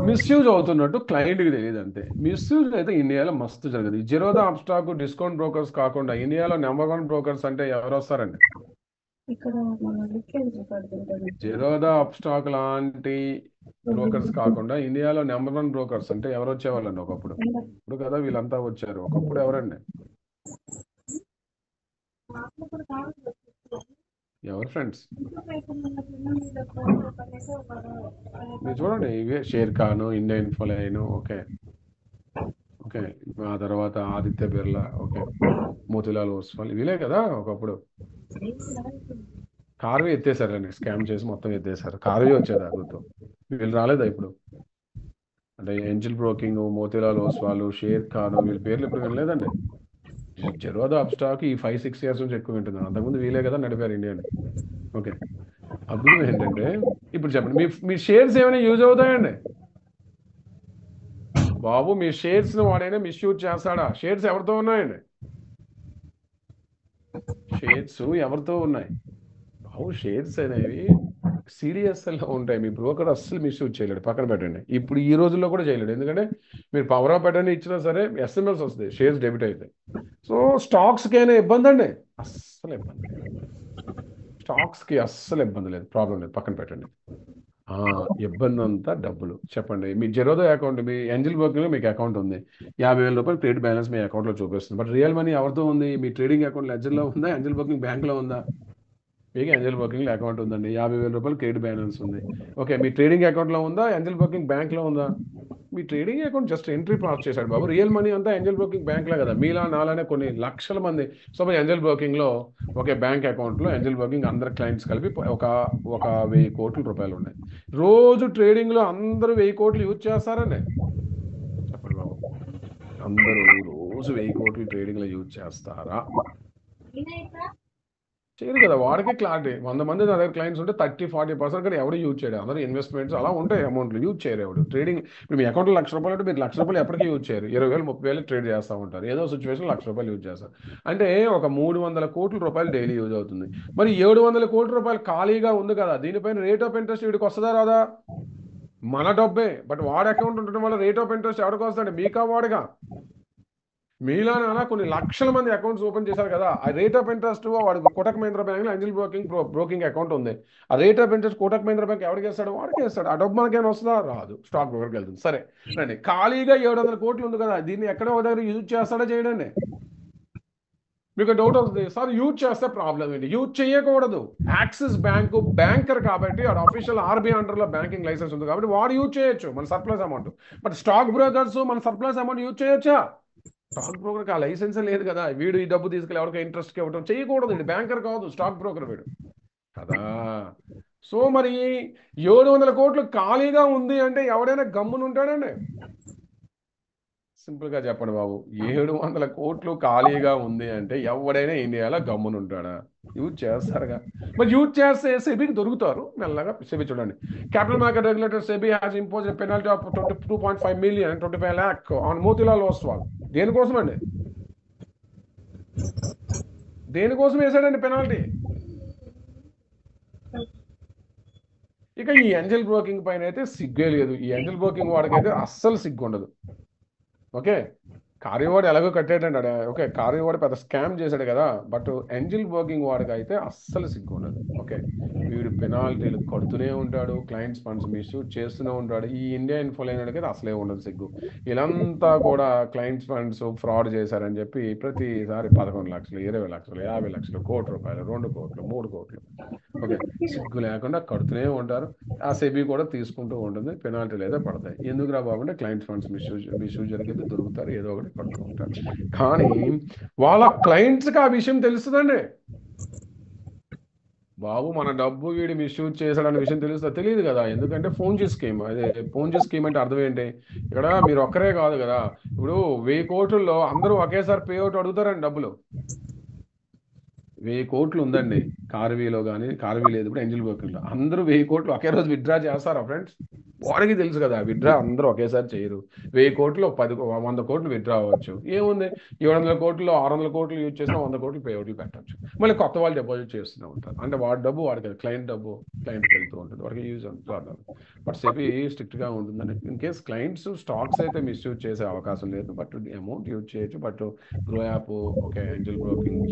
మిస్యూజ్ అవుతున్నట్టు క్లయింట్కి తెలియదు అంతే. మిస్యూజ్ అయితే ఇండియాలో మస్తు జరగదు. జిరోదా అప్స్టాక్ డిస్కౌంట్ బ్రోకర్స్ కాకుండా ఇండియాలో నెంబర్ 1 బ్రోకర్స్ అంటే ఎవరు వస్తారండి? జిరోదా అప్స్టాక్ లాంటి బ్రోకర్స్ కాకుండా ఇండియాలో నెంబర్ 1 బ్రోకర్స్ అంటే ఎవరు వచ్చేవాళ్ళండి ఒకప్పుడు? ఇప్పుడు కదా వీళ్ళంతా వచ్చారు, ఒకప్పుడు ఎవరండి? ఎవరు ఫ్రెండ్స్? మీరు చూడండి, ఇవే share Khan, India Infoline, okay okay, ఆ తర్వాత ఆదిత్య బిర్లా, ఓకే, మోతిలాల్ ఓస్వాల్, వీలే కదా ఒకప్పుడు. కార్వీ ఎత్తేసారండి, స్కామ్ చేసి మొత్తం ఎత్తేసారు. కార్వీ వచ్చేదా గుర్తు, వీళ్ళు రాలేదా ఇప్పుడు? అంటే angel broking, Motilal Oswal, share Khan, వీళ్ళ పేర్లు ఇప్పుడు వినలేదండి. జిరోదా అప్స్టాక్ ఈ 5-6 years నుంచి ఎక్కువ వింటున్నాను. అంతకుముందు వీలే కదా నడిపారు ఇండియాని. ఓకే, అద్భుతం ఏంటంటే, ఇప్పుడు చెప్పండి, మీ షేర్స్ ఏమైనా యూజ్ అవుతాయండి? బాబు మీ షేర్స్ని వాడైనా మిస్యూజ్ చేస్తాడా? షేర్స్ ఎవరితో ఉన్నాయండి? షేర్స్ ఎవరితో ఉన్నాయి? బాబు షేర్స్ అనేవి సిడిఎస్ఎల్లో ఉంటాయి. మీ బ్రోకర్ అస్సలు మిస్యూజ్ చేయలేడు, పక్కన పెట్టండి. ఇప్పుడు ఈ రోజుల్లో కూడా చేయలేడు, ఎందుకంటే మీరు పవర్ ఆఫ్ అటర్నీ ఇచ్చినా సరే ఎస్ఎంఎస్ వస్తుంది, షేర్స్ డెబిట్ అవుతాయి. సో స్టాక్స్కైనా ఇబ్బంది అండి? అస్సలు ఇబ్బంది లేదు. స్టాక్స్కి అస్సలు ఇబ్బంది లేదు, ప్రాబ్లం లేదు, పక్కన పెట్టండి. ఇబ్బంది అంతా డబ్బులు చెప్పండి. మీ జెరోదా అకౌంట్, మీ ఏంజల్ బ్రోకింగ్లో మీకు అకౌంట్ ఉంది, 50,000 క్రెడిట్ బ్యాలెన్స్ మీ అకౌంట్లో చూపిస్తుంది. బట్ రియల్ మనీ ఎవరితో ఉంది? మీ ట్రేడింగ్ అకౌంట్ లెడ్జర్లో ఉందా? ఏంజల్ బ్రోకింగ్ బ్యాంక్లో ఉందా? మీకు ఏంజల్ బ్రోకింగ్ అకౌంట్ ఉందండి, 50,000 క్రెడిట్ బ్యాలెన్స్ ఉంది. ఓకే, మీ ట్రేడింగ్ అకౌంట్లో ఉందా? ఏంజల్ బ్రోకింగ్ బ్యాంక్లో ఉందా? మీ trading account just entry pass చేశాడు బాబు. రియల్ మనీ అంతా ఏంజల్ బ్రోకింగ్ బ్యాంక్లో కదా. మీలా నాలానే కొన్ని లక్షల మంది సపోజ్ ఏంజల్ బ్రోకింగ్లో ఒకే బ్యాంక్ అకౌంట్లో ఏంజల్ బ్రోకింగ్ అందరు క్లయింట్స్ కలిపి ఒక ఒక 1,000 కోట్ల రూపాయలు ఉన్నాయి. రోజు ట్రేడింగ్లో అందరూ 1,000 కోట్లు యూజ్ చేస్తారండి. చెప్పండి బాబు, అందరూ రోజు 1,000 కోట్లు ట్రేడింగ్లో యూజ్ చేస్తారా? చేయరు కదా. వాడికి క్లారిటీ. 100 మంది నా దగ్గర క్లయింట్స్ ఉంటే 30-40% కానీ ఎవడు యూజ్ చేయడు. అందరూ ఇన్వెస్ట్మెంట్స్ అలా ఉంటాయి, అమౌంట్లు యూజ్ చేయరు ఎవడు. ట్రేడింగ్ ఇప్పుడు మీ అకౌంట్లో ₹1,00,000 అంటే మీరు ₹1,00,000 ఎప్పటికీ యూజ్ చేయరు. 20,000 30,000 ట్రేడ్ చేస్తూ ఉంటారు. ఏదో సిచ్యువేషన్ ₹1,00,000 యూజ్ చేస్తారు. అంటే ఒక 300 కోట్ల రూపాయలు డైలీ యూజ్ అవుతుంది. మరి 700 కోట్ల రూపాయలు ఖాళీగా ఉంది కదా, దీనిపైన రేట్ ఆఫ్ ఇంట్రెస్ట్ వీడికి వస్తుందా రాదా? మన డబ్బే, బట్ వాడి అకౌంట్ ఉండటం వల్ల రేట్ ఆఫ్ ఇంట్రెస్ట్ ఎవరికి వస్తుంది? మీకా వాడిగా? మీలానే అలా కొన్ని లక్షల మంది అకౌంట్స్ ఓపెన్ చేశారు కదా. ఆ రేట్ ఆఫ్ ఇంట్రెస్ట్ వాడు కోటక్ మహీంద్రా బ్యాంక్లో ఏంజల్ బ్రోకింగ్ అకౌంట్ ఉంది. ఆ rate of interest Kotak Mahindra bank ఎవరికి వేస్తాడు? వాడికి వేస్తాడు. ఆ డబ్బు మనకేమైనా వస్తుందా? రాదు. స్టాక్ బ్రోకర్కి వెళ్తుంది. సరే రండి, ఖాళీగా 700 కోట్లు ఉంది కదా, దీన్ని ఎక్కడో ఒక దగ్గర యూజ్ చేస్తాడా చేయడండి? మీకు డౌట్ వస్తుంది, సార్ యూజ్ చేస్తే ప్రాబ్లం ఏంటి? యూజ్ చేయకూడదు. యాక్సిస్ బ్యాంకు బ్యాంకర్ కాబట్టి వాడు అఫీషియల్ ఆర్బీఐ అండర్లో బ్యాంకింగ్ లైసెన్స్ ఉంది కాబట్టి వాడు యూజ్ చేయొచ్చు మన surplus amount. But stock brokers మన సర్ప్లస్ అమౌంట్ యూజ్ చేయొచ్చా? స్టాక్ బ్రోకర్కి ఆ లైసెన్స్ లేదు కదా. వీడు ఈ డబ్బు తీసుకెళ్ళి ఎవరికైనా ఇంట్రెస్ట్కి ఇవ్వడం చేయకూడదు. ఇది బ్యాంకర్ కాదు, స్టాక్ బ్రోకర్ వీడు కదా. సో మరి 700 కోట్లు ఖాళీగా ఉంది అంటే ఎవడైనా గమ్మున ఉంటాడండి? సింపుల్గా చెప్పండి బాబు, 700 కోట్లు ఖాళీగా ఉంది అంటే ఎవడైనా ఇండియాలో గమ్మున ఉంటాడా? యూజ్ చేస్తారుగా. మరి యూజ్ చేస్తే సెబీకి దొరుకుతారు మెల్లగా. సెబీ చూడండి, capital market regulator SEBI has impose penalty of 22.5 million and 25 lakh on Motilal Oswal. దేనికోసం అండి? దేనికోసం వేసాడండి పెనాల్టీ? ఇక ఈ ఏంజల్ బ్రోకింగ్ పైన అయితే సిగ్గే లేదు. ఈ ఏంజల్ బ్రోకింగ్ వాడికైతే అస్సలు సిగ్గు ఉండదు. ఓకే, కార్యవాడు ఎలాగో కట్టాడండి ఆడ. ఓకే, కార్యవాడు పెద్ద స్కామ్ చేశాడు కదా, బట్ ఏంజల్ బ్రోకింగ్ వాడికి అయితే అస్సలు సిగ్గు ఉండదు. ఓకే, వీడు పెనాల్టీలు కడుతూనే ఉంటాడు, క్లయింట్స్ ఫండ్స్ మిస్యూజ్ చేస్తూనే ఉంటాడు. ఈ ఇండియా ఇన్ఫోలైనర్కి అయితే అసలే ఉండదు సిగ్గు. వీళ్ళంతా కూడా క్లయింట్స్ ఫండ్స్ ఫ్రాడ్ చేశారని చెప్పి ప్రతిసారి 11 లక్షలు, 20 లక్షలు, 50 లక్షలు, ₹1,00,00,000, 2 కోట్లు, 3 కోట్లు. ఓకే, సిగ్గు లేకుండా కడుతూనే ఉంటారు. ఆ సెబీ కూడా తీసుకుంటూ ఉంటుంది, పెనాల్టీలు అయితే పడతాయి. ఎందుకు రా బాబు అంటే క్లయింట్ ఫండ్స్ మిస్యూజ్ జరిగితే దొరుకుతారు, ఏదో ఒకటి కడుతూ ఉంటారు. కానీ వాళ్ళ క్లయింట్స్కి ఆ విషయం తెలుస్తుందండి. బాబు మన డబ్బు వీడు మిస్యూజ్ చేశాడనే విషయం తెలుస్తుందా? తెలియదు కదా. ఎందుకంటే ఫోన్జీ స్కీమ్. అదే ఫోన్జీ స్కీమ్ అంటే అర్థం ఏంటి? ఇక్కడ మీరు ఒక్కరే కాదు కదా, ఇప్పుడు 1,000 కోట్లలో అందరూ ఒకేసారి పేఅవుట్ అడుగుతారండి డబ్బులు. 1,000 కోట్లు ఉందండి కార్వీలో, కానీ కార్వీ లేదు ఇప్పుడు ఏంజల్ బ్రోకింగ్లో. అందరూ 1,000 కోట్లు ఒకే రోజు విత్డ్రా చేస్తారా ఫ్రెండ్స్? వాడికి తెలుసు కదా, విత్డ్రా అందరూ ఒకేసారి చేయరు. 1,000 కోట్లు 100 కోట్లు విత్డ్రా అవ్వచ్చు. ఏముంది, 700 కోట్లు 600 కోట్లు యూజ్ చేసినా 100 కోట్లు పేఅవుట్లు పెట్టచ్చు. మళ్ళీ కొత్త వాళ్ళు డిపాజిట్ చేస్తూనే ఉంటారు. అంటే వాడి డబ్బు వాడికి, క్లయింట్ డబ్బు క్లయింట్కి వెళ్తూ ఉంటుంది, వాడికి యూజ్ ఉంటుంది. బట్ సెబీ స్ట్రిక్ట్గా ఉంటుందని. ఇన్ కేస్ క్లయింట్స్ స్టాక్స్ అయితే మిస్యూజ్ చేసే అవకాశం లేదు, బట్ అమౌంట్ యూజ్ చేయొచ్చు. But grow app, okay, Angel broking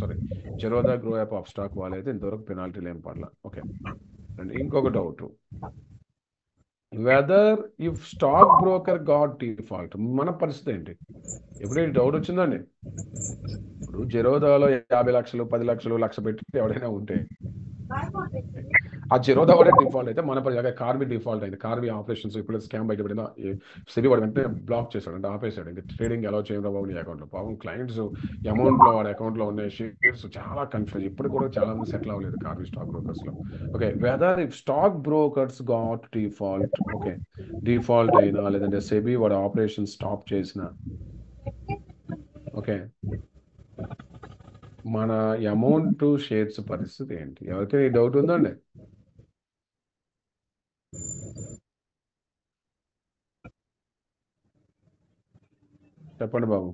sorry Zerodha, grow app, of stock వాళ్ళైతే ఇంతవరకు పెనాల్టీలు ఏం పడలా. ఓకే, అండ్ ఇంకొక doubt, weather if stock broker got default మన పరిస్థితి ఏంటి? ఎప్పుడైతే డౌట్ వచ్చిందండి, ఇప్పుడు జెరోదాలో 50 లక్షలు, 10 లక్షలు, లక్ష పెట్టి ఎవడైనా ఉంటే ఆ జెరోదా వాడే డిఫాల్ట్ అయితే మన పరిస్థితి. కార్బీ డిఫాల్ట్ అయింది, కార్బీ ఆపరేషన్స్ ఇప్పుడు స్కామ్ బయటపడినా సెబీ వాడు వెంటనే బ్లాక్ చేశాడు, అంటే ఆపేశాడు. ఇంకా ట్రేడింగ్ ఎలా చేయడం బాబు నీ అకౌంట్లో. పాపం క్లయింట్స్ అమౌంట్లో వాడి అకౌంట్లో ఉన్న షేర్స్ చాలా కన్ఫ్యూజ్. ఇప్పుడు కూడా చాలా మంది సెటిల్ అవ్వలేదు కార్బీ స్టాక్ బ్రోకర్స్లో. Okay, whether if stock brokers got default, okay, default అయినా లేదంటే సెబీ వాడు ఆపరేషన్ స్టాప్ చేసిన, ఓకే, మన అమౌంట్ షేర్స్ పరిస్థితి ఏంటి? ఎవరికైనా ఈ డౌట్ ఉందండి? చెప్పండి బాబు.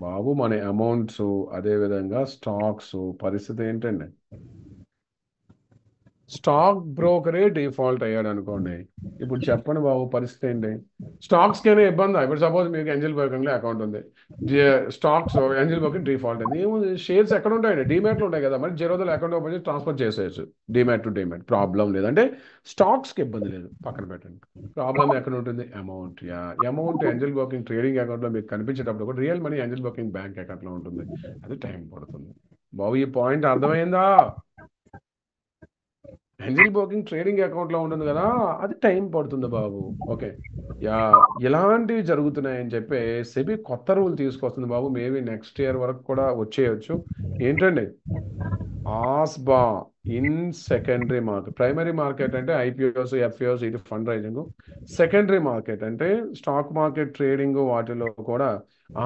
బాబు మన అమౌంట్స్, అదేవిధంగా స్టాక్స్ పరిస్థితి ఏంటండి? స్టాక్ బ్రోకరే డిఫాల్ట్ అయ్యాడు అనుకోండి, ఇప్పుడు చెప్పండి బాబు పరిస్థితి ఏంటి? స్టాక్స్కైనా ఇబ్బంది. ఇప్పుడు సపోజ్ మీకు ఏంజల్ బ్రోకింగ్లో అకౌంట్ ఉంది, స్టాక్స్ ఏంజల్ బ్రోకింగ్ డిఫాల్ట్ అయింది, ఏముంది? షేర్స్ ఎక్కడ ఉంటాయండి? డీమ్యాట్లో ఉంటాయి కదా, మరి జీరోదలో అకౌంట్ ఓపెన్ చేసి ట్రాన్స్ఫర్ చేసేయచ్చు, డీమ్యాట్ టు డీమ్యాట్, ప్రాబ్లం లేదంటే స్టాక్స్కి ఇబ్బంది లేదు, పక్కన పెట్టండి. ప్రాబ్లం ఎక్కడ ఉంటుంది? Amount. Amount Angel broking trading అకౌంట్లో మీకు కనిపించేటప్పుడు కూడా real money Angel broking bank అకౌంట్లో ఉంటుంది, అది టైం పడుతుంది. బాబు ఈ పాయింట్ అర్థమైందా? ఏంజల్ బ్రోకింగ్ ట్రేడింగ్ అకౌంట్లో ఉంటుంది కదా, అది టైం పడుతుంది బాబు. ఓకే, యా, ఇలాంటివి జరుగుతున్నాయని చెప్పి సెబీ కొత్త రూల్ తీసుకొస్తుంది బాబు, మేబీ నెక్స్ట్ ఇయర్ వరకు కూడా వచ్చేయచ్చు. ఏంటండి? ASBA in secondary market. Primary market అంటే ఐపీఓస్, ఎఫ్ఏఓస్, ఇది ఫండ్ రైజింగ్. సెకండరీ మార్కెట్ అంటే స్టాక్ మార్కెట్ ట్రేడింగ్, వాటిలో కూడా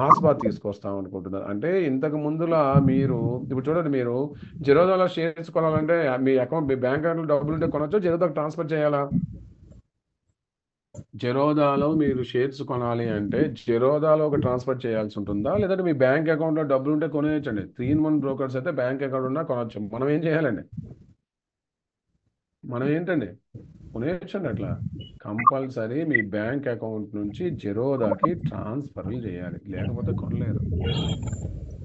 ఆస్బా తీసుకొస్తాం అనుకుంటున్నారు. అంటే ఇంతకు ముందులా మీరు ఇప్పుడు చూడండి, మీరు జెరోదాలో షేర్స్ కొనాలంటే మీ అకౌంట్, మీ బ్యాంక్ అకౌంట్ డబ్బులు ఉంటే కొనొచ్చు, జెరోదాకి ట్రాన్స్ఫర్ చేయాలా? జెరోదాలో మీరు షేర్స్ కొనాలి అంటే జెరోదాలో ఒక ట్రాన్స్ఫర్ చేయాల్సి ఉంటుందా, లేదంటే మీ బ్యాంక్ అకౌంట్లో డబ్బులు ఉంటే కొనేయచ్చండి. 3-in-1 బ్రోకర్స్ అయితే బ్యాంక్ అకౌంట్ ఉన్నా కొనొచ్చు. మనం ఏం చేయాలండి? మనం ఏంటండి? కొనేయచ్చండి. అట్లా కంపల్సరీ మీ బ్యాంక్ అకౌంట్ నుంచి జెరోదాకి ట్రాన్స్ఫర్లు చేయాలి, లేకపోతే కొనలేరు.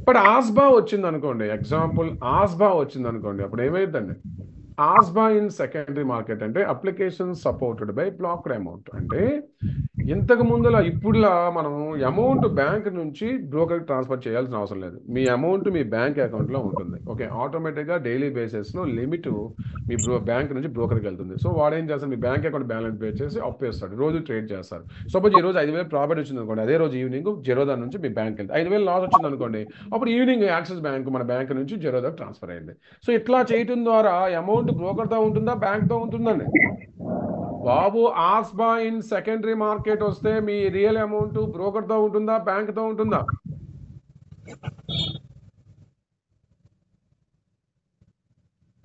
బట్ ఆస్బా వచ్చింది అనుకోండి, ఎగ్జాంపుల్ ఆస్బా వచ్చింది అనుకోండి, అప్పుడు ఏమైందండి? ఆస్బా ఇన్ సెకండరీ మార్కెట్ అంటే application supported by blocked amount. అంటే ఇంతకు ముందులా ఇప్పుడులా మనం అమౌంట్ బ్యాంక్ నుంచి బ్రోకర్కి ట్రాన్స్ఫర్ చేయాల్సిన అవసరం లేదు, మీ అమౌంట్ మీ బ్యాంక్ అకౌంట్లో ఉంటుంది. ఓకే, ఆటోమేటిక్గా డైలీ బేసిస్లో లిమిట్ మీ బ్యాంక్ నుంచి బ్రోకర్కి వెళ్తుంది. సో వాడు ఏం చేస్తాడు? మీ బ్యాంక్ అకౌంట్ బ్యాలెన్స్ పే చేసి అప్పేస్తాడు, రోజు ట్రేడ్ చేస్తారు. సపోజ్ ఈ రోజు 5,000 ప్రాఫిట్ వచ్చింది అనుకోండి, అదే రోజు ఈవినింగ్ జెరోదా నుంచి మీ బ్యాంక్ వెళ్తే 5,000 లాస్ వచ్చింది అనుకోండి, అప్పుడు ఈవినింగ్ యాక్సిస్ బ్యాంక్ మన బ్యాంక్ నుంచి జెరోదాకి ట్రాన్స్ఫర్ అయింది. సో ఇట్లా చేయటం ద్వారా అమౌంట్ బ్రోకర్తో ఉంటుందా, బ్యాంక్తో ఉంటుందండి? బాబు ఆస్బా ఇన్ సెకండరీ మార్కెట్ వస్తే మీ రియల్ అమౌంట్ బ్రోకర్తో ఉంటుందా, బ్యాంక్తో ఉంటుందా?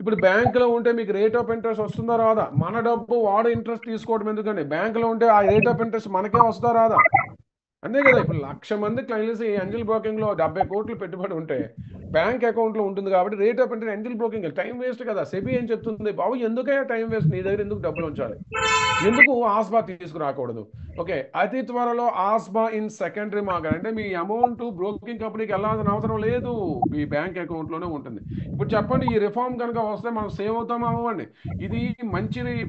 ఇప్పుడు బ్యాంకులో ఉంటే మీకు రేట్ ఆఫ్ ఇంట్రెస్ట్ వస్తుందా రాదా? మన డబ్బు వాడు ఇంట్రెస్ట్ తీసుకోవడం ఎందుకండి? బ్యాంకులో ఉంటే ఆ రేట్ ఆఫ్ ఇంట్రెస్ట్ మనకే వస్తుందా రాదా? అంతే కదా. ఇప్పుడు 1,00,000 మంది క్లయింట్స్ ఏంజల్ బ్రోకింగ్లో 70 కోట్లు పెట్టుబడి ఉంటే బ్యాంక్ అకౌంట్లో ఉంటుంది కాబట్టి rate of interest Angel broking time waste కదా. సెబీ ఏం చెప్తుంది? బాబు ఎందుకే టైం వేస్ట్, నీ దగ్గర ఎందుకు డబ్బులు ఉంచాలి, ఎందుకు ఆస్బా తీసుకురాకూడదు? ఓకే, అతి త్వరలో ఆస్బా ఇన్ సెకండరీ మార్కెట్ అంటే మీ అమౌంట్ బ్రోకింగ్ కంపెనీకి వెళ్ళాల్సిన అవసరం లేదు, మీ బ్యాంక్ అకౌంట్లోనే ఉంటుంది. ఇప్పుడు చెప్పండి, ఈ రిఫార్మ్ కనుక వస్తే మనం సేవ్ అవుతామా, అవ్వండి? ఇది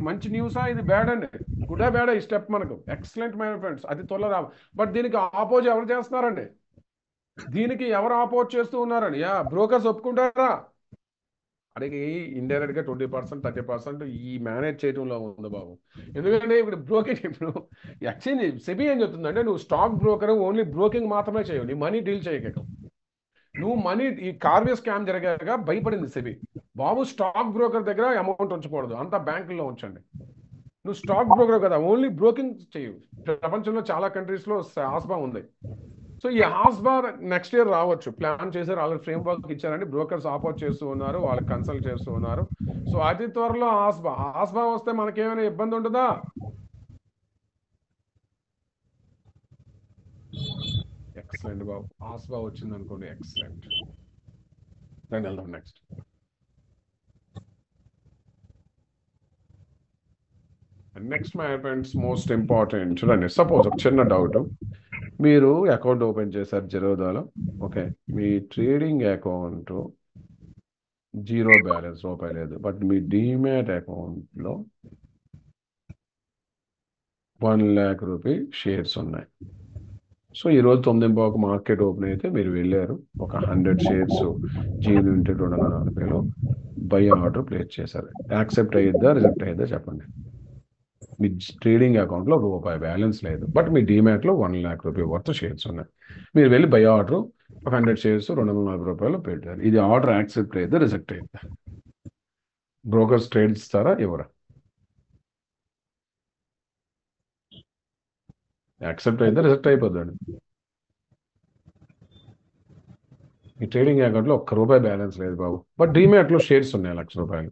మంచి న్యూసా, ఇది బ్యాడ్ అండి? గుడ్ బ్యాడ్ ఈ స్టెప్ మనకు ఎక్సలెంట్ మై ఫ్రెండ్స్, అతి త్వరలో రా. బట్ దీనికి ఆపోజ్ ఎవరు చేస్తున్నారండి? దీనికి ఎవరు ఆపోజ్ చేస్తూ ఉన్నారండి? బ్రోకర్స్ ఒప్పుకుంటారా? అడిగి ఇండైరెక్ట్ గా 20%, 30% ఈ మేనేజ్ చేయడంలో ఉంది బాబు. ఎందుకంటే ఇప్పుడు బ్రోకింగ్, ఇప్పుడు ఎక్స్చేంజ్ సెబీ ఏం చెప్తుందంటే నువ్వు స్టాక్ బ్రోకర్ ఓన్లీ బ్రోకింగ్ మాత్రమే చేయవు, నీ మనీ డీల్ చేయక. నువ్వు మనీ, ఈ కార్వే స్కామ్ జరిగాక భయపడింది సెబీ, బాబు స్టాక్ బ్రోకర్ దగ్గర అమౌంట్ ఉంచకూడదు, అంతా బ్యాంకుల్లో ఉంచండి. నువ్వు స్టాక్ బ్రోకర్ కదా, ఓన్లీ బ్రోకింగ్ చేయు. ప్రపంచంలో చాలా కంట్రీస్లో ఆస్బా ఉంది. సో ఈ ఆస్బా నెక్స్ట్ ఇయర్ రావచ్చు, ప్లాన్ చేశారు, ఆల్రెడీ ఫ్రేమ్ వర్క్ ఇచ్చారండి, బ్రోకర్స్ ఆపోజ్ చేస్తూ ఉన్నారు, వాళ్ళకి కన్సల్ట్ చేస్తూ ఉన్నారు. సో అతి త్వరలో ఆస్బా వస్తే మనకేమైనా ఇబ్బంది ఉంటుందా? ఎక్సలెంట్ బాబు, ఆస్బా వచ్చింది అనుకోండి, ఎక్సలెంట్. దాన్ని వెళ్దాం next. Next my friends most important చూడండి, సపోజ్ ఒక చిన్న డౌట్, మీరు అకౌంట్ ఓపెన్ చేశారు జెరోదాలో. ఓకే, మీ ట్రేడింగ్ అకౌంట్ జీరో బ్యాలెన్స్, రూపాయి లేదు, బట్ మీ డీమ్యాట్ అకౌంట్లో 1,00,000 రూపీ షేర్స్ ఉన్నాయి. సో ఈరోజు 9:15 మార్కెట్ ఓపెన్ అయితే మీరు వెళ్ళారు, ఒక 100 షేర్స్ G20 240లో బై ఆర్డర్ ప్లేస్ చేశారు. యాక్సెప్ట్ అయ్యిద్దా, రిజెక్ట్ అయ్యిద్దా చెప్పండి? మీ ట్రేడింగ్ అకౌంట్లో రూపాయి బ్యాలెన్స్ లేదు, బట్ మీ డీమ్యాట్లో 1,00,000 రూపీ వర్త్ షేర్స్ ఉన్నాయి. మీరు వెళ్ళి బై ఆర్డర్ ఒక 100 షేర్స్ ₹240 పెట్టారు. ఇది ఆర్డర్ యాక్సెప్ట్ అయ్యిద్దా, రిజెక్ట్ అయ్యిద్దా? బ్రోకర్స్ ట్రేడ్ ఇస్తారా, ఎవరా? యాక్సెప్ట్ అయ్యిద్దా, రిజెక్ట్ అయిపోద్దండి? మీ ట్రేడింగ్ అకౌంట్లో ₹1 బ్యాలెన్స్ లేదు బాబు, బట్ డీమ్యాట్లో షేర్స్ ఉన్నాయి ₹1,00,000.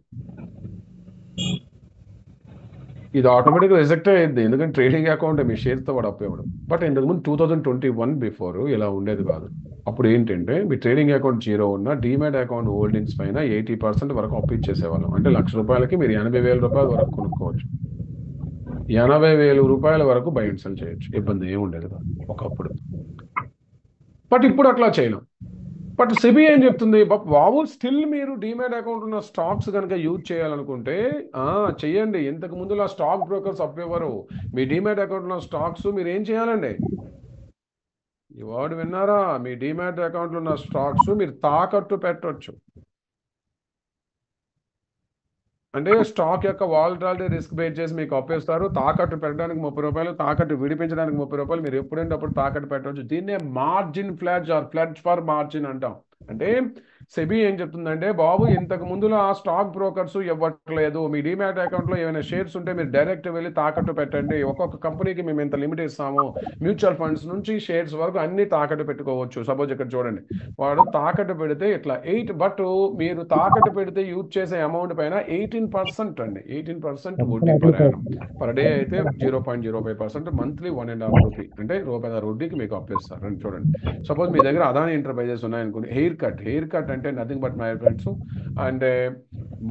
ఇది ఆటోమేటిక్గా రిజెక్ట్ అయ్యింది, ఎందుకంటే ట్రేడింగ్ అకౌంట్ మీ షేర్తో వాడు అప్పు ఇవ్వడం. బట్ ఇంతకుముందు 2021 బిఫోర్ ఇలా ఉండేది కాదు. అప్పుడు ఏంటంటే మీ ట్రేడింగ్ అకౌంట్ జీరో ఉన్న డీమ్యాట్ అకౌంట్ హోల్డింగ్స్ పైన 80% వరకు అప్పు ఇచ్చేసేవాళ్ళం. అంటే ₹1,00,000కి మీరు ₹80,000 వరకు కొనుక్కోవచ్చు. ₹80,000 వరకు బై అండ్ సెల్ చేయొచ్చు, ఇబ్బంది ఏమి ఉండేది కాదు ఒకప్పుడు. బట్ ఇప్పుడు అట్లా చేయలేం. బట్ సెబీ ఏం చెప్తుంది, బాబు స్టిల్ మీరు డీమ్యాట్ అకౌంట్ ఉన్న స్టాక్స్ కనుక యూజ్ చేయాలనుకుంటే చెయ్యండి. ఇంతకు ముందులా స్టాక్ బ్రోకర్స్ అప్పేవారు. మీ డీమ్యాట్ అకౌంట్ ఉన్న స్టాక్స్ మీరు ఏం చేయాలండి, ఈ వర్డ్ విన్నారా, మీ డీమ్యాట్ అకౌంట్లో ఉన్న స్టాక్స్ మీరు తాకట్టు పెట్టవచ్చు. అంటే స్టాక్ యొక్క వాలటాలిటీ రిస్క్ బేస్ చేసి మీకు అప్పేస్తారు. తాకట్టు పెట్టడానికి ₹30, తాకట్టు విడిపించడానికి ₹30. మీరు ఎప్పుడంటే అప్పుడు తాకట్టు పెట్టవచ్చు. దీన్నే margin pledge or pledge for margin అంటాం. అంటే సెబీ ఏం చెప్తుందంటే, బాబు ఇంతకు ముందులో ఆ స్టాక్ బ్రోకర్స్ ఇవ్వట్లేదు, మీ డీమ్యాట్ అకౌంట్లో ఏమైనా షేర్స్ ఉంటే మీరు డైరెక్ట్ వెళ్ళి తాకట్టు పెట్టండి. ఒక్కొక్క కంపెనీకి మేము ఇంత లిమిట్ ఇస్తాము. మ్యూచువల్ ఫండ్స్ నుంచి షేర్స్ వరకు అన్ని తాకట్టు పెట్టుకోవచ్చు. సపోజ్ ఇక్కడ చూడండి, వాడు తాకట్టు పెడితే ఇట్లా బట్ మీరు తాకట్టు పెడితే యూజ్ చేసే అమౌంట్ పైన 18% అండి, 18% వడ్డీ పర్ డే అయితే 0.05%, మంత్లీ ₹1.5 అంటే రూపాయి వడ్డీకి మీకు అప్పేస్తారు. అని చూడండి, సపోజ్ మీ దగ్గర అదాని ఎంటర్ప్రైజెస్ ఉన్నాయనుకోండి, హెయిర్ కట్ అంటే nothing but my friends and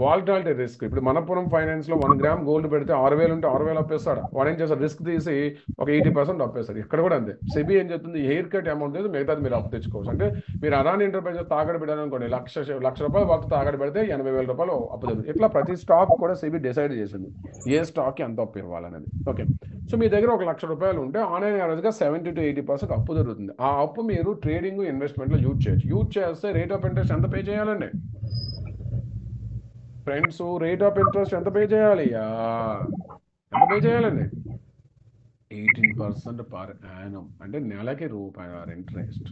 volatility risk. ఇప్పుడు మనపురం ఫైనాన్స్ లో 1 గ్రామ్ గోల్డ్ పెడితే 6,000 ఉంటే 6,000 అప్పేస్తాడు. వాడు ఏం చేస్తాడు, రిస్క్ తీసి ఒక 80% అప్పేస్తాడు. ఇక్కడ కూడా అంతే, సెబీ ఏం చెప్తుంది, హెయిర్ కట్ అమౌంట్ అయితే మిగతాది మీరు అప్పు తెచ్చుకోవచ్చు. అంటే మీరు అదాని ఎంటర్ప్రైజెస్ తాకట్టు పెట్టాను అనుకోండి, ₹1,00,000 వరకు తాకట్టు పెడితే ₹80,000 అప్పు తెచ్చు. ఇట్లా ప్రతి స్టాక్ కూడా సెబీ డిసైడ్ చేసింది ఏ స్టాక్కి ఎంత అప్పు ఇవ్వాలనేది. ఓకే, సో మీ దగ్గర ఒక ₹1,00,000 ఉంటే ఆన్ అండ్ యావరేజ్గా 70 to 80% అప్పు జరుగుతుంది. ఆ అప్పు మీరు ట్రేడింగ్ ఇన్వెస్ట్మెంట్లో యూజ్ చేయొచ్చు. యూజ్ చేస్తే రేట్ ఆఫ్ ఇంట్రెస్ట్ ఎంత పే చేయాలండి ఫ్రెండ్స్, రేట్ ఆఫ్ ఇంట్రెస్ట్ ఎంత పే చేయాలి, ఎంత పే చేయాలండి, 18% పర్ యానం. అంటే నెలకి ₹1 ఇంట్రెస్ట్.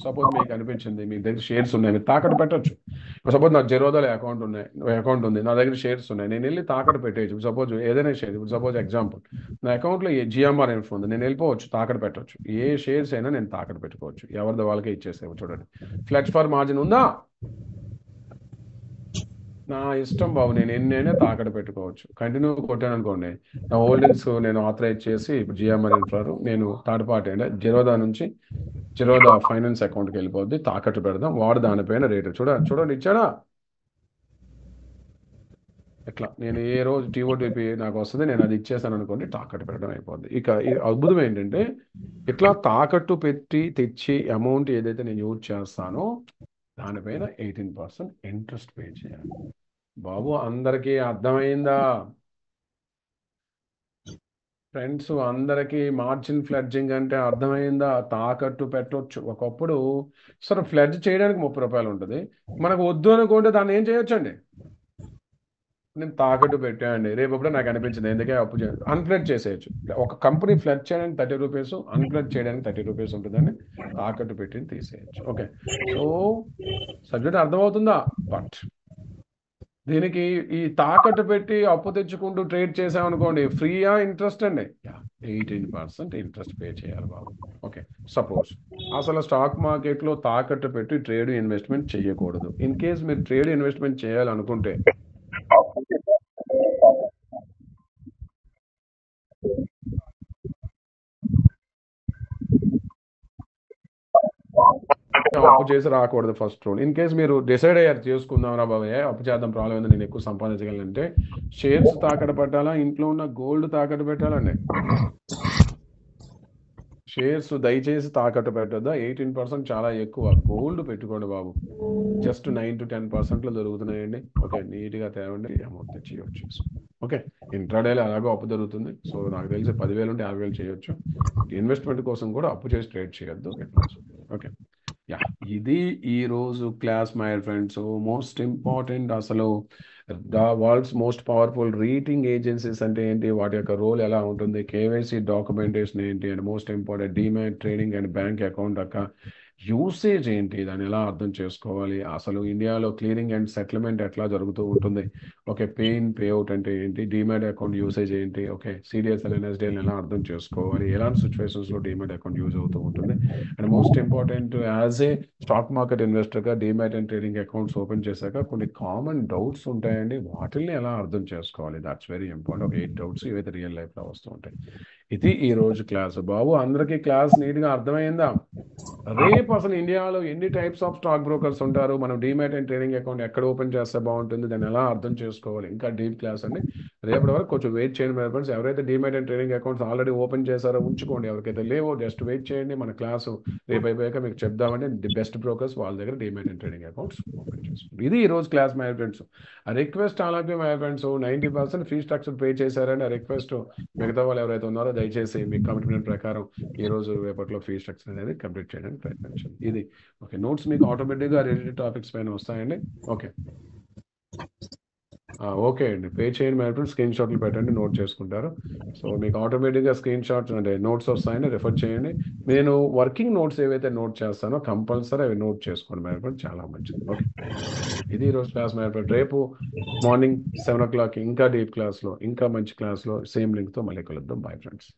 సపోజ్ మీకు అనిపించింది మీ దగ్గర షేర్స్ ఉన్నాయి, మీరు తాకట్టు పెట్టచ్చు. సపోజ్ నాకు జెరోదాలో అకౌంట్ ఉంది, నా దగ్గర షేర్స్ ఉన్నాయి, నేను వెళ్ళి తాకట్టు పెట్టేయచ్చు. సపోజ్ ఏదైనా షేర్, ఇప్పుడు సపోజ్ ఎగ్జాంపుల్ నా అకౌంట్లో జిఎంఆర్ ఇన్ఫో ఉంది, నేను వెళ్ళిపోవచ్చు, తాకట్టు పెట్టవచ్చు. ఏ షేర్స్ అయినా నేను తాకట్టు పెట్టుకోవచ్చు, ఎవరిది వాళ్ళకే ఇచ్చేసేవు. చూడండి, ఫ్లెక్స్ ఫర్ మార్జిన్ ఉందా, నా ఇష్టం బాబు, నేను ఎన్నైనా తాకట్టు పెట్టుకోవచ్చు. కంటిన్యూ కొట్టాను అనుకోండి, నా హోల్డింగ్స్ నేను ఆథరైజ్ చేసి ఇప్పుడు జిఎంఆర్ ఇన్ఫ్రారు నేను థర్డ్ పార్టీ అంటే జిరోదా ఫైనాన్స్ అకౌంట్కి వెళ్ళిపోద్ది, తాకట్టు పెడదాం, వాడు దానిపైన రేటు చూడండి ఇచ్చాడా. ఇట్లా నేను ఏ రోజు టీఓటీపీ నాకు వస్తుంది, నేను అది ఇచ్చేసాను అనుకోండి, తాకట్టు పెట్టడం అయిపోద్ది. ఇక అద్భుతం ఏంటంటే, ఇట్లా తాకట్టు పెట్టి తెచ్చి అమౌంట్ ఏదైతే నేను యూజ్ చేస్తానో దానిపైన 18% ఇంట్రెస్ట్ పే చేయాలి. బాబు అందరికీ అర్థమైందా ఫ్రెండ్స్, అందరికీ మార్జిన్ ఫ్లెడ్జింగ్ అంటే అర్థమైందా? తాకట్టు పెట్టవచ్చు. ఒకప్పుడు సరే ఫ్లెడ్జ్ చేయడానికి ₹30 ఉంటుంది, మనకు వద్దు అనుకుంటే దాన్ని ఏం చేయొచ్చండి, నేను తాకట్టు పెట్టానండి, రేపు ఎప్పుడో నాకు అనిపించింది ఎందుకే అప్పు చేయాలి, అన్ఫ్లెడ్ చేసేయచ్చు. ఒక కంపెనీ ఫ్లెడ్ చేయడానికి ₹30, అన్ఫ్లెడ్ చేయడానికి ₹30 ఉంటుందని తాకట్టు పెట్టి తీసేయచ్చు. ఓకే, సో సబ్జెక్ట్ అర్థమవుతుందా? బట్ దీనికి ఈ తాకట్టు పెట్టి అప్పు తెచ్చుకుంటూ ట్రేడ్ చేసామనుకోండి, ఫ్రీయా ఇంట్రెస్ట్ అండి, 18% ఇంట్రెస్ట్ పే చేయాలి బాబు. ఓకే, సపోజ్ అసలు స్టాక్ మార్కెట్లో తాకట్టు పెట్టి ట్రేడ్ ఇన్వెస్ట్మెంట్ చేయకూడదు. ఇన్ కేస్ మీరు ట్రేడ్ ఇన్వెస్ట్మెంట్ చేయాలనుకుంటే అప్పు చేసి రాకూడదు ఫస్ట్ రూల్. ఇన్ కేసు మీరు డిసైడ్ అయ్యారు చేసుకుందాం రా బాబాయ్ అప్పు చేద్దాం, ప్రాబ్లం ఏంది, నేను ఎక్కువ సంపాదించగలంటే షేర్స్ తాకట్టు పెట్టాలా, ఇంట్లో ఉన్న గోల్డ్ తాకట్టు పెట్టాలండి. షేర్స్ దయచేసి తాకట్టు పెట్టద్దా, 18% చాలా ఎక్కువ. గోల్డ్ పెట్టుకోండి బాబు, జస్ట్ 9 to 10% దొరుకుతున్నాయండి. ఓకే, నీట్గా తేవండి, అమౌంట్ తెచ్చి ఓకే, ఇంట్రాడేలో అలాగో అప్పు దొరుకుతుంది. సో నాకు తెలిసి 10,000 ఉంటే 50,000 చేయొచ్చు. ఇన్వెస్ట్మెంట్ కోసం కూడా అప్పు చేసి ట్రేడ్ చేయొద్దు. ఓకే, యా, ఇది ఈరోజు class my friends. Most important, అసలు worlds most powerful rating agencies అంటే ఏంటి, వాటి యొక్క రోల్ ఎలా ఉంటుంది, కేవైసీ డాక్యుమెంటేషన్ ఏంటి, and most important demat trading and bank account యొక్క యూసేజ్ ఏంటి, దాన్ని ఎలా అర్థం చేసుకోవాలి, అసలు ఇండియాలో క్లియరింగ్ అండ్ సెటిల్మెంట్ ఎట్లా జరుగుతూ ఉంటుంది, okay, pay in pay out అంటే ఏంటి, డిమాట్ అకౌంట్ యూసేజ్ ఏంటి, ఓకే, సిడిఎస్ఎల్ ఎన్ఎస్డిఎల్ ఎలా అర్థం చేసుకోవాలి, ఎలాంటి సిచ్యువేషన్స్లో డిమాట్ అకౌంట్ యూజ్ అవుతూ ఉంటుంది, and most important as a stock market ఇన్వెస్టర్గా demat and trading accounts open చేశాక కొన్ని కామన్ డౌట్స్ ఉంటాయండి, వాటిల్ని ఎలా అర్థం చేసుకోవాలి, దాట్స్ వెరీ ఇంపార్టెంట్. ఒక 8 డౌట్స్ ఇవైతే రియల్ లైఫ్లో వస్తూ ఉంటాయి. ఇది ఈ రోజు క్లాస్ బాబు, అందరికీ క్లాస్ నీట్గా అర్థమైందా? రేపు అసలు ఇండియాలో ఎన్ని టైప్స్ ఆఫ్ స్టాక్ బ్రోకర్స్ ఉంటారు, మనం డీమ్యాట్ అండ్ ట్రేడింగ్ అకౌంట్ ఎక్కడ ఓపెన్ చేస్తే బాగుంటుంది, దాన్ని ఎలా అర్థం చేసుకోవాలి, ఇంకా డీప్ క్లాస్ అండి. రేపటి వరకు కొంచెం వెయిట్ చేయండి మై ఫ్రెండ్స్. ఎవరైతే demat and trading accounts already open చేశారో ఉంచుకోండి, ఎవరికైతే లేవో జస్ట్ వెయిట్ చేయండి. మన క్లాసు రేపు అయిపోయాక మీకు చెప్దామంటే ది బెస్ట్ బ్రోకర్స్ వాళ్ళ దగ్గర demat and trading accounts open చేసుకోండి. ఇది ఈ రోజు క్లాస్ మై ఫ్రెండ్స్. ఆ రిక్వెస్ట్ అలాగే my friends 90% fee structure pay చేశారని ఆ రిక్వెస్ట్ మిగతా వాళ్ళు ఎవరైతే ఉన్నారో దయచేసి మీ కమిట్మెంట్ ప్రకారం ఈ రోజు రేపట్లో ఫీ స్ట్రక్చర్ అనేది కంప్లీట్ చేయడానికి ప్రయత్నించండి. ఇది ఓకే. నోట్స్ మీకు ఆటోమేటిక్గా రిలేటెడ్ టాపిక్స్ పైన వస్తాయండి. ఓకే ఓకే అండి, పే చేయండి మై ఫ్రెండ్స్, స్క్రీన్ షాట్లు పెట్టండి, నోట్ చేసుకుంటారు. సో మీకు ఆటోమేటిక్గా స్క్రీన్ షాట్స్ అంటే నోట్స్ వస్తాయని రిఫర్ చేయండి. నేను వర్కింగ్ నోట్స్ ఏవైతే నోట్ చేస్తానో కంపల్సరీ అవి నోట్ చేసుకోండి మై ఫ్రెండ్స్, చాలా మంచిది. ఓకే, ఇది ఈరోజు క్లాస్ మై ఫ్రెండ్. రేపు మార్నింగ్ 7 o'clock ఇంకా డీప్ క్లాస్లో ఇంకా మంచి క్లాస్లో సేమ్ లింక్తో మళ్ళీ కలుద్దాం. Bye friends.